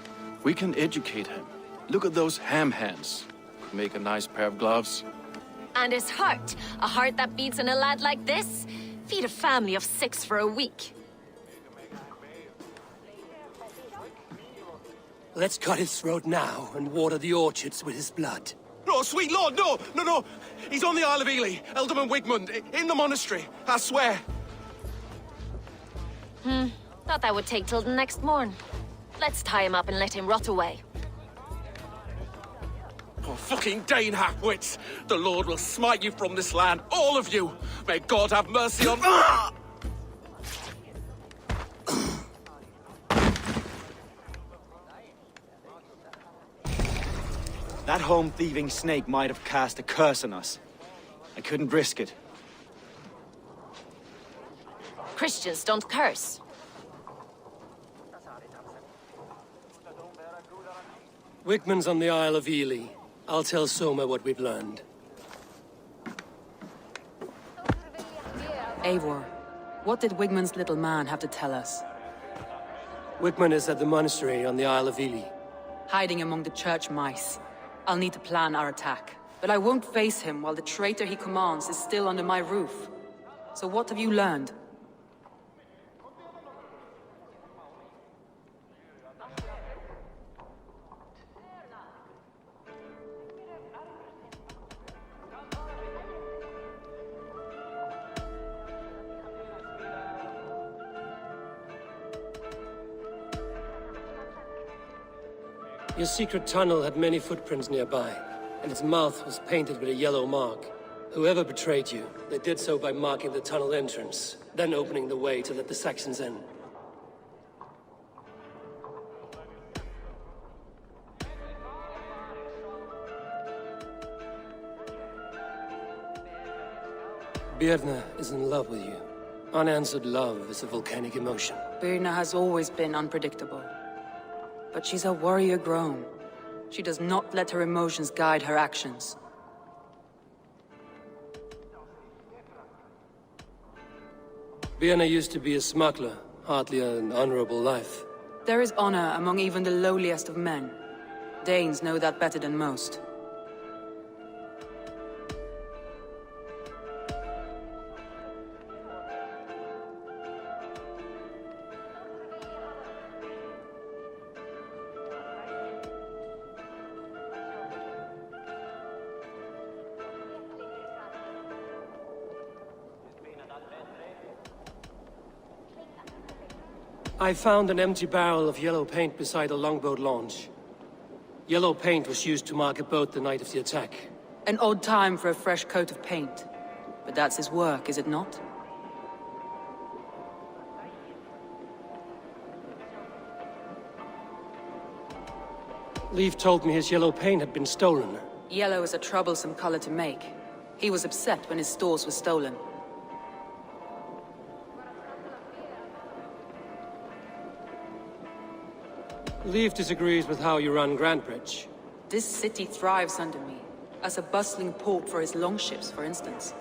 We can educate him. Look at those ham hands. Could make a nice pair of gloves. And his heart. A heart that beats in a lad like this? Feed a family of 6 for a week. Let's cut his throat now and water the orchards with his blood. No, sweet lord, no, no, no. He's on the Isle of Ely, Ealdorman Wigmund, in the monastery, I swear. Thought that would take till the next morn. Let's tie him up and let him rot away. Oh, fucking Dane half-wits! The Lord will smite you from this land, all of you! May God have mercy on... That home-thieving snake might have cast a curse on us. I couldn't risk it. Christians don't curse. Wigmund's on the Isle of Ely. I'll tell Soma what we've learned. Eivor, what did Wigmund's little man have to tell us? Wigmund is at the monastery on the Isle of Ely. Hiding among the church mice. I'll need to plan our attack. But I won't face him while the traitor he commands is still under my roof. So what have you learned? Your secret tunnel had many footprints nearby, and its mouth was painted with a yellow mark. Whoever betrayed you, they did so by marking the tunnel entrance, then opening the way to let the Saxons in. Birna is in love with you. Unanswered love is a volcanic emotion. Birna has always been unpredictable. But she's a warrior grown. She does not let her emotions guide her actions. Birna used to be a smuggler, hardly an honorable life. There is honor among even the lowliest of men. Danes know that better than most. I found an empty barrel of yellow paint beside a longboat launch. Yellow paint was used to mark a boat the night of the attack. An odd time for a fresh coat of paint. But that's his work, is it not? Leif told me his yellow paint had been stolen. Yellow is a troublesome color to make. He was upset when his stores were stolen. Leif disagrees with how you run Grantebridge. This city thrives under me, as a bustling port for his longships, for instance.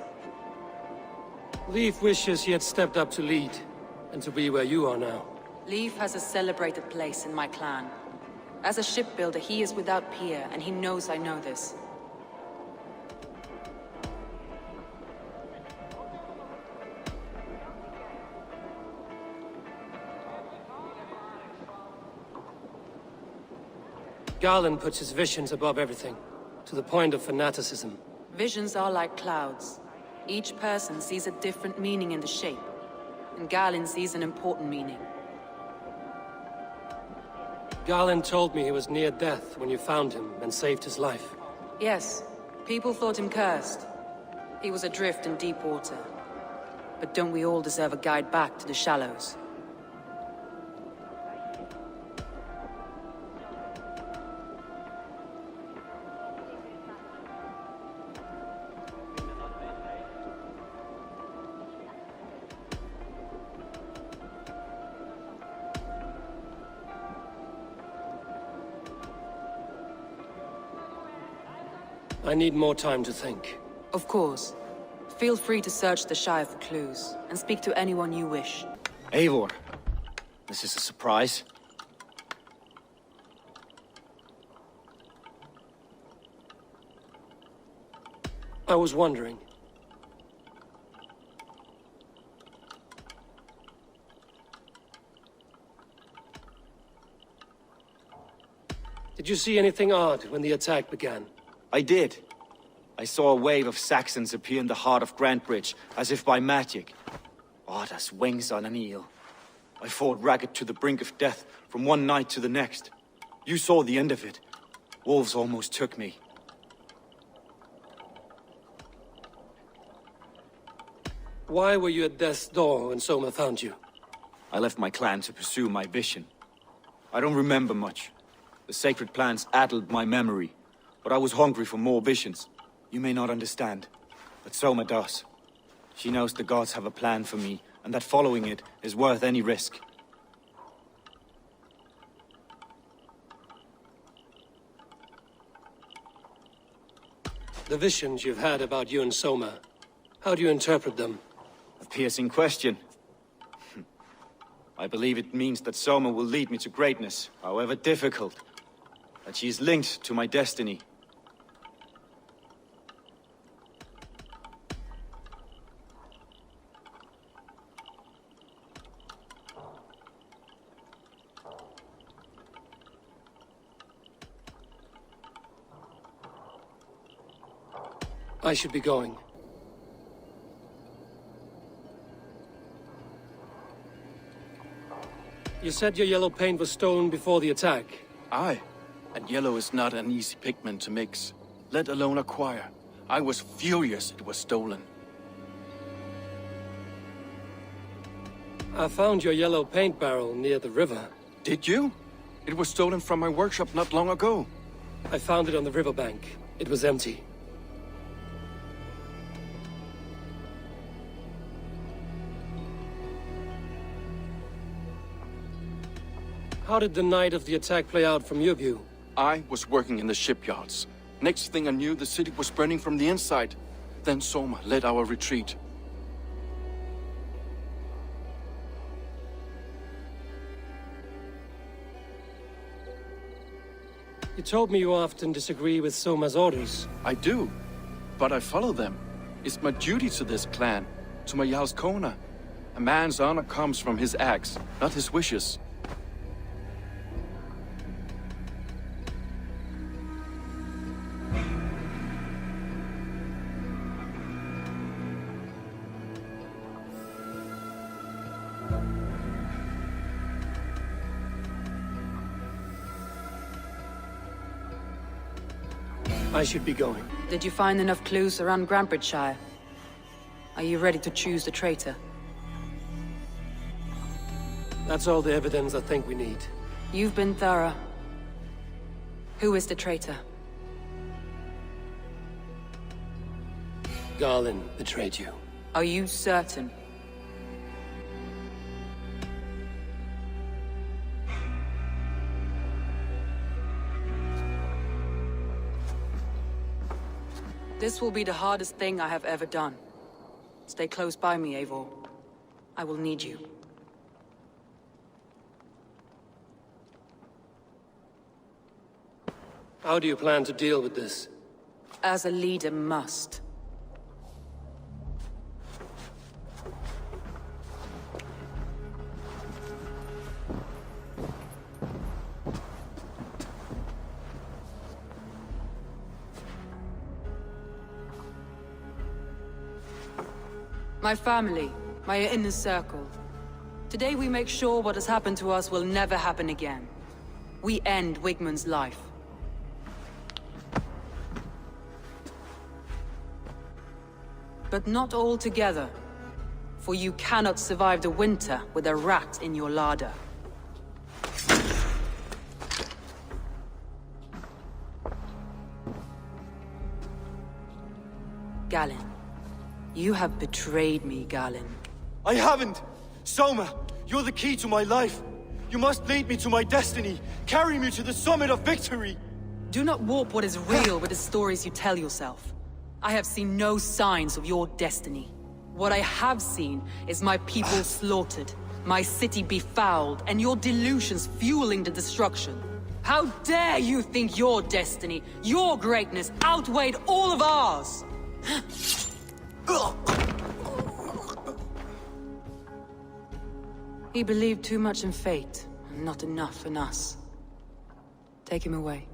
Leif wishes he had stepped up to lead, and to be where you are now. Leif has a celebrated place in my clan. As a shipbuilder, he is without peer, and he knows I know this. Garland puts his visions above everything, to the point of fanaticism. Visions are like clouds. Each person sees a different meaning in the shape, and Garland sees an important meaning. Garland told me he was near death when you found him and saved his life. Yes, people thought him cursed. He was adrift in deep water. But don't we all deserve a guide back to the shallows? I need more time to think. Of course. Feel free to search the Shire for clues, and speak to anyone you wish. Eivor, this is a surprise. I was wondering. Did you see anything odd when the attack began? I did. I saw a wave of Saxons appear in the heart of Grantebridge, as if by magic. Odd as wings on an eel. I fought ragged to the brink of death from one night to the next. You saw the end of it. Wolves almost took me. Why were you at death's door when Soma found you? I left my clan to pursue my vision. I don't remember much. The sacred plants addled my memory, but I was hungry for more visions. You may not understand, but Soma does. She knows the gods have a plan for me, and that following it is worth any risk. The visions you've had about you and Soma, how do you interpret them? A piercing question. I believe it means that Soma will lead me to greatness, however difficult. That she is linked to my destiny. I should be going. You said your yellow paint was stolen before the attack. Aye. And yellow is not an easy pigment to mix, let alone acquire. I was furious it was stolen. I found your yellow paint barrel near the river. Did you? It was stolen from my workshop not long ago. I found it on the riverbank. It was empty. How did the night of the attack play out from your view? I was working in the shipyards. Next thing I knew, the city was burning from the inside. Then Soma led our retreat. You told me you often disagree with Soma's orders. I do, but I follow them. It's my duty to this clan, to my Jarl's Kona. A man's honor comes from his acts, not his wishes. I should be going. Did you find enough clues around Grantebridgeshire? Are you ready to choose the traitor? That's all the evidence I think we need. You've been thorough. Who is the traitor? Garlin betrayed you. Are you certain? This will be the hardest thing I have ever done. Stay close by me, Eivor. I will need you. How do you plan to deal with this? As a leader must. My family, my inner circle. Today we make sure what has happened to us will never happen again. We end Wigmund's life. But not all together. For you cannot survive the winter with a rat in your larder. Galinn. You have betrayed me, Galinn. I haven't! Soma, you're the key to my life. You must lead me to my destiny. Carry me to the summit of victory. Do not warp what is real with the stories you tell yourself. I have seen no signs of your destiny. What I have seen is my people slaughtered, my city befouled, and your delusions fueling the destruction. How dare you think your destiny, your greatness, outweighed all of ours? He believed too much in fate, and not enough in us. Take him away.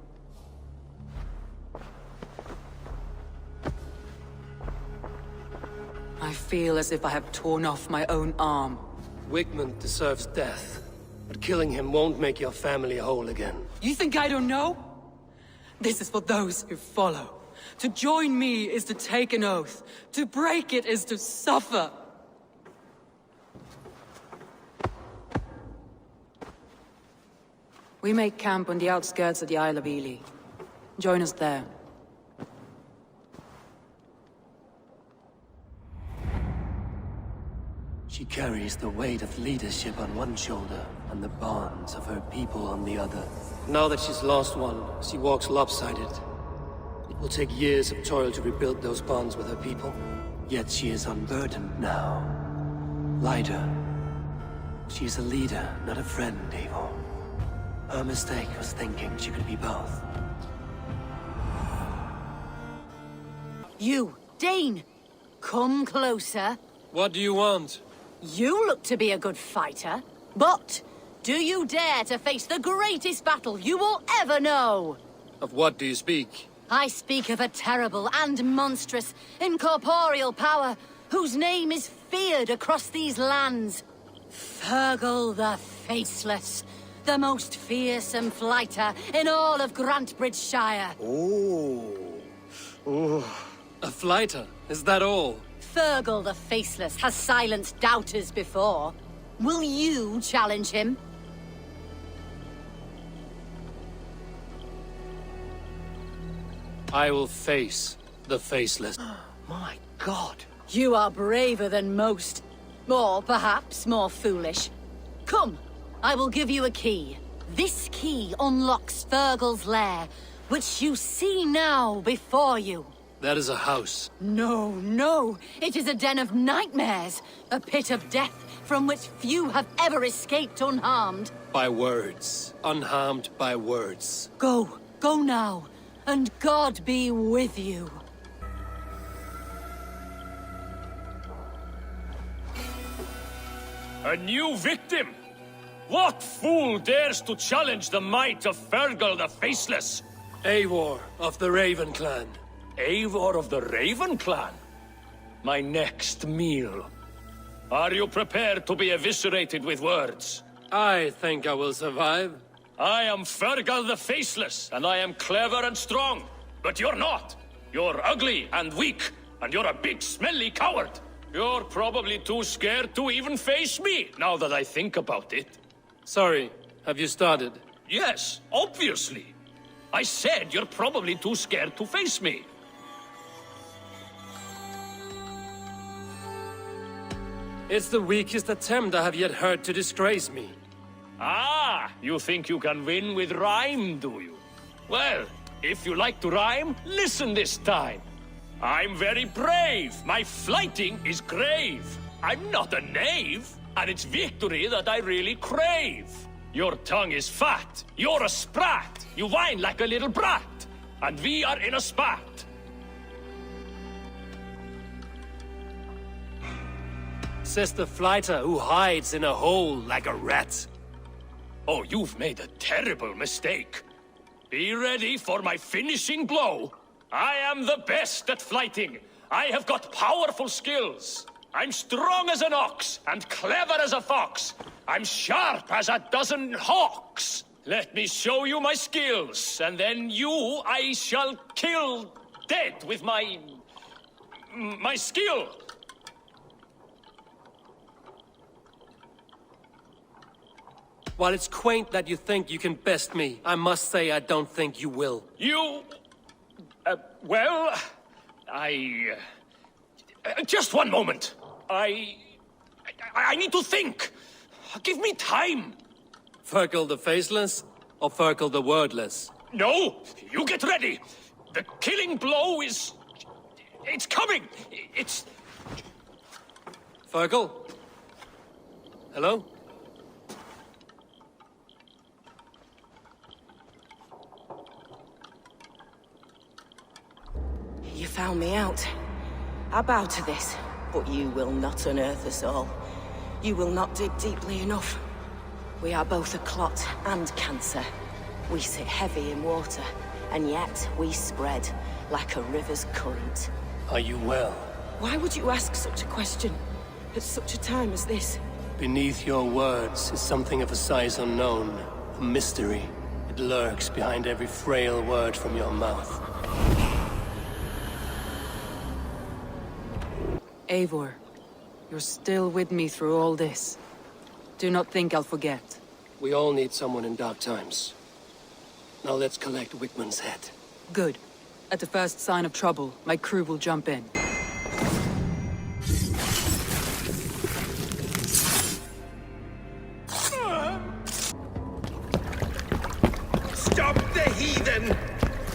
I feel as if I have torn off my own arm. Wigmund deserves death, but killing him won't make your family whole again. You think I don't know? This is for those who follow. To join me is to take an oath. To break it is to suffer. We make camp on the outskirts of the Isle of Ely. Join us there. She carries the weight of leadership on one shoulder and the bonds of her people on the other. Now that she's lost one, she walks lopsided. It will take years of toil to rebuild those bonds with her people. Yet she is unburdened now. Lighter. She is a leader, not a friend, Eivor. Her mistake was thinking she could be both. You, Dane! Come closer. What do you want? You look to be a good fighter, but do you dare to face the greatest battle you will ever know? Of what do you speak? I speak of a terrible and monstrous, incorporeal power whose name is feared across these lands. Fergal the Faceless, the most fearsome fighter in all of Grantebridgeshire. A fighter? Is that all? Fergal the Faceless has silenced doubters before. Will you challenge him? I will face the Faceless. My God. You are braver than most. Or perhaps more foolish. Come, I will give you a key. This key unlocks Fergal's lair, which you see now before you. That is a house. No, no. It is a den of nightmares. A pit of death from which few have ever escaped unharmed. By words. Unharmed by words. Go. Go now. And God be with you. A new victim? What fool dares to challenge the might of Fergal the Faceless? Eivor of the Raven Clan. Eivor of the Raven Clan? My next meal. Are you prepared to be eviscerated with words? I think I will survive. I am Fergal the Faceless, and I am clever and strong. But you're not. You're ugly and weak, and you're a big smelly coward. You're probably too scared to even face me, now that I think about it. Sorry, have you started? Yes, obviously. I said you're probably too scared to face me. It's the weakest attempt I have yet heard to disgrace me. Ah, you think you can win with rhyme, do you? Well, if you like to rhyme, listen this time. I'm very brave. My flighting is grave. I'm not a knave, and it's victory that I really crave. Your tongue is fat. You're a sprat. You whine like a little brat. And we are in a spat. Says the flighter who hides in a hole like a rat. Oh, you've made a terrible mistake. Be ready for my finishing blow. I am the best at flighting. I have got powerful skills. I'm strong as an ox and clever as a fox. I'm sharp as a dozen hawks. Let me show you my skills, and then you I shall kill dead with my skill. While it's quaint that you think you can best me, I must say I don't think you will. You... well... just one moment. I need to think. Give me time. Fergal the Faceless, or Fergal the Wordless? No! You get ready! The killing blow is... it's coming! It's... Fergal? Hello? You found me out. I bow to this, but you will not unearth us all. You will not dig deeply enough. We are both a clot and cancer. We sit heavy in water, and yet we spread like a river's current. Are you well? Why would you ask such a question at such a time as this? Beneath your words is something of a size unknown. A mystery. It lurks behind every frail word from your mouth. Eivor, you're still with me through all this. Do not think I'll forget. We all need someone in dark times. Now let's collect Wickman's head. Good. At the first sign of trouble, my crew will jump in. Stop the heathen!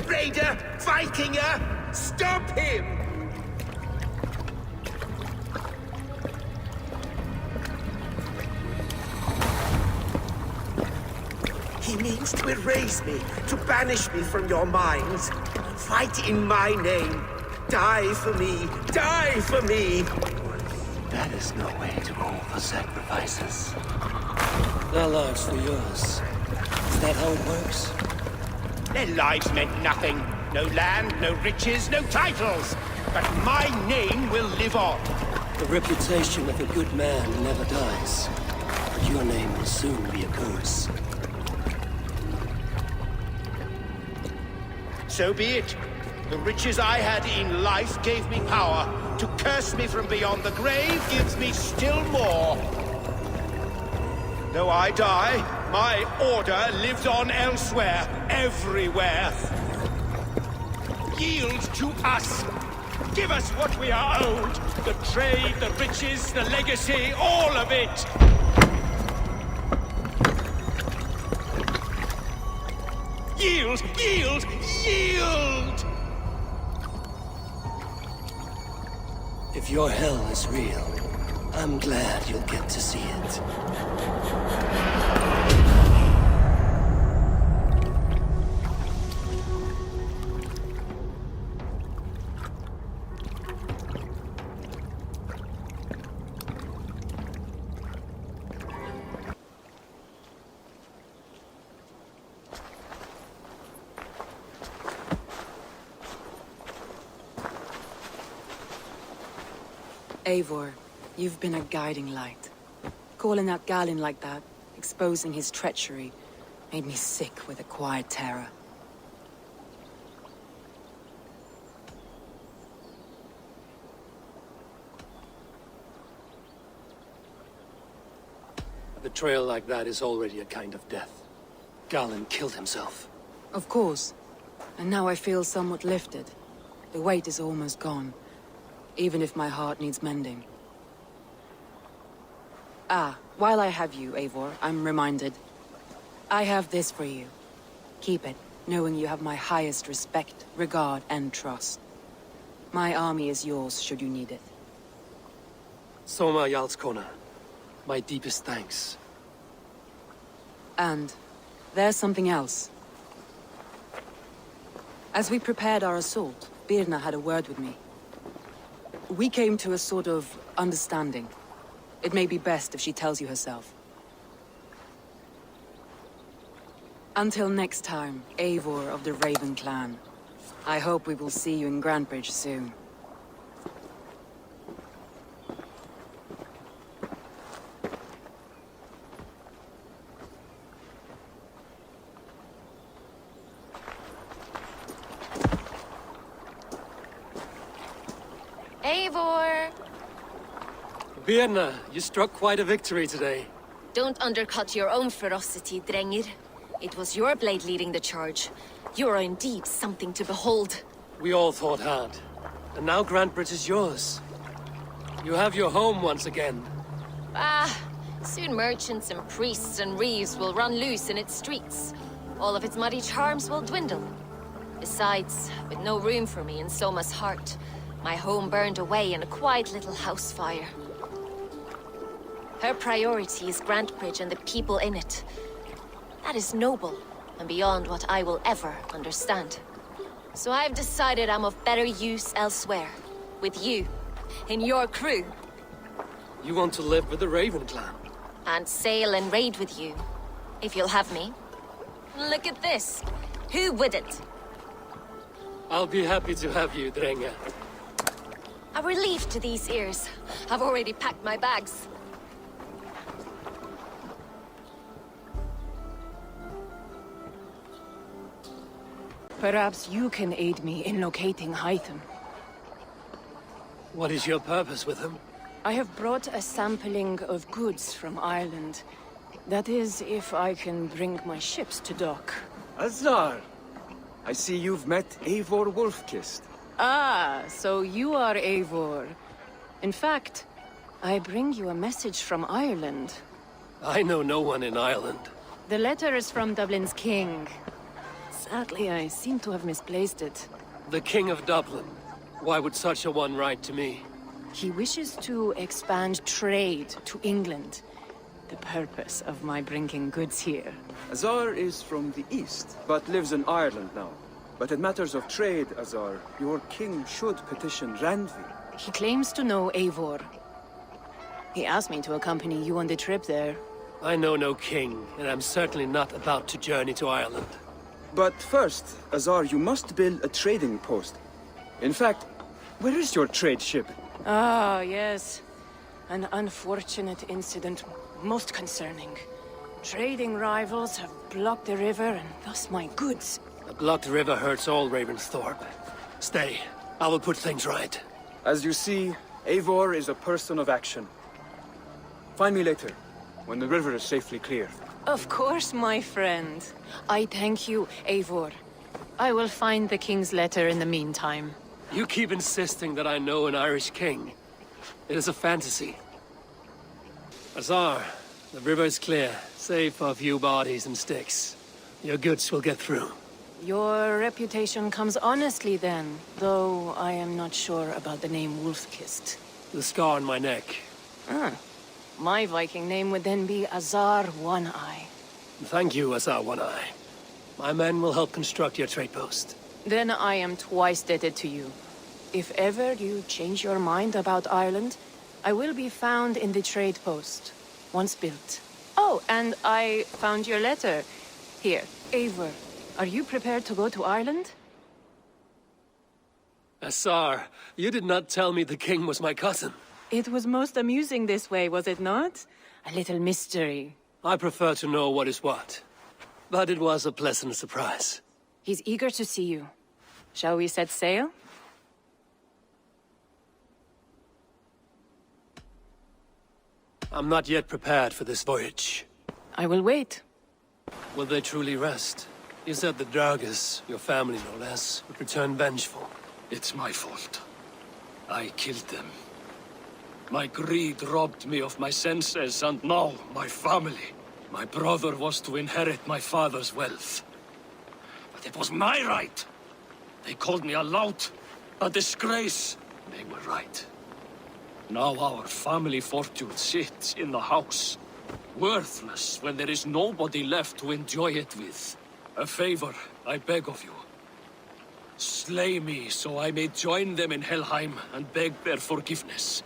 Raider! Vikinger! Stop him! He means to erase me, to banish me from your minds. Fight in my name. Die for me. Die for me. That is no way to offer sacrifices. Their lives for yours. Is that how it works? Their lives meant nothing. No land, no riches, no titles. But my name will live on. The reputation of a good man never dies. But your name will soon be a curse. So be it. The riches I had in life gave me power. To curse me from beyond the grave gives me still more. Though I die, my order lives on elsewhere, everywhere. Yield to us. Give us what we are owed. The trade, the riches, the legacy, all of it. Yield! Yield! Yield! If your hell is real, I'm glad you'll get to see it. Eivor, you've been a guiding light. Calling out Galin like that, exposing his treachery, made me sick with a quiet terror. A betrayal like that is already a kind of death. Galin killed himself. Of course. And now I feel somewhat lifted. The weight is almost gone. Even if my heart needs mending. Ah, while I have you, Eivor, I'm reminded. I have this for you. Keep it, knowing you have my highest respect, regard, and trust. My army is yours, should you need it. Soma Jarlskona. My deepest thanks. And there's something else. As we prepared our assault, Birna had a word with me. We came to a sort of understanding. It may be best if she tells you herself. Until next time, Eivor of the Raven Clan. I hope we will see you in Grantebridge soon. Eivor! Birna, you struck quite a victory today. Don't undercut your own ferocity, Drengir. It was your blade leading the charge. You are indeed something to behold. We all fought hard. And now Grantebridge is yours. You have your home once again. Soon merchants and priests and reeves will run loose in its streets. All of its muddy charms will dwindle. Besides, with no room for me in Soma's heart, my home burned away in a quiet little house fire. Her priority is Grantebridge and the people in it. That is noble, and beyond what I will ever understand. So I've decided I'm of better use elsewhere. With you, in your crew. You want to live with the Raven Clan? And sail and raid with you, if you'll have me. Look at this. Who wouldn't? I'll be happy to have you, Drenga. A relief to these ears. I've already packed my bags. Perhaps you can aid me in locating Hytham. What is your purpose with him? I have brought a sampling of goods from Ireland. That is, if I can bring my ships to dock. Azar! I see you've met Eivor Wolfkist. Ah, so you are Eivor. In fact, I bring you a message from Ireland. I know no one in Ireland. The letter is from Dublin's king. Sadly, I seem to have misplaced it. The King of Dublin. Why would such a one write to me? He wishes to expand trade to England. The purpose of my bringing goods here. Azar is from the east, but lives in Ireland now. But in matters of trade, Azar, your king should petition Randvi. He claims to know Eivor. He asked me to accompany you on the trip there. I know no king, and I'm certainly not about to journey to Ireland. But first, Azar, you must build a trading post. In fact, where is your trade ship? Ah, yes. An unfortunate incident, most concerning. Trading rivals have blocked the river, and thus my goods. A blocked river hurts all Ravensthorpe. Stay. I will put things right. As you see, Eivor is a person of action. Find me later, when the river is safely cleared. Of course, my friend. I thank you, Eivor. I will find the king's letter in the meantime. You keep insisting that I know an Irish king. It is a fantasy. Azar, the river is clear, save for a few bodies and sticks. Your goods will get through. Your reputation comes honestly then, though I am not sure about the name Wolfkist. The scar on my neck. Ah. My Viking name would then be Azar One-Eye. Thank you, Azar One-Eye. My men will help construct your trade post. Then I am twice indebted to you. If ever you change your mind about Ireland, I will be found in the trade post, once built. Oh, and I found your letter. Here, Eivor, are you prepared to go to Ireland? Azar, you did not tell me the king was my cousin. It was most amusing this way, was it not? A little mystery. I prefer to know what is what. But it was a pleasant surprise. He's eager to see you. Shall we set sail? I'm not yet prepared for this voyage. I will wait. Will they truly rest? You said the Dragas, your family no less, would return vengeful. It's my fault. I killed them. My greed robbed me of my senses, and now my family. My brother was to inherit my father's wealth. But it was my right. They called me a lout, a disgrace. They were right. Now our family fortune sits in the house. Worthless when there is nobody left to enjoy it with. A favor, I beg of you. Slay me so I may join them in Helheim and beg their forgiveness.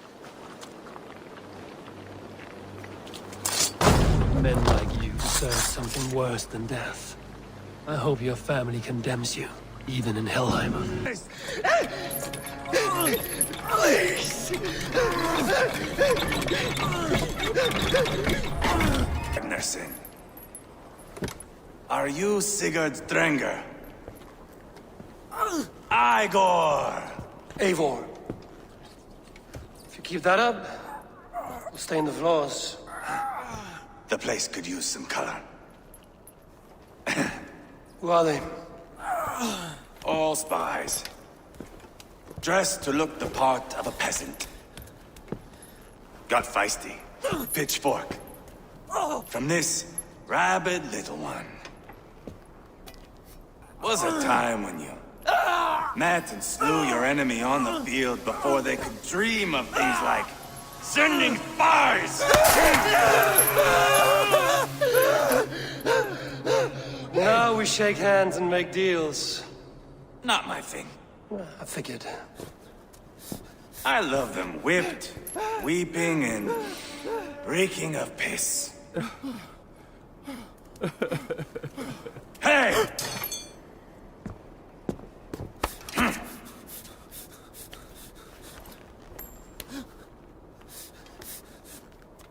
Men like you deserve something worse than death. I hope your family condemns you, even in Helheim. Ragnarsson. Are you Sigurd Drenger? Igor! Eivor. If you keep that up, we'll stain the floors. The place could use some color. Who are they? All spies. Dressed to look the part of a peasant. Got feisty. Pitchfork. From this rabid little one. Was a time when you met and slew your enemy on the field before they could dream of things like sending spies! Now we shake hands and make deals. Not my thing. I figured. I love them whipped, weeping, and reeking of piss. Hey!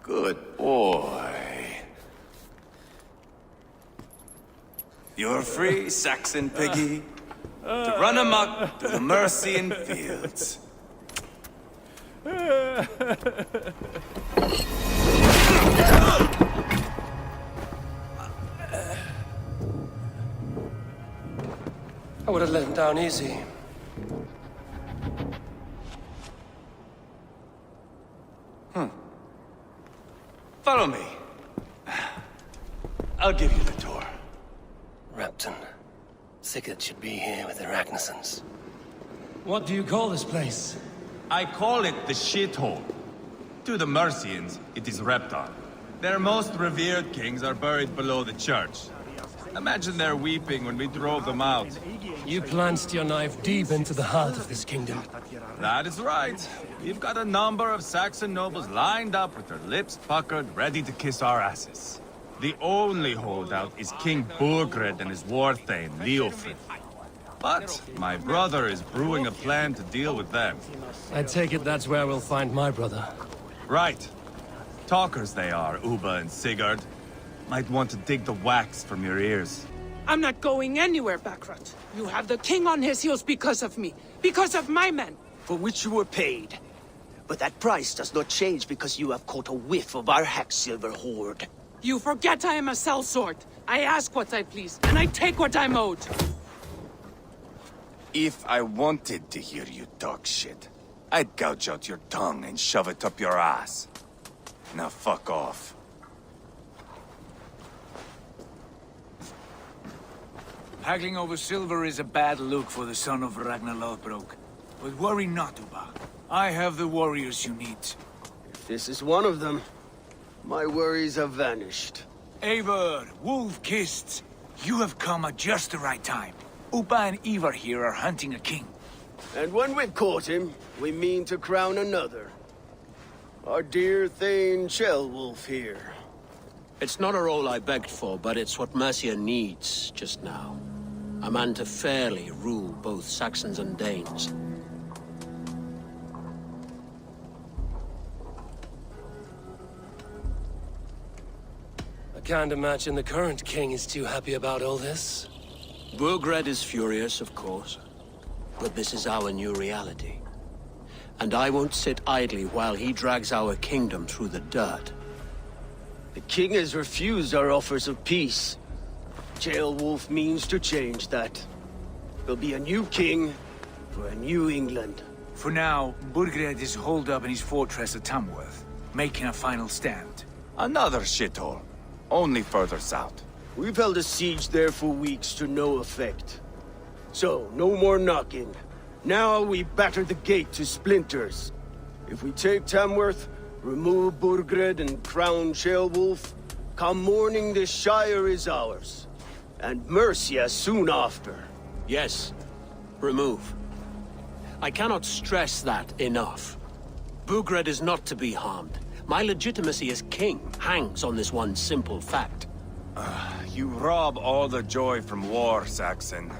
Good boy. You're free, Saxon piggy, to run amok through the Mercian fields. I would have let him down easy. Follow me. I'll give you the tour. Repton. Sigurd should be here with the Ragnarssons. What do you call this place? I call it the shithole. To the Mercians, it is Repton. Their most revered kings are buried below the church. Imagine their weeping when we drove them out. You plunged your knife deep into the heart of this kingdom. That is right. We've got a number of Saxon nobles lined up with their lips puckered, ready to kiss our asses. The only holdout is King Burgred and his war thane, Leofrid. But my brother is brewing a plan to deal with them. I take it that's where we'll find my brother. Right. Talkers they are, Ubba and Sigurd. Might want to dig the wax from your ears. I'm not going anywhere, Backrot. You have the king on his heels because of me. Because of my men. For which you were paid. But that price does not change because you have caught a whiff of our Hacksilver hoard. You forget I am a sellsword. I ask what I please, and I take what I'm owed. If I wanted to hear you talk shit, I'd gouge out your tongue and shove it up your ass. Now fuck off. Haggling over silver is a bad look for the son of Ragnar Lothbrok. But worry not, Ubba. I have the warriors you need. If this is one of them, my worries have vanished. Eivor, Wolf-Kissed, you have come at just the right time. Ubba and Ivar here are hunting a king. And when we've caught him, we mean to crown another. Our dear Thane Ceolwulf here. It's not a role I begged for, but it's what Mercia needs just now. A man to fairly rule both Saxons and Danes. I can't imagine the current king is too happy about all this. Burgred is furious, of course. But this is our new reality. And I won't sit idly while he drags our kingdom through the dirt. The king has refused our offers of peace. Ceolwulf means to change that. There'll be a new king for a new England. For now, Burgred is holed up in his fortress at Tamworth, making a final stand. Another shithole. Only further south. We've held a siege there for weeks to no effect. So, no more knocking. Now we batter the gate to splinters. If we take Tamworth, remove Burgred and crown Ceolwulf, come morning the Shire is ours. And Mercia soon after. Yes, remove. I cannot stress that enough. Burgred is not to be harmed. My legitimacy as king hangs on this one simple fact. You rob all the joy from war, Saxon.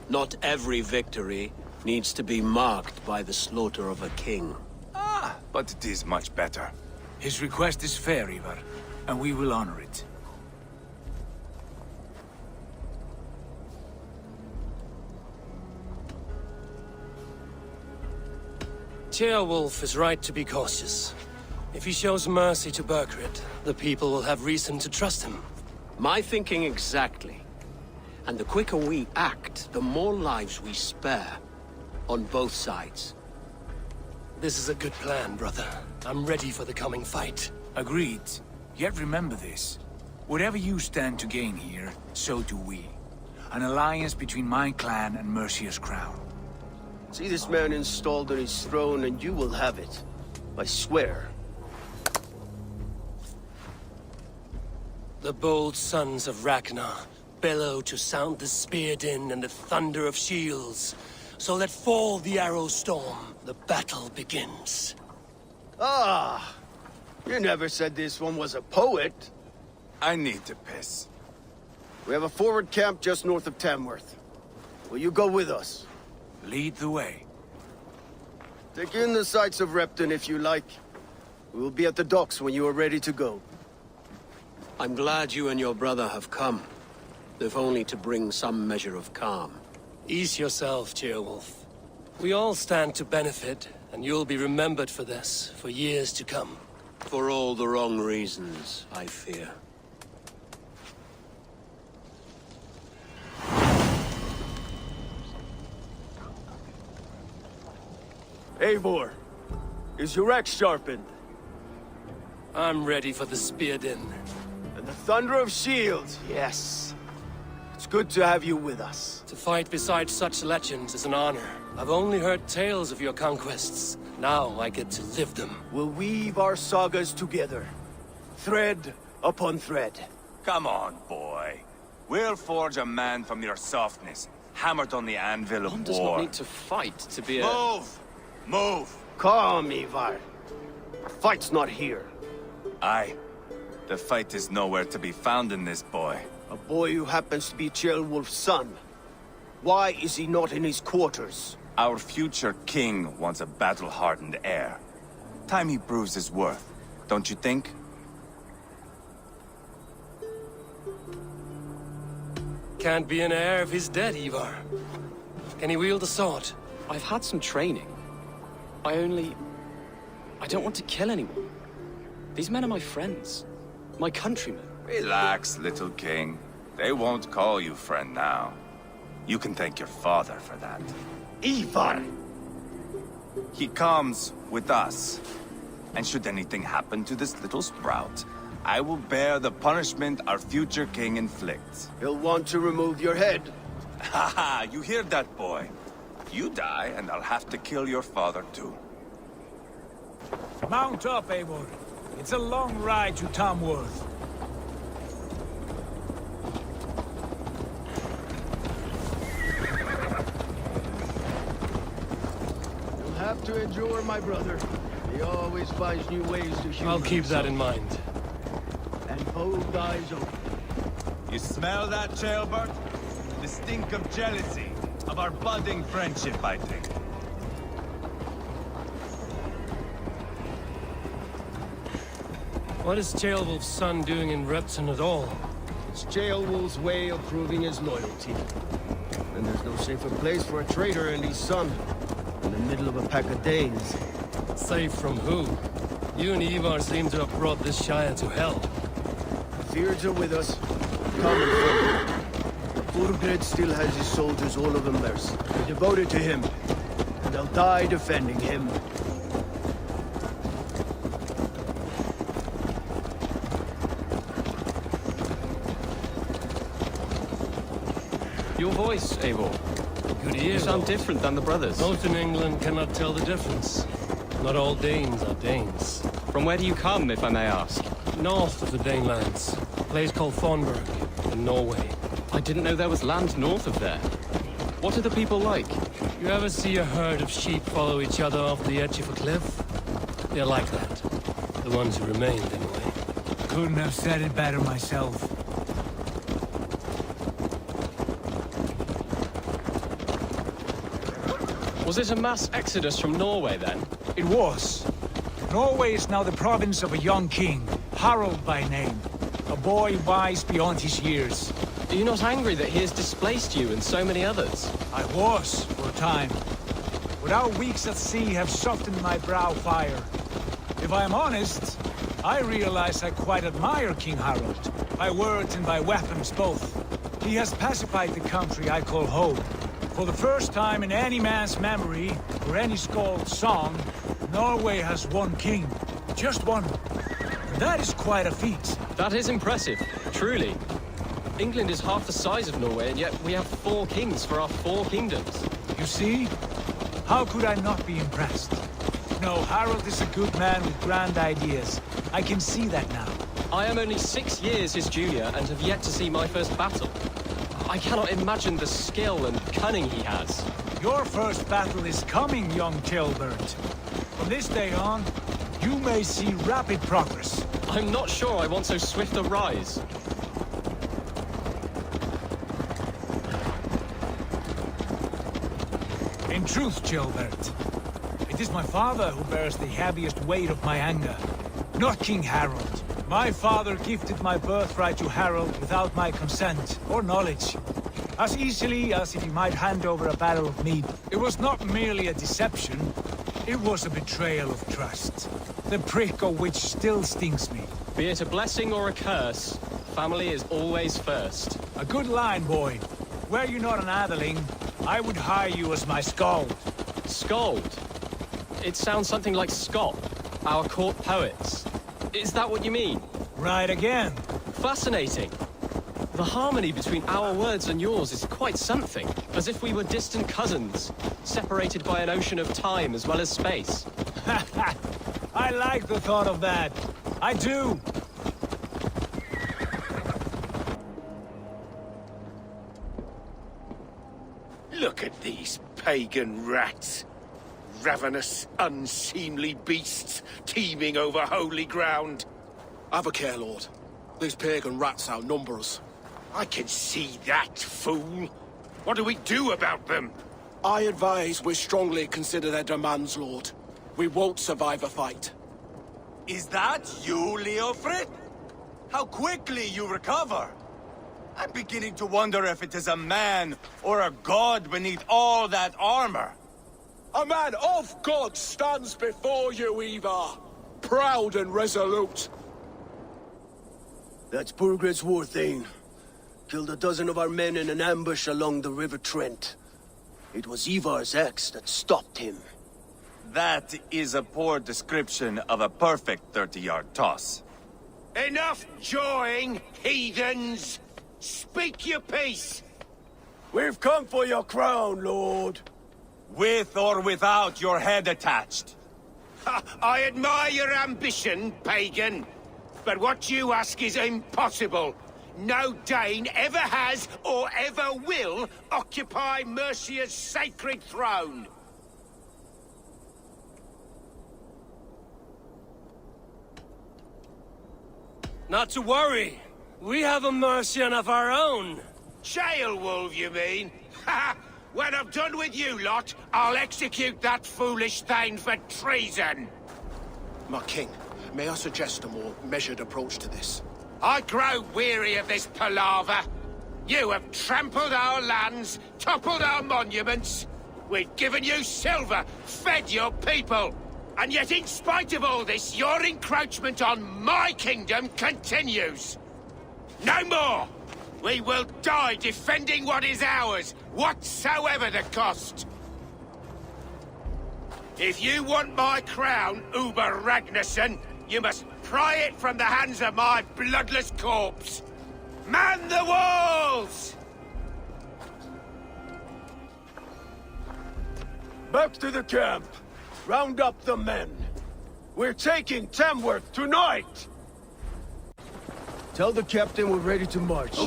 Not every victory needs to be marked by the slaughter of a king. But it is much better. His request is fair, Ivar, and we will honor it. Ceolwulf is right to be cautious. If he shows mercy to Burgred, the people will have reason to trust him. My thinking exactly. And the quicker we act, the more lives we spare. On both sides. This is a good plan, brother. I'm ready for the coming fight. Agreed. Yet remember this. Whatever you stand to gain here, so do we. An alliance between my clan and Mercia's crown. See this man installed on his throne and you will have it. I swear. The bold sons of Ragnar bellow to sound the spear din and the thunder of shields. So let fall the arrow storm. The battle begins. Ah! You never said this one was a poet. I need to piss. We have a forward camp just north of Tamworth. Will you go with us? Lead the way. Take in the sights of Repton if you like. We will be at the docks when you are ready to go. I'm glad you and your brother have come. If only to bring some measure of calm. Ease yourself, Ceolwulf. We all stand to benefit, and you'll be remembered for this, for years to come. For all the wrong reasons, I fear. Eivor, is your axe sharpened? I'm ready for the spear din. And the thunder of shields, yes. It's good to have you with us. To fight beside such legends is an honor. I've only heard tales of your conquests. Now I get to live them. We'll weave our sagas together. Thread upon thread. Come on, boy. We'll forge a man from your softness, hammered on the anvil of war. One does not need to fight to be a... Move! Move! Calm, Ivar. The fight's not here. Aye. The fight is nowhere to be found in this boy. A boy who happens to be Ceolwulf's son. Why is he not in his quarters? Our future king wants a battle-hardened heir. Time he proves his worth, don't you think? Can't be an heir if he's dead, Ivar. Can he wield a sword? I've had some training. I don't want to kill anyone. These men are my friends. My countrymen. Relax, little king. They won't call you friend now. You can thank your father for that. Ivar! He comes with us. And should anything happen to this little sprout, I will bear the punishment our future king inflicts. He'll want to remove your head. Haha, you hear that, boy? You die, and I'll have to kill your father, too. Mount up, Eivor. It's a long ride to Tamworth. You'll have to endure, my brother. He always finds new ways to humor I'll keep that himself. in mind. And both eyes open. You smell that, Ceolbert? The stink of jealousy, of our budding friendship, I think. What is Ceolwulf's son doing in Repton at all? It's Ceolwulf's way of proving his loyalty. And there's no safer place for a traitor and his son. In the middle of a pack of Danes. Safe from who? You and Ivar seem to have brought this Shire to hell. Fears are with us. Common folk. Burgred still has his soldiers all over Mercia. They're devoted to him. And they'll die defending him. Your voice, Eivor. Good ear. You sound different than the brothers. Most in England cannot tell the difference. Not all Danes are Danes. From where do you come, if I may ask? North of the Danelands. A place called Thornburg, in Norway. I didn't know there was land north of there. What are the people like? You ever see a herd of sheep follow each other off the edge of a cliff? They're like that. The ones who remained, anyway. Couldn't have said it better myself. Was it a mass exodus from Norway, then? It was. Norway is now the province of a young king, Harald by name. A boy wise beyond his years. Are you not angry that he has displaced you and so many others? I was, for a time. But our weeks at sea have softened my brow fire. If I am honest, I realize I quite admire King Harald. By words and by weapons both. He has pacified the country I call home. For the first time in any man's memory, or any skald's song, Norway has one king. Just one. And that is quite a feat. That is impressive, truly. England is half the size of Norway, and yet we have 4 kings for our 4 kingdoms. You see? How could I not be impressed? No, Harald is a good man with grand ideas. I can see that now. I am only 6 years his junior, and have yet to see my first battle. I cannot imagine the skill and cunning he has. Your first battle is coming, young Tilbert. From this day on, you may see rapid progress. I'm not sure I want so swift a rise. In truth, Tilbert, it is my father who bears the heaviest weight of my anger, not King Harald. My father gifted my birthright to Harald without my consent or knowledge. As easily as if he might hand over a barrel of mead. It was not merely a deception, it was a betrayal of trust. The prick of which still stings me. Be it a blessing or a curse, family is always first. A good line, boy. Were you not an atheling, I would hire you as my skald. Skald? It sounds something like Scott, our court poets. Is that what you mean? Right again. Fascinating. The harmony between our words and yours is quite something. As if we were distant cousins, separated by an ocean of time as well as space. I like the thought of that. I do. Look at these pagan rats. Ravenous, unseemly beasts teeming over holy ground. Have a care, Lord. These pagan rats outnumber us. I can see that, fool. What do we do about them? I advise we strongly consider their demands, Lord. We won't survive a fight. Is that you, Leofrid? How quickly you recover! I'm beginning to wonder if it is a man or a god beneath all that armor. A man of God stands before you, Ivar. Proud and resolute. That's Burgred's war thane. Killed a dozen of our men in an ambush along the River Trent. It was Ivar's axe that stopped him. That is a poor description of a perfect 30-yard toss. Enough jawing, heathens! Speak your piece! We've come for your crown, Lord. With or without your head attached. I admire your ambition, pagan. But what you ask is impossible. No Dane ever has or ever will occupy Mercia's sacred throne. Not to worry. We have a Mercian of our own. Jailwolf, you mean? Ha! When I'm done with you lot, I'll execute that foolish thing for treason. My king, may I suggest a more measured approach to this? I grow weary of this palaver. You have trampled our lands, toppled our monuments. We've given you silver, fed your people. And yet in spite of all this, your encroachment on my kingdom continues. No more! We will die defending what is ours, whatsoever the cost. If you want my crown, Uber Ragnarsson, you must pry it from the hands of my bloodless corpse. Man the walls! Back to the camp. Round up the men. We're taking Tamworth tonight! Tell the captain we're ready to march.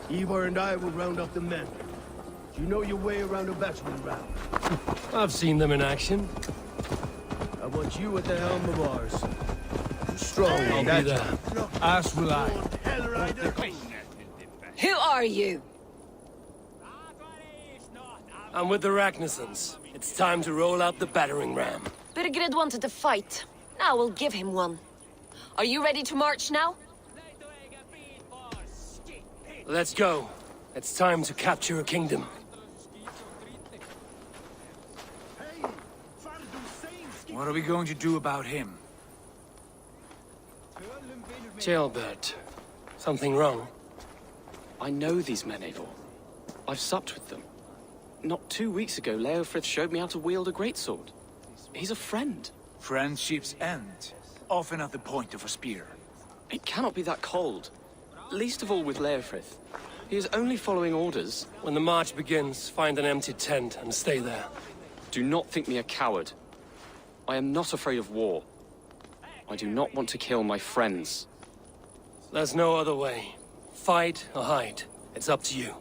Ivar and I will round up the men. You know your way around a battering ram. I've seen them in action. I want you at the helm of ours. Strong, I'll be there. As will I. Who are you? I'm with the Ragnarssons. It's time to roll out the battering ram. Birgred wanted to fight. Now we'll give him one. Are you ready to march now? Let's go. It's time to capture a kingdom. What are we going to do about him? Jailbird. Something wrong? I know these men, Eivor. I've supped with them. Not 2 weeks ago, Leofrith showed me how to wield a greatsword. He's a friend. Friendships end, often at the point of a spear. It cannot be that cold. Least of all with Leofrith. He is only following orders. When the march begins, find an empty tent and stay there. Do not think me a coward. I am not afraid of war. I do not want to kill my friends. There's no other way. Fight or hide. It's up to you.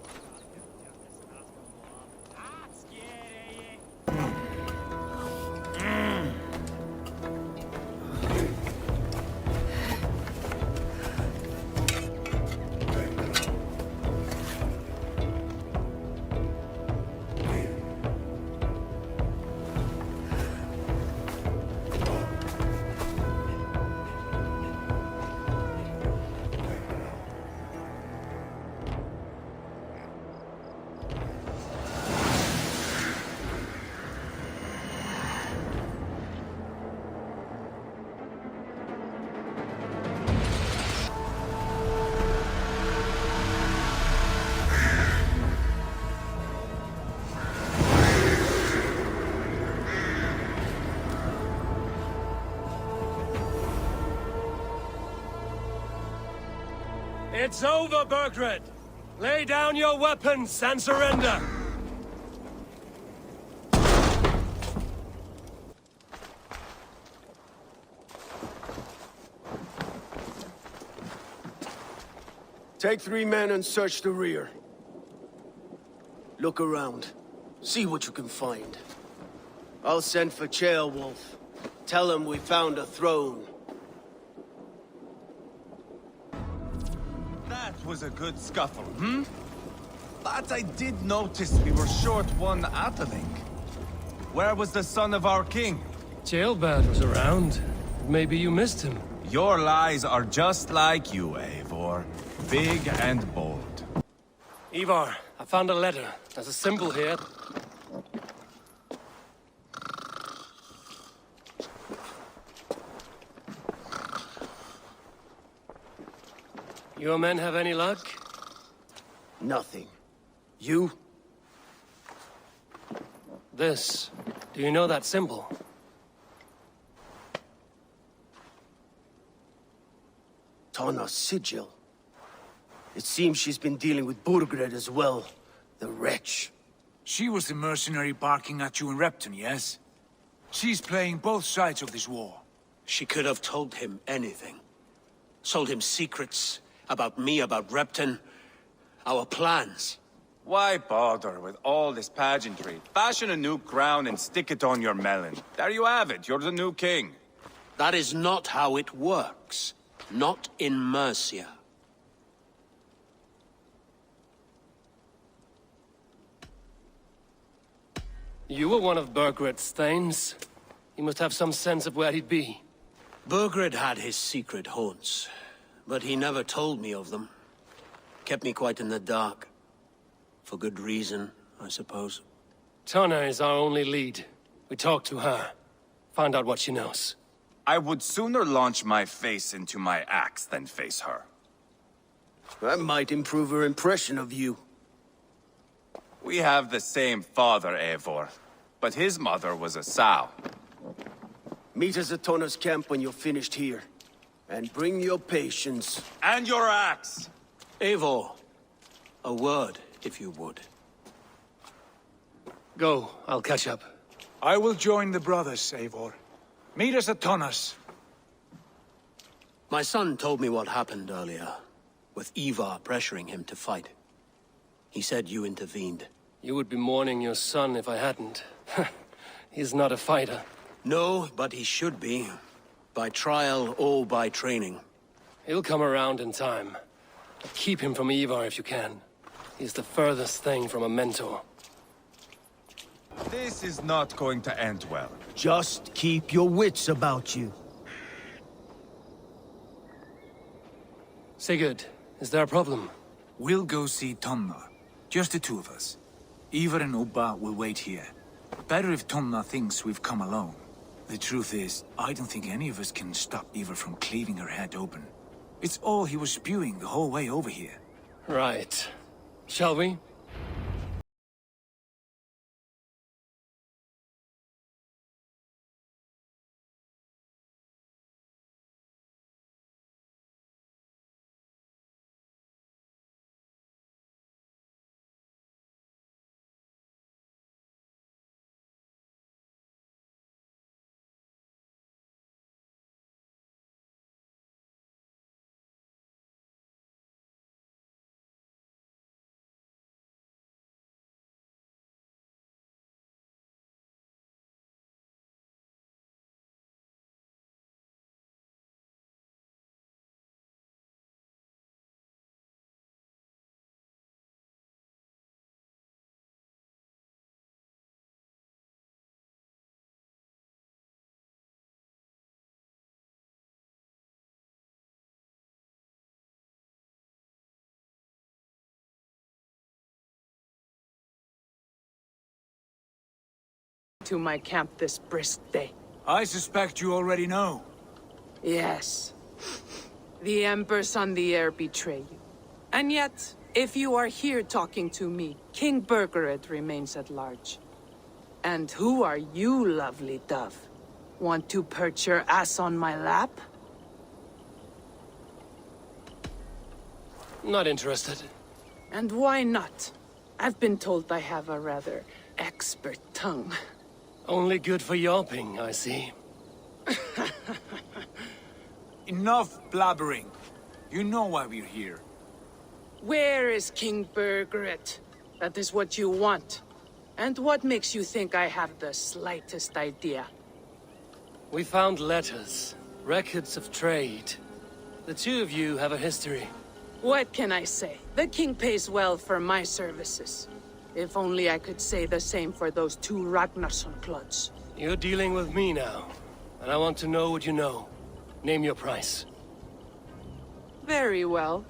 It's over, Birgred! Lay down your weapons and surrender! Take 3 men and search the rear. Look around. See what you can find. I'll send for Ceolwulf. Tell him we found a throne. That was a good scuffle, hmm? But I did notice we were short one Atheling. Where was the son of our king? Jailbird was around. Maybe you missed him. Your lies are just like you, Eivor. Big and bold. Ivar, I found a letter. There's a symbol here. Your men have any luck? Nothing. You? This. Do you know that symbol? Tana's sigil. It seems she's been dealing with Burgred as well. The wretch. She was the mercenary barking at you in Repton, yes? She's playing both sides of this war. She could have told him anything. Sold him secrets about me, about Repton, our plans. Why bother with all this pageantry? Fashion a new crown and stick it on your melon. There you have it, you're the new king. That is not how it works. Not in Mercia. You were one of Birgred's thanes. He must have some sense of where he'd be. Birgred had his secret haunts, but he never told me of them. Kept me quite in the dark. For good reason, I suppose. Tana is our only lead. We talk to her. Find out what she knows. I would sooner launch my face into my axe than face her. That might improve her impression of you. We have the same father, Eivor. But his mother was a sow. Meet us at Tona's camp when you're finished here. And bring your patience. And your axe! Eivor, a word, if you would. Go, I'll catch up. I will join the brothers, Eivor. Meet us at Tonna's. My son told me what happened earlier, with Ivar pressuring him to fight. He said you intervened. You would be mourning your son if I hadn't. He's not a fighter. No, but he should be. By trial or by training. He'll come around in time. Keep him from Ivar if you can. He's the furthest thing from a mentor. This is not going to end well. Just keep your wits about you. Sigurd, is there a problem? We'll go see Tonna. Just the two of us. Ivar and Ubba will wait here. Better if Tonna thinks we've come alone. The truth is, I don't think any of us can stop Ivar from cleaving her head open. It's all he was spewing the whole way over here. Right. Shall we? To my camp this brisk day. I suspect you already know. Yes. The Embers on the air betray you. And yet, if you are here talking to me, King Burgered remains at large. And who are you, lovely dove? Want to perch your ass on my lap? Not interested. And why not? I've been told I have a rather expert tongue. Only good for yelping, I see. Enough blabbering. You know why we're here. Where is King Burgered? That is what you want. And what makes you think I have the slightest idea? We found letters, records of trade. The two of you have a history. What can I say? The king pays well for my services. If only I could say the same for those two Ragnarsson clods. You're dealing with me now, and I want to know what you know. Name your price. Very well.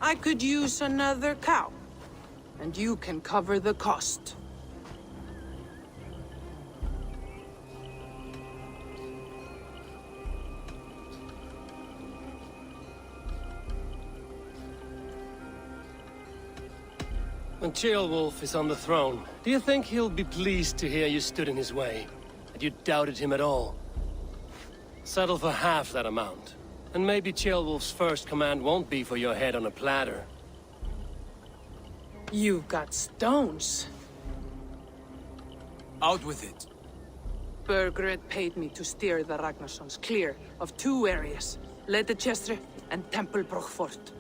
I could use another cow. And you can cover the cost. When Ceolwulf is on the throne, do you think he'll be pleased to hear you stood in his way? That you doubted him at all? Settle for half that amount. And maybe Ceolwulf's first command won't be for your head on a platter. You've got stones. Out with it. Burgred paid me to steer the Ragnarssons clear of two areas, Ledechestre and Tempelbroch Fort.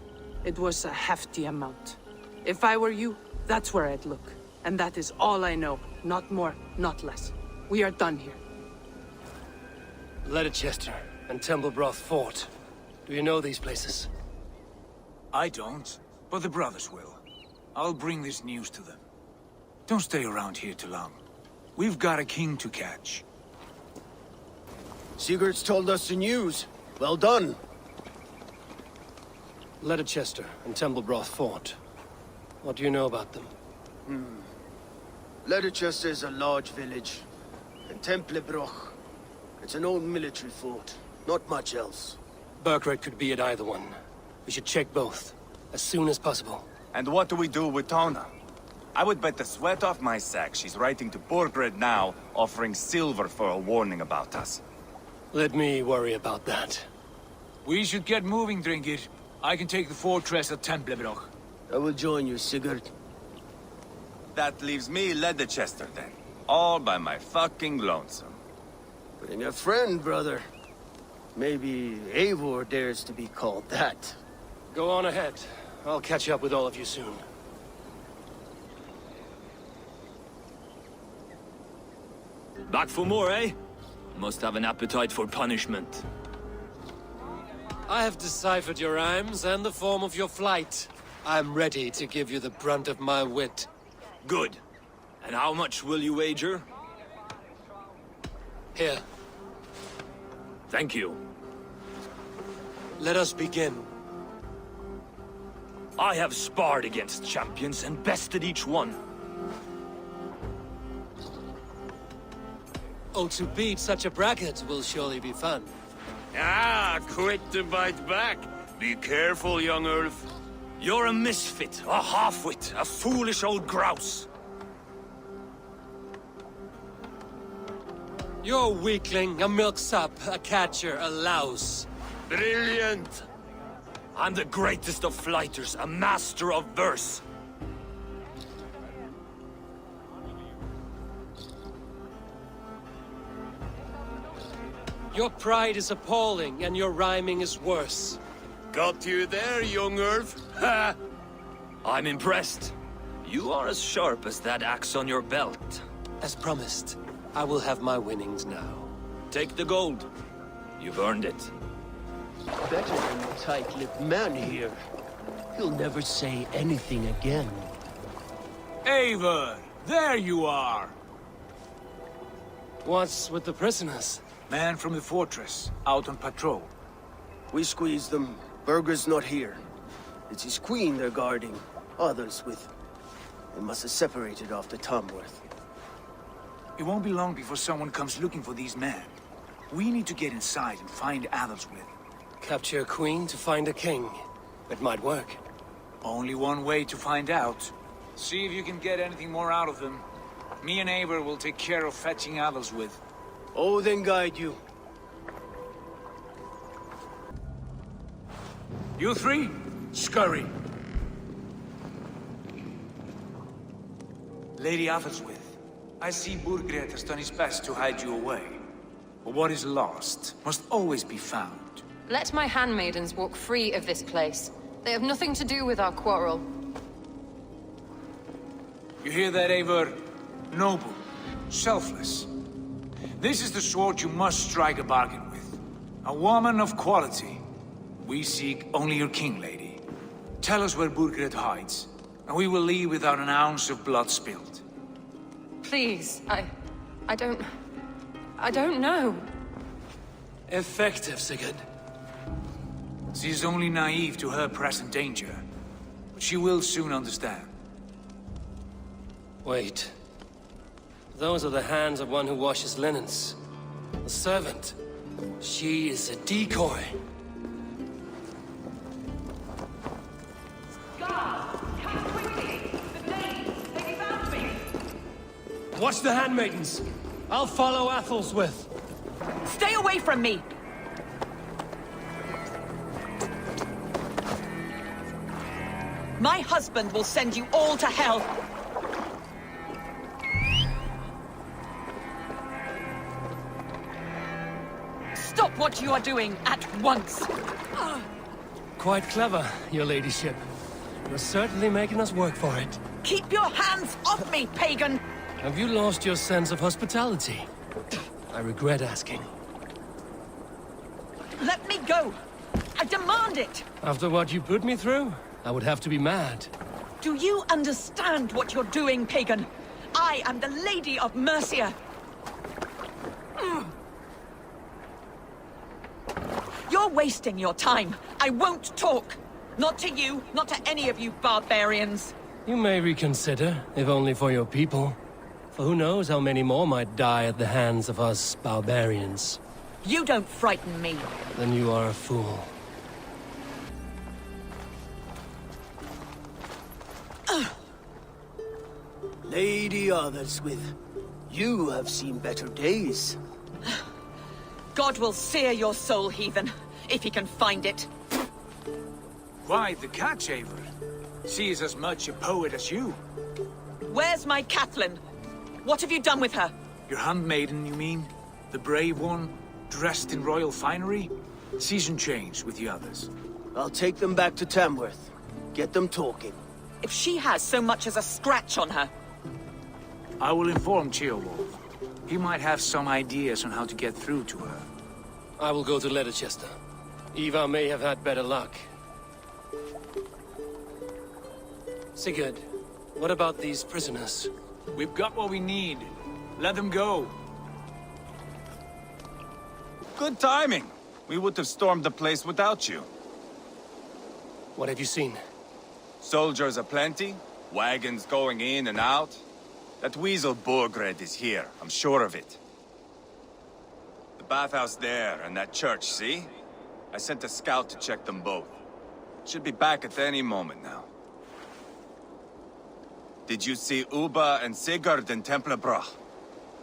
It was a hefty amount. If I were you, that's where I'd look. And that is all I know. Not more, not less. We are done here. Ledechestre and Tempelbroch Fort. Do you know these places? I don't, but the brothers will. I'll bring this news to them. Don't stay around here too long. We've got a king to catch. Sigurd's told us the news. Well done. Ledechestre and Tempelbroch Fort. What do you know about them? Ledechestre is a large village. And Tempelbroch, it's an old military fort. Not much else. Burgred could be at either one. We should check both, as soon as possible. And what do we do with Tona? I would bet the sweat off my sack she's writing to Borgred now, offering silver for a warning about us. Let me worry about that. We should get moving, Drinkit. I can take the fortress at Templebroch. I will join you, Sigurd. That leaves me Leicester then. All by my fucking lonesome. Bring a friend, brother. Maybe Eivor dares to be called that. Go on ahead. I'll catch up with all of you soon. Back for more, eh? Must have an appetite for punishment. I have deciphered your rhymes and the form of your flight. I'm ready to give you the brunt of my wit. Good. And how much will you wager? Here. Thank you. Let us begin. I have sparred against champions and bested each one. Oh, to beat such a bracket will surely be fun. Ah, quick to bite back. Be careful, young Ulf. You're a misfit, a half-wit, a foolish old grouse. You're a weakling, a milksop, a catcher, a louse. Brilliant! I'm the greatest of flighters, a master of verse. Your pride is appalling, and your rhyming is worse. Got you there, young Ulf. Ha! I'm impressed. You are as sharp as that axe on your belt. As promised, I will have my winnings now. Take the gold. You've earned it. Better than the tight-lipped man here. He'll never say anything again. Eivor! There you are! What's with the prisoners? Man from the fortress, out on patrol. We squeezed them. Berger's not here. It's his queen they're guarding. Others with... They must have separated after Tamworth. It won't be long before someone comes looking for these men. We need to get inside and find Adelswith. Capture a queen to find a king. It might work. Only one way to find out. See if you can get anything more out of them. Me and Eivor will take care of fetching Adelswith. Oh, then guide you. You three, scurry. Lady Adelswith, I see Burgred has done his best to hide you away. But what is lost must always be found. Let my handmaidens walk free of this place. They have nothing to do with our quarrel. You hear that, Eivor? Noble, selfless. This is the sword you must strike a bargain with. A woman of quality. We seek only your king, lady. Tell us where Burgred hides, and we will leave without an ounce of blood spilled. Please, I don't know. Effective, Sigurd. She is only naive to her present danger, but she will soon understand. Wait. Those are the hands of one who washes linens. A servant. She is a decoy. Watch the handmaidens. I'll follow Athel's. Stay away from me! My husband will send you all to hell! Stop what you are doing at once! Quite clever, your ladyship. You're certainly making us work for it. Keep your hands off me, pagan! Have you lost your sense of hospitality? I regret asking. Let me go! I demand it! After what you put me through, I would have to be mad. Do you understand what you're doing, pagan? I am the Lady of Mercia. You're wasting your time. I won't talk. Not to you, not to any of you barbarians. You may reconsider, if only for your people. For who knows how many more might die at the hands of us barbarians. You don't frighten me. Then you are a fool. Lady Adelswith, you have seen better days. God will sear your soul, heathen, if he can find it. Why the catch, Eivor? She is as much a poet as you. Where's my Catelyn? What have you done with her? Your handmaiden, you mean? The brave one, dressed in royal finery? Season change with the others. I'll take them back to Tamworth. Get them talking. If she has so much as a scratch on her. I will inform Ceolwulf. He might have some ideas on how to get through to her. I will go to Leicester. Eva may have had better luck. Sigurd, what about these prisoners? We've got what we need. Let them go. Good timing. We would have stormed the place without you. What have you seen? Soldiers aplenty, wagons going in and out. That weasel Borgred is here, I'm sure of it. The bathhouse there and that church, see? I sent a scout to check them both. Should be back at any moment now. Did you see Uba and Sigurd in Templebroch?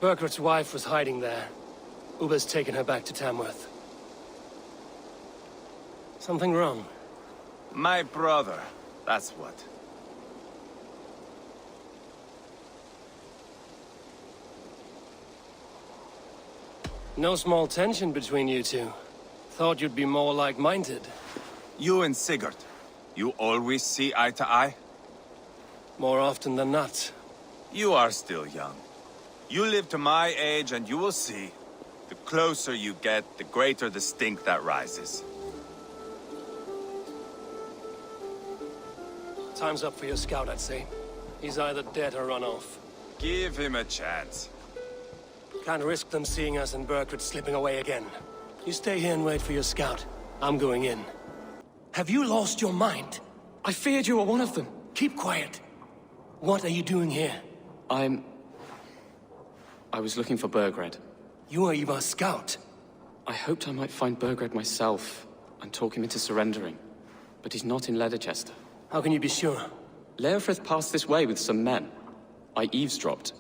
Burgred's wife was hiding there. Uba's taken her back to Tamworth. Something wrong? My brother, that's what. No small tension between you two. Thought you'd be more like-minded. You and Sigurd, you always see eye to eye? More often than not. You are still young. You live to my age and you will see. The closer you get, the greater the stink that rises. Time's up for your scout, I'd say. He's either dead or run off. Give him a chance. Can't risk them seeing us and Burgred slipping away again. You stay here and wait for your scout. I'm going in. Have you lost your mind? I feared you were one of them. Keep quiet. What are you doing here? I was looking for Burgred. You are Eva's scout. I hoped I might find Burgred myself and talk him into surrendering. But he's not in Leicester. How can you be sure? Leofrith passed this way with some men. I eavesdropped.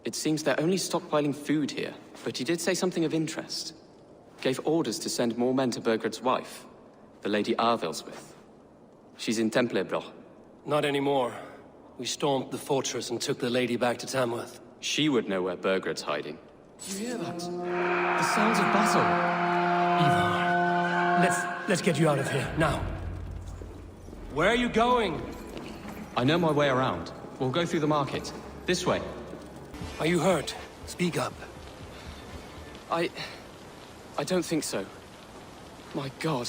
It seems they're only stockpiling food here, but he did say something of interest. Gave orders to send more men to Burgred's wife, the Lady Arvilswith. She's in Templebroch. Not anymore. We stormed the fortress and took the lady back to Tamworth. She would know where Burgred's hiding. You hear that? The sounds of battle. Eva, let's get you out of here, now. Where are you going? I know my way around. We'll go through the market. This way. Are you hurt? Speak up. I don't think so. My God.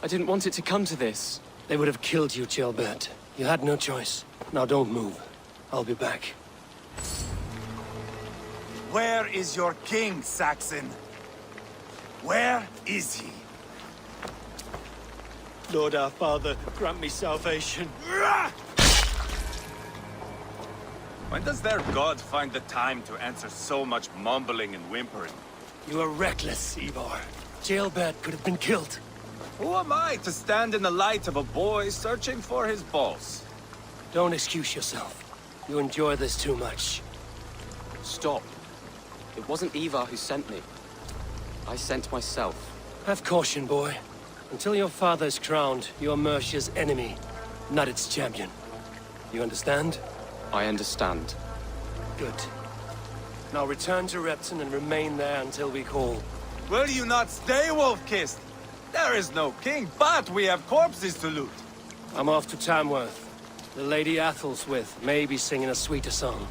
I didn't want it to come to this. They would have killed you, Ceolbert. You had no choice. Now don't move. I'll be back. Where is your king, Saxon? Where is he? Lord our Father, grant me salvation. When does their god find the time to answer so much mumbling and whimpering? You are reckless, Ivar. Ceolbert could have been killed. Who am I to stand in the light of a boy searching for his balls? Don't excuse yourself. You enjoy this too much. Stop. It wasn't Ivar who sent me. I sent myself. Have caution, boy. Until your father is crowned, you are Mercia's enemy, not its champion. You understand? I understand. Good. Now return to Repton and remain there until we call. Will you not stay, Wolf-Kissed? There is no king, but we have corpses to loot. I'm off to Tamworth. The Lady Athelthwith may be singing a sweeter song.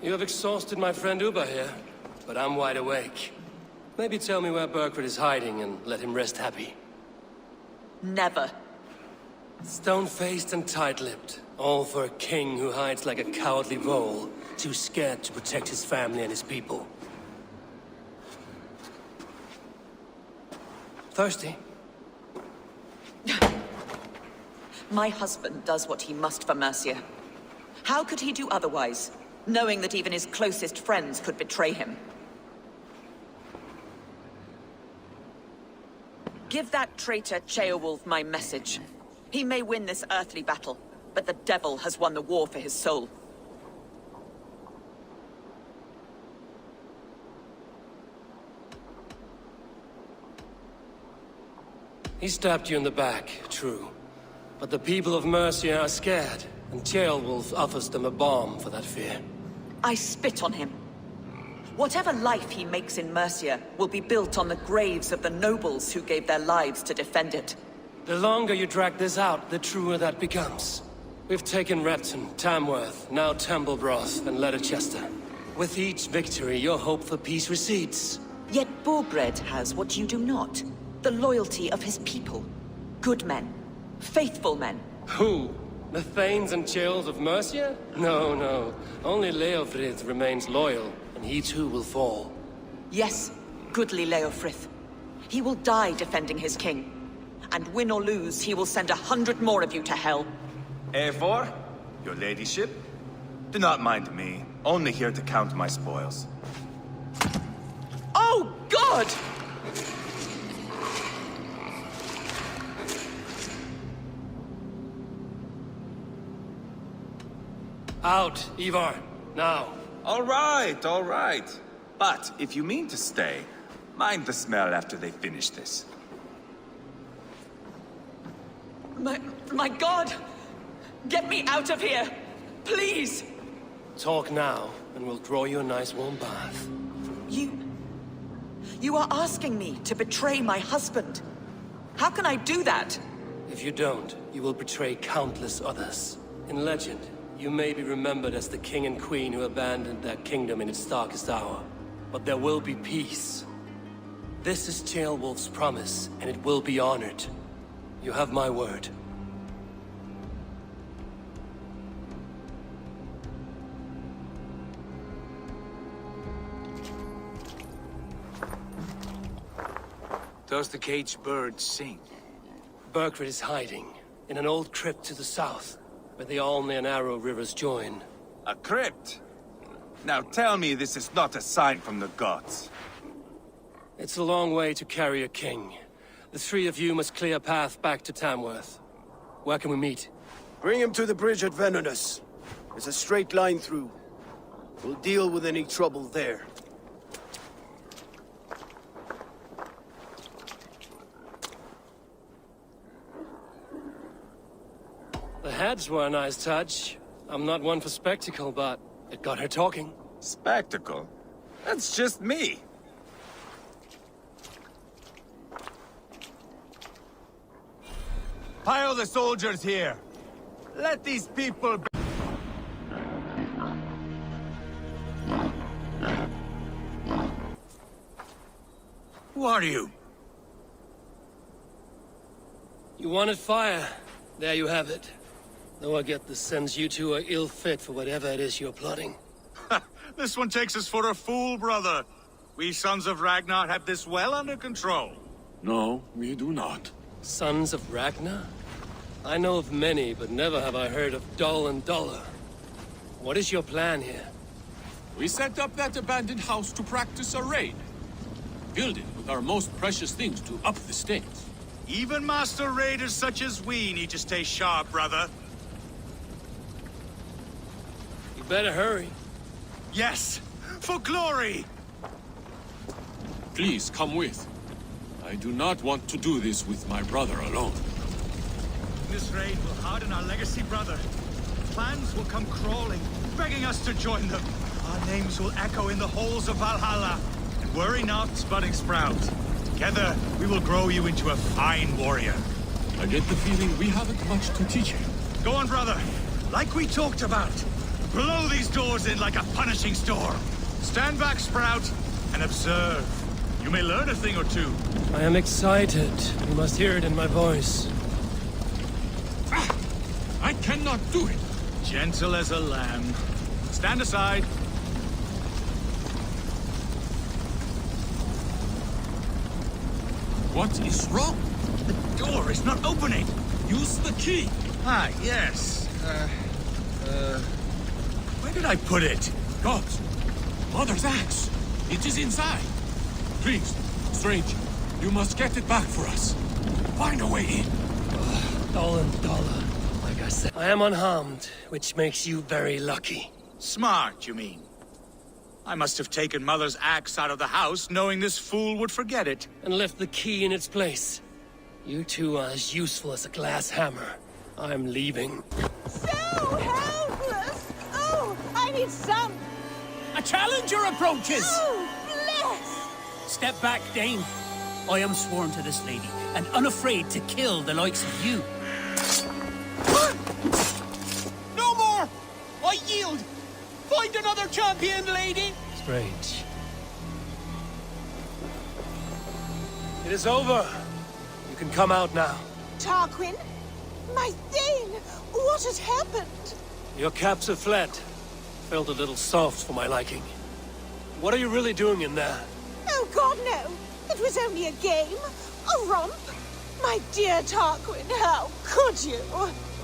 You have exhausted my friend Uba here, but I'm wide awake. Maybe tell me where Burgred is hiding and let him rest happy. Never. Stone-faced and tight-lipped. All for a king who hides like a cowardly vole, too scared to protect his family and his people. Thirsty? My husband does what he must for Mercia. How could he do otherwise, knowing that even his closest friends could betray him? Give that traitor Ceolwulf my message. He may win this earthly battle, but the devil has won the war for his soul. He stabbed you in the back, true. But the people of Mercia are scared, and Ceolwulf offers them a balm for that fear. I spit on him. Whatever life he makes in Mercia will be built on the graves of the nobles who gave their lives to defend it. The longer you drag this out, the truer that becomes. We've taken Repton, Tamworth, now Templebroth, and Leicester. With each victory, your hope for peace recedes. Yet Borgred has what you do not. The loyalty of his people. Good men. Faithful men. Who? The Thanes and Chills of Mercia? No, no. Only Leofrith remains loyal, and he too will fall. Yes, goodly Leofrith. He will die defending his king. And win or lose, he will send 100 more of you to hell. Eivor, your ladyship? Do not mind me. Only here to count my spoils. Oh, God! Out, Ivar. Now. All right. But if you mean to stay, mind the smell after they finish this. My God! Get me out of here! Please! Talk now, and we'll draw you a nice warm bath. You are asking me to betray my husband. How can I do that? If you don't, you will betray countless others. In legend, you may be remembered as the king and queen who abandoned their kingdom in its darkest hour. But there will be peace. This is Ceolwulf's promise, and it will be honored. You have my word. Does the caged bird sing? Burgred is hiding in an old crypt to the south, where the Alne and Arrow rivers join. A crypt? Now tell me this is not a sign from the gods. It's a long way to carry a king. The three of you must clear a path back to Tamworth. Where can we meet? Bring him to the bridge at Venonus. There's a straight line through. We'll deal with any trouble there. The heads were a nice touch. I'm not one for spectacle, but it got her talking. Spectacle? That's just me. Pile the soldiers here. Let these people be. Who are you? You wanted fire. There you have it. Though I get the sense you two are ill fit for whatever it is you're plotting. This one takes us for a fool, brother. We sons of Ragnar have this well under control. No, we do not. Sons of Ragnar? I know of many, but never have I heard of Dull and Duller. What is your plan here? We set up that abandoned house to practice a raid. Filled it with our most precious things to up the stakes. Even master raiders such as we need to stay sharp, brother. You better hurry. Yes, for glory! Please come with. I do not want to do this with my brother alone. This raid will harden our legacy, brother. Clans will come crawling, begging us to join them. Our names will echo in the halls of Valhalla. And worry not, budding sprout. Together, we will grow you into a fine warrior. I get the feeling we haven't much to teach him. Go on, brother. Like we talked about. Blow these doors in like a punishing storm. Stand back, Sprout, and observe. You may learn a thing or two. I am excited. You must hear it in my voice. I cannot do it. Gentle as a lamb. Stand aside. What is wrong? The door is not opening. Use the key. Ah, yes. Where did I put it? Gods. Mother's axe. It is inside. Please, stranger, you must get it back for us. Find a way in. Dull and Duller. Like I said, I am unharmed, which makes you very lucky. Smart, you mean? I must have taken Mother's axe out of the house, knowing this fool would forget it. And left the key in its place. You two are as useful as a glass hammer. I'm leaving. So helpless! Oh, I need some! A challenger approaches! Oh, bless! Step back, Dane. I am sworn to this lady, and unafraid to kill the likes of you. No more! I yield! Find another champion, lady! Strange. It is over. You can come out now. Tarquin? My Thane! What has happened? Your caps have fled. Felt a little soft for my liking. What are you really doing in there? Oh, God, no! It was only a game. A romp. My dear Tarquin, how could you?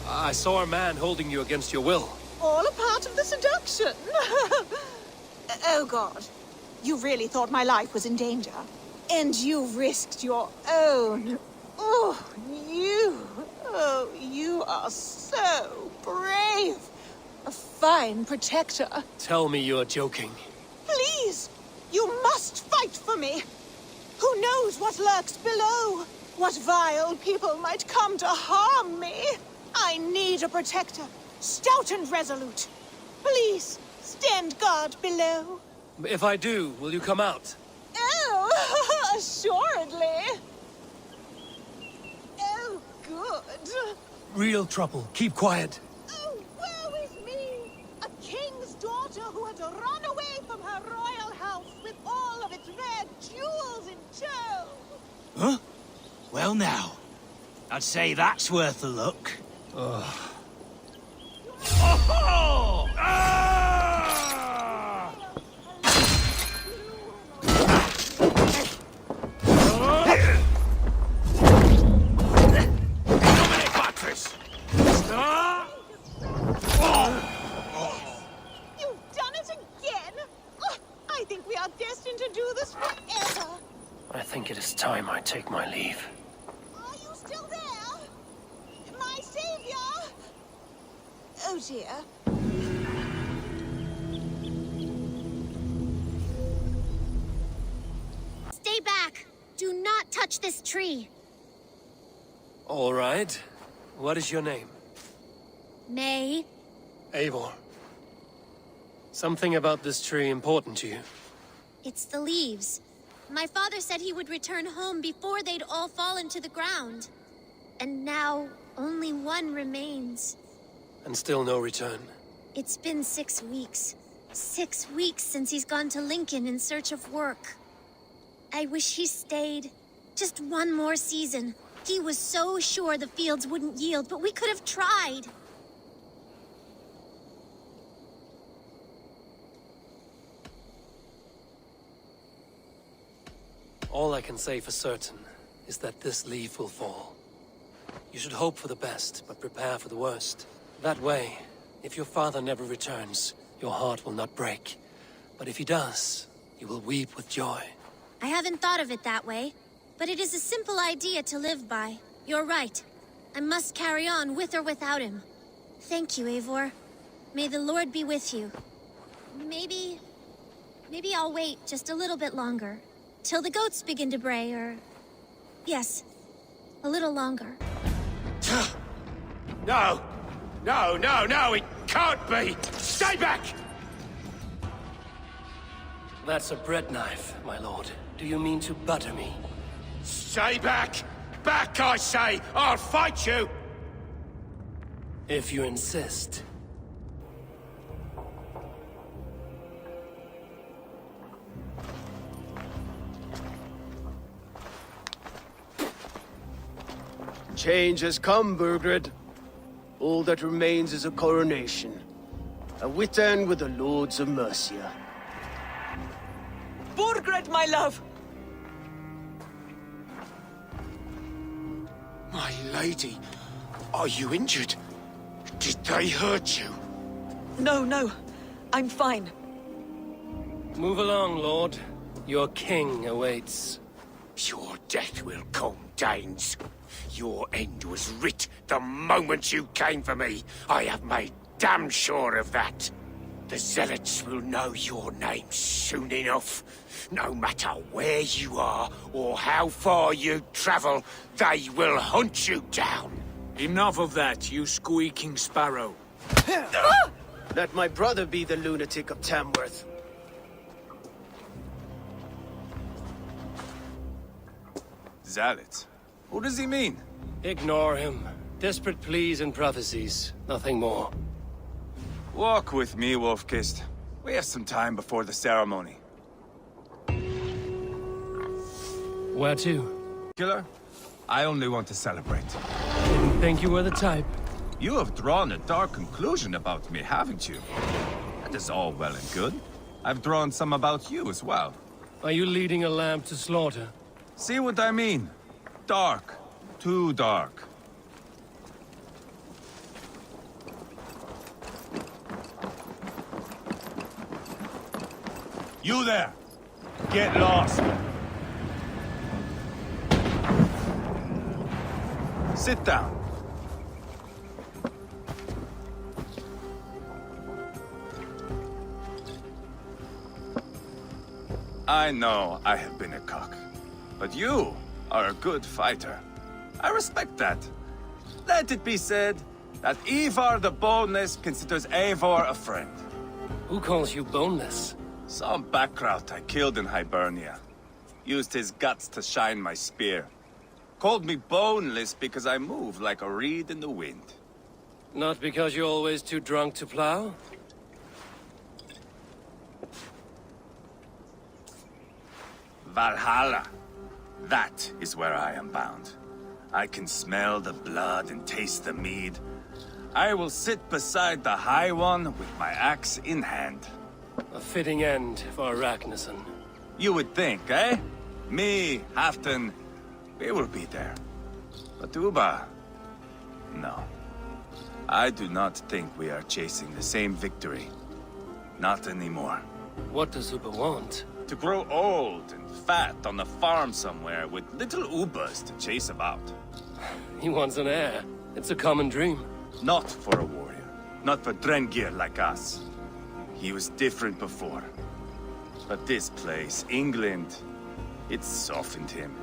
I saw a man holding you against your will. All a part of the seduction. Oh, God. You really thought my life was in danger? And you risked your own. Oh, you are so brave. A fine protector. Tell me you're joking. Please, you must fight for me. Who knows what lurks below? What vile people might come to harm me? I need a protector, stout and resolute. Please, stand guard below. If I do, will you come out? Oh, assuredly. Oh, good. Real trouble. Keep quiet. Oh, woe is me! A king's daughter who had run away from her royal house with all of its rare jewels in tow. Huh? Well now, I'd say that's worth a look. Ugh. Oh! You've done it again! Oh, I think we are destined to do this forever. I think it is time I take my leave. Are you still there? My savior? Oh dear. Stay back! Do not touch this tree! All right. What is your name? May. Eivor. Something about this tree important to you? It's the leaves. My father said he would return home before they'd all fallen to the ground. And now, only one remains. And still no return. It's been 6 weeks. 6 weeks since he's gone to Lincoln in search of work. I wish he stayed. Just one more season. He was so sure the fields wouldn't yield, but we could have tried. All I can say for certain is that this leaf will fall. You should hope for the best, but prepare for the worst. That way, if your father never returns, your heart will not break. But if he does, you will weep with joy. I haven't thought of it that way, but it is a simple idea to live by. You're right. I must carry on with or without him. Thank you, Eivor. May the Lord be with you. Maybe I'll wait just a little bit longer. Till the goats begin to bray, or... Yes, a little longer. No! No, no, no! It can't be! Stay back! That's a bread knife, my lord. Do you mean to butter me? Stay back! Back, I say! I'll fight you! If you insist. Change has come, Burgred. All that remains is a coronation. A Witan with the Lords of Mercia. Burgred, my love! My lady, are you injured? Did they hurt you? No, no. I'm fine. Move along, Lord. Your king awaits. Your death will come, Danes. Your end was writ the moment you came for me. I have made damn sure of that. The zealots will know your name soon enough. No matter where you are or how far you travel, they will hunt you down. Enough of that, you squeaking sparrow. Let my brother be the lunatic of Tamworth. Zealots? Who does he mean? Ignore him. Desperate pleas and prophecies. Nothing more. Walk with me, Wolf-Kissed. We have some time before the ceremony. Where to? Killer, I only want to celebrate. Didn't think you were the type. You have drawn a dark conclusion about me, haven't you? That is all well and good. I've drawn some about you as well. Are you leading a lamb to slaughter? See what I mean? Dark. Too dark. You there! Get lost! Sit down. I know I have been a cock, but you are a good fighter. I respect that. Let it be said that Ivar the Boneless considers Eivor a friend. Who calls you boneless? Some backrout I killed in Hibernia. Used his guts to shine my spear. Called me boneless because I move like a reed in the wind. Not because you're always too drunk to plow? Valhalla. That is where I am bound. I can smell the blood and taste the mead. I will sit beside the High One with my axe in hand. A fitting end for Ragnarsson. You would think, eh? Me, Halfdan, we will be there. But Uba... no. I do not think we are chasing the same victory. Not anymore. What does Uba want? To grow old and fat on a farm somewhere with little Ubas to chase about. He wants an heir. It's a common dream. Not for a warrior. Not for Drengir like us. He was different before. But this place, England, it softened him.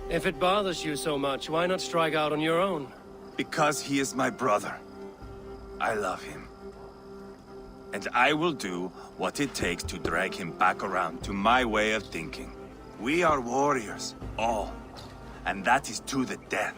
If it bothers you so much, why not strike out on your own? Because he is my brother. I love him. And I will do what it takes to drag him back around to my way of thinking. We are warriors, all. And that is to the death.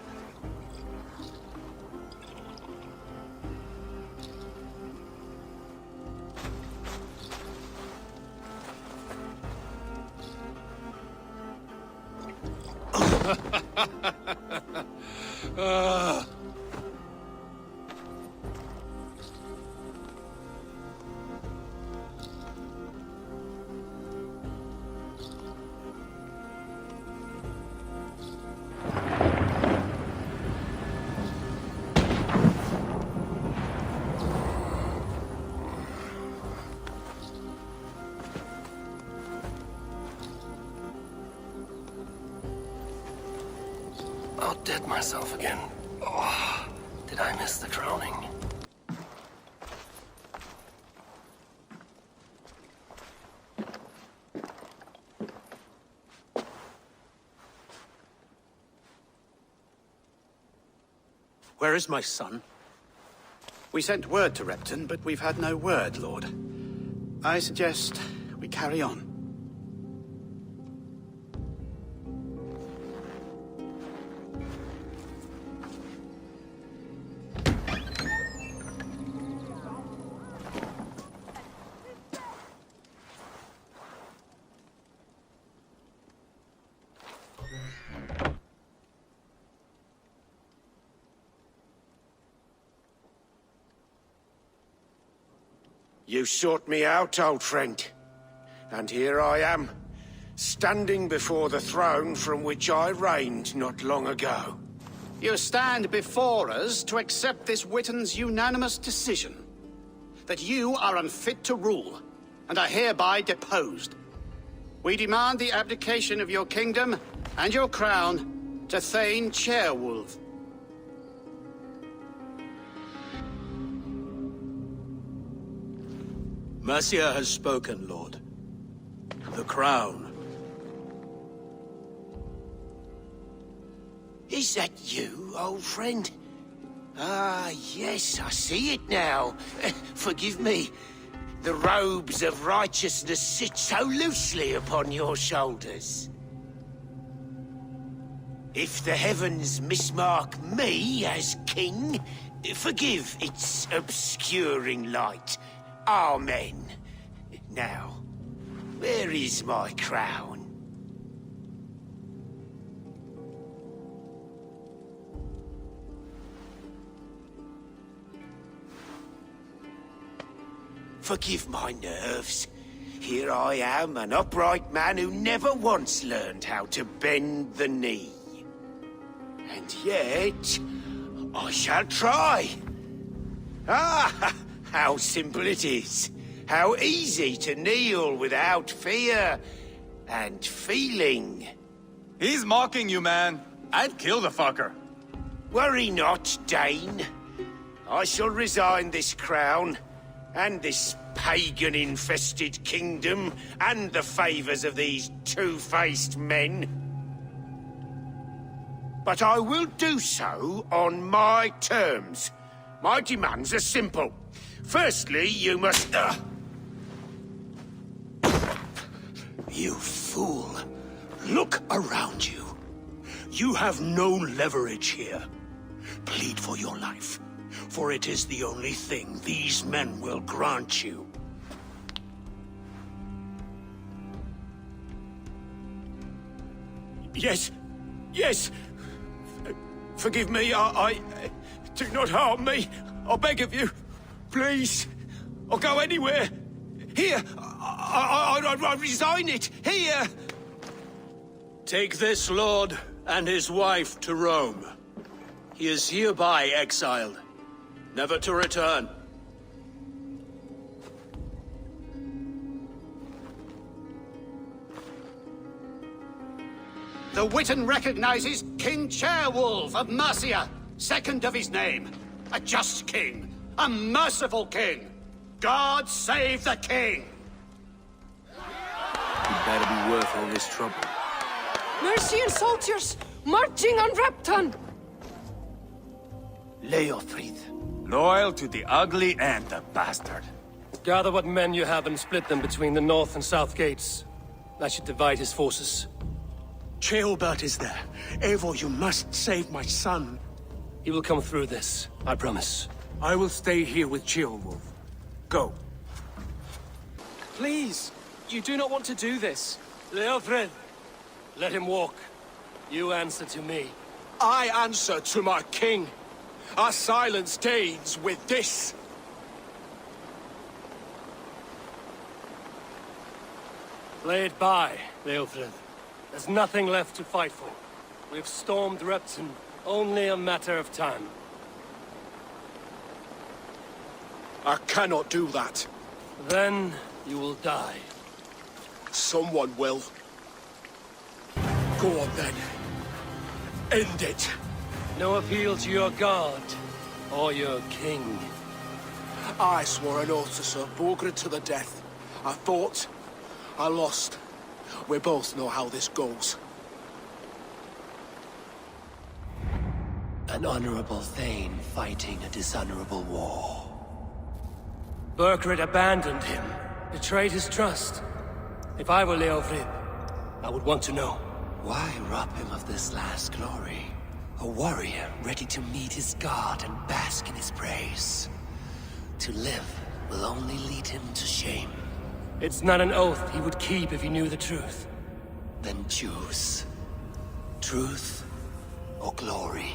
I'll dead myself again. Oh, did I miss the crowning? Where is my son? We sent word to Repton, but we've had no word, Lord. I suggest we carry on. You sought me out, old friend. And here I am, standing before the throne from which I reigned not long ago. You stand before us to accept this Witten's unanimous decision. That you are unfit to rule, and are hereby deposed. We demand the abdication of your kingdom and your crown, to Thane Chairwolf. Mercia has spoken, Lord. The crown. Is that you, old friend? Ah, yes, I see it now. Forgive me. The robes of righteousness sit so loosely upon your shoulders. If the heavens mismark me as king, forgive its obscuring light. Amen. Now, where is my crown? Forgive my nerves. Here I am, an upright man who never once learned how to bend the knee. And yet, I shall try. Ah, how simple it is. How easy to kneel without fear and feeling. He's mocking you, man. I'd kill the fucker. Worry not, Dane. I shall resign this crown, and this pagan-infested kingdom, and the favors of these two-faced men. But I will do so on my terms. My demands are simple. Firstly, you must... You fool. Look around you. You have no leverage here. Plead for your life, for it is the only thing these men will grant you. Yes, yes. Forgive me, I... Do not harm me. I beg of you. Please. I'll go anywhere. Here. I resign it. Here. Take this lord and his wife to Rome. He is hereby exiled, never to return. The Witan recognizes King Chairwolf of Mercia, second of his name. A just king, a merciful king. God save the king! It better be worth all this trouble. Mercian soldiers marching on Repton! Leofrid. Loyal to the ugly and the bastard. Gather what men you have and split them between the north and south gates. That should divide his forces. Ceolbert is there. Eivor, you must save my son. He will come through this, I promise. I will stay here with Ceolwulf. Go. Please, you do not want to do this. Leofred, let him walk. You answer to me. I answer to my king. I silence Danes with this. Play it by, Leofred. There's nothing left to fight for. We've stormed Repton. Only a matter of time. I cannot do that. Then you will die. Someone will. Go on then. End it. No appeal to your god or your king. I swore an oath to Sir Borgred to the death. I fought. I lost. We both know how this goes. An honorable Thane fighting a dishonorable war. Burgred abandoned him, betrayed his trust. If I were Leofrid, I would want to know. Why rob him of this last glory? A warrior ready to meet his god and bask in his praise. To live will only lead him to shame. It's not an oath he would keep if he knew the truth. Then choose. Truth or glory.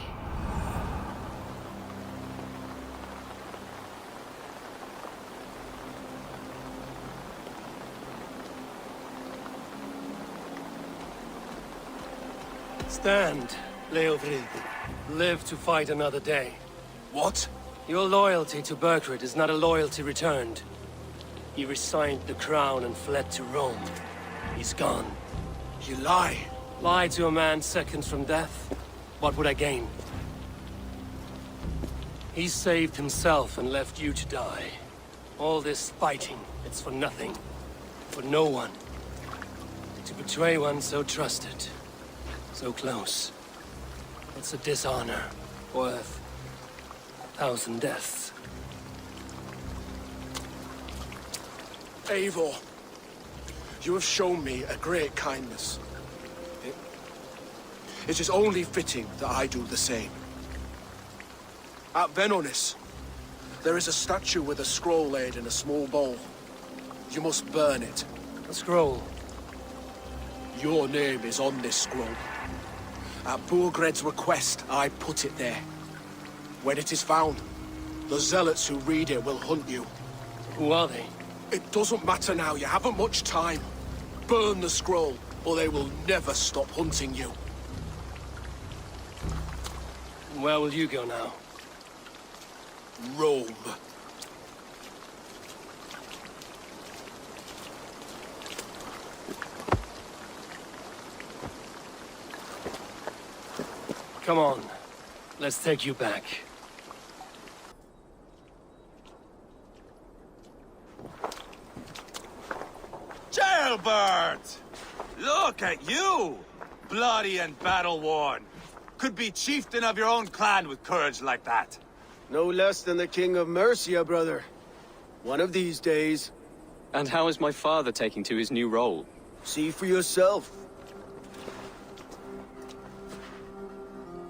Stand, Leofrid. Live to fight another day. What? Your loyalty to Burgred is not a loyalty returned. He resigned the crown and fled to Rome. He's gone. You lie. Lie to a man seconds from death? what would I gain? He saved himself and left you to die. All this fighting, it's for nothing. For no one. To betray one so trusted, so close. It's a dishonor worth 1,000 deaths. Eivor, you have shown me a great kindness. It is only fitting that I do the same. At Venonis, there is a statue with a scroll laid in a small bowl. You must burn it. A scroll? Your name is on this scroll. At Burgred's request, I put it there. When it is found, the zealots who read it will hunt you. Who are they? It doesn't matter now, you haven't much time. Burn the scroll, or they will never stop hunting you. Where will you go now? Rome. Come on. Let's take you back. Jailbird! Look at you! Bloody and battle-worn. Could be chieftain of your own clan with courage like that. No less than the King of Mercia, brother. One of these days. And how is my father taking to his new role? See for yourself.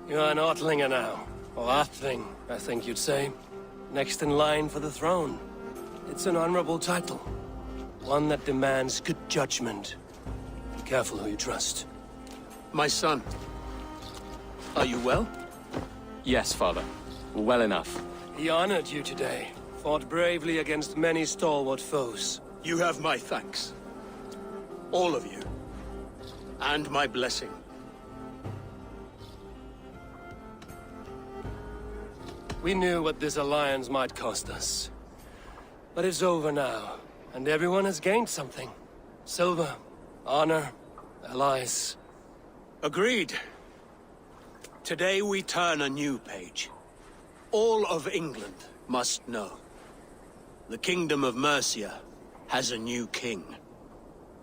You're an Ortlinger now. Or Athling, I think you'd say. Next in line for the throne. It's an honorable title. One that demands good judgment. Be careful who you trust. My son. Are you well? Yes, father. Well enough. He honored you today. Fought bravely against many stalwart foes. You have my thanks. All of you. And my blessing. We knew what this alliance might cost us. But it's over now, and everyone has gained something. Silver, honor, allies. Agreed. Today we turn a new page. All of England must know. The Kingdom of Mercia has a new king.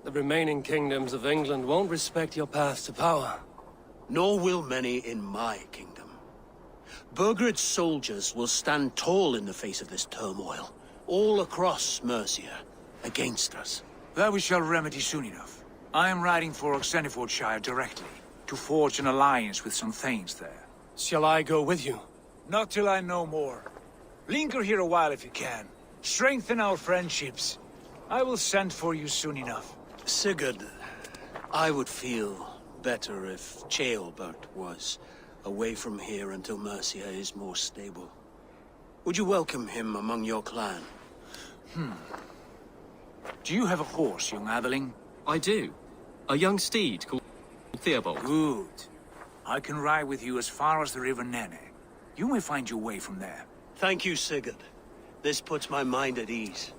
The remaining kingdoms of England won't respect your path to power. Nor will many in my kingdom. Burgred's soldiers will stand tall in the face of this turmoil, all across Mercia, against us. That we shall remedy soon enough. I am riding for Oxenfordshire directly, to forge an alliance with some thanes there. Shall I go with you? Not till I know more. Linger here a while if you can. Strengthen our friendships. I will send for you soon enough. Sigurd, I would feel better if Ceolbert was away from here until Mercia is more stable. Would you welcome him among your clan? Do you have a horse, young atheling? I do. A young steed called Theobald. Good. I can ride with you as far as the River Nene. You may find your way from there. Thank you, Sigurd. This puts my mind at ease.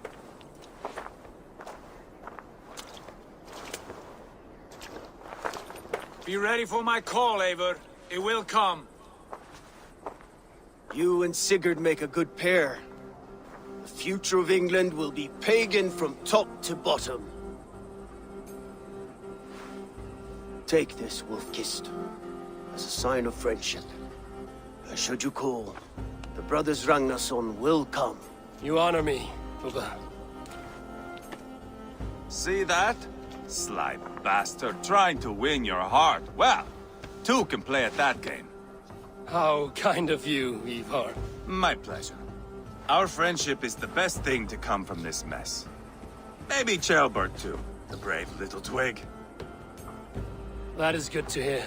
Be ready for my call, Eivor. It will come. You and Sigurd make a good pair. The future of England will be pagan from top to bottom. Take this, Wolf-Kissed, as a sign of friendship. Should you call, the brothers Ragnarsson will come. You honor me, Ubba. See that? Sly bastard trying to win your heart. Well, two can play at that game. How kind of you, Ivar. My pleasure. Our friendship is the best thing to come from this mess. Maybe Ceolbert too, the brave little twig. That is good to hear.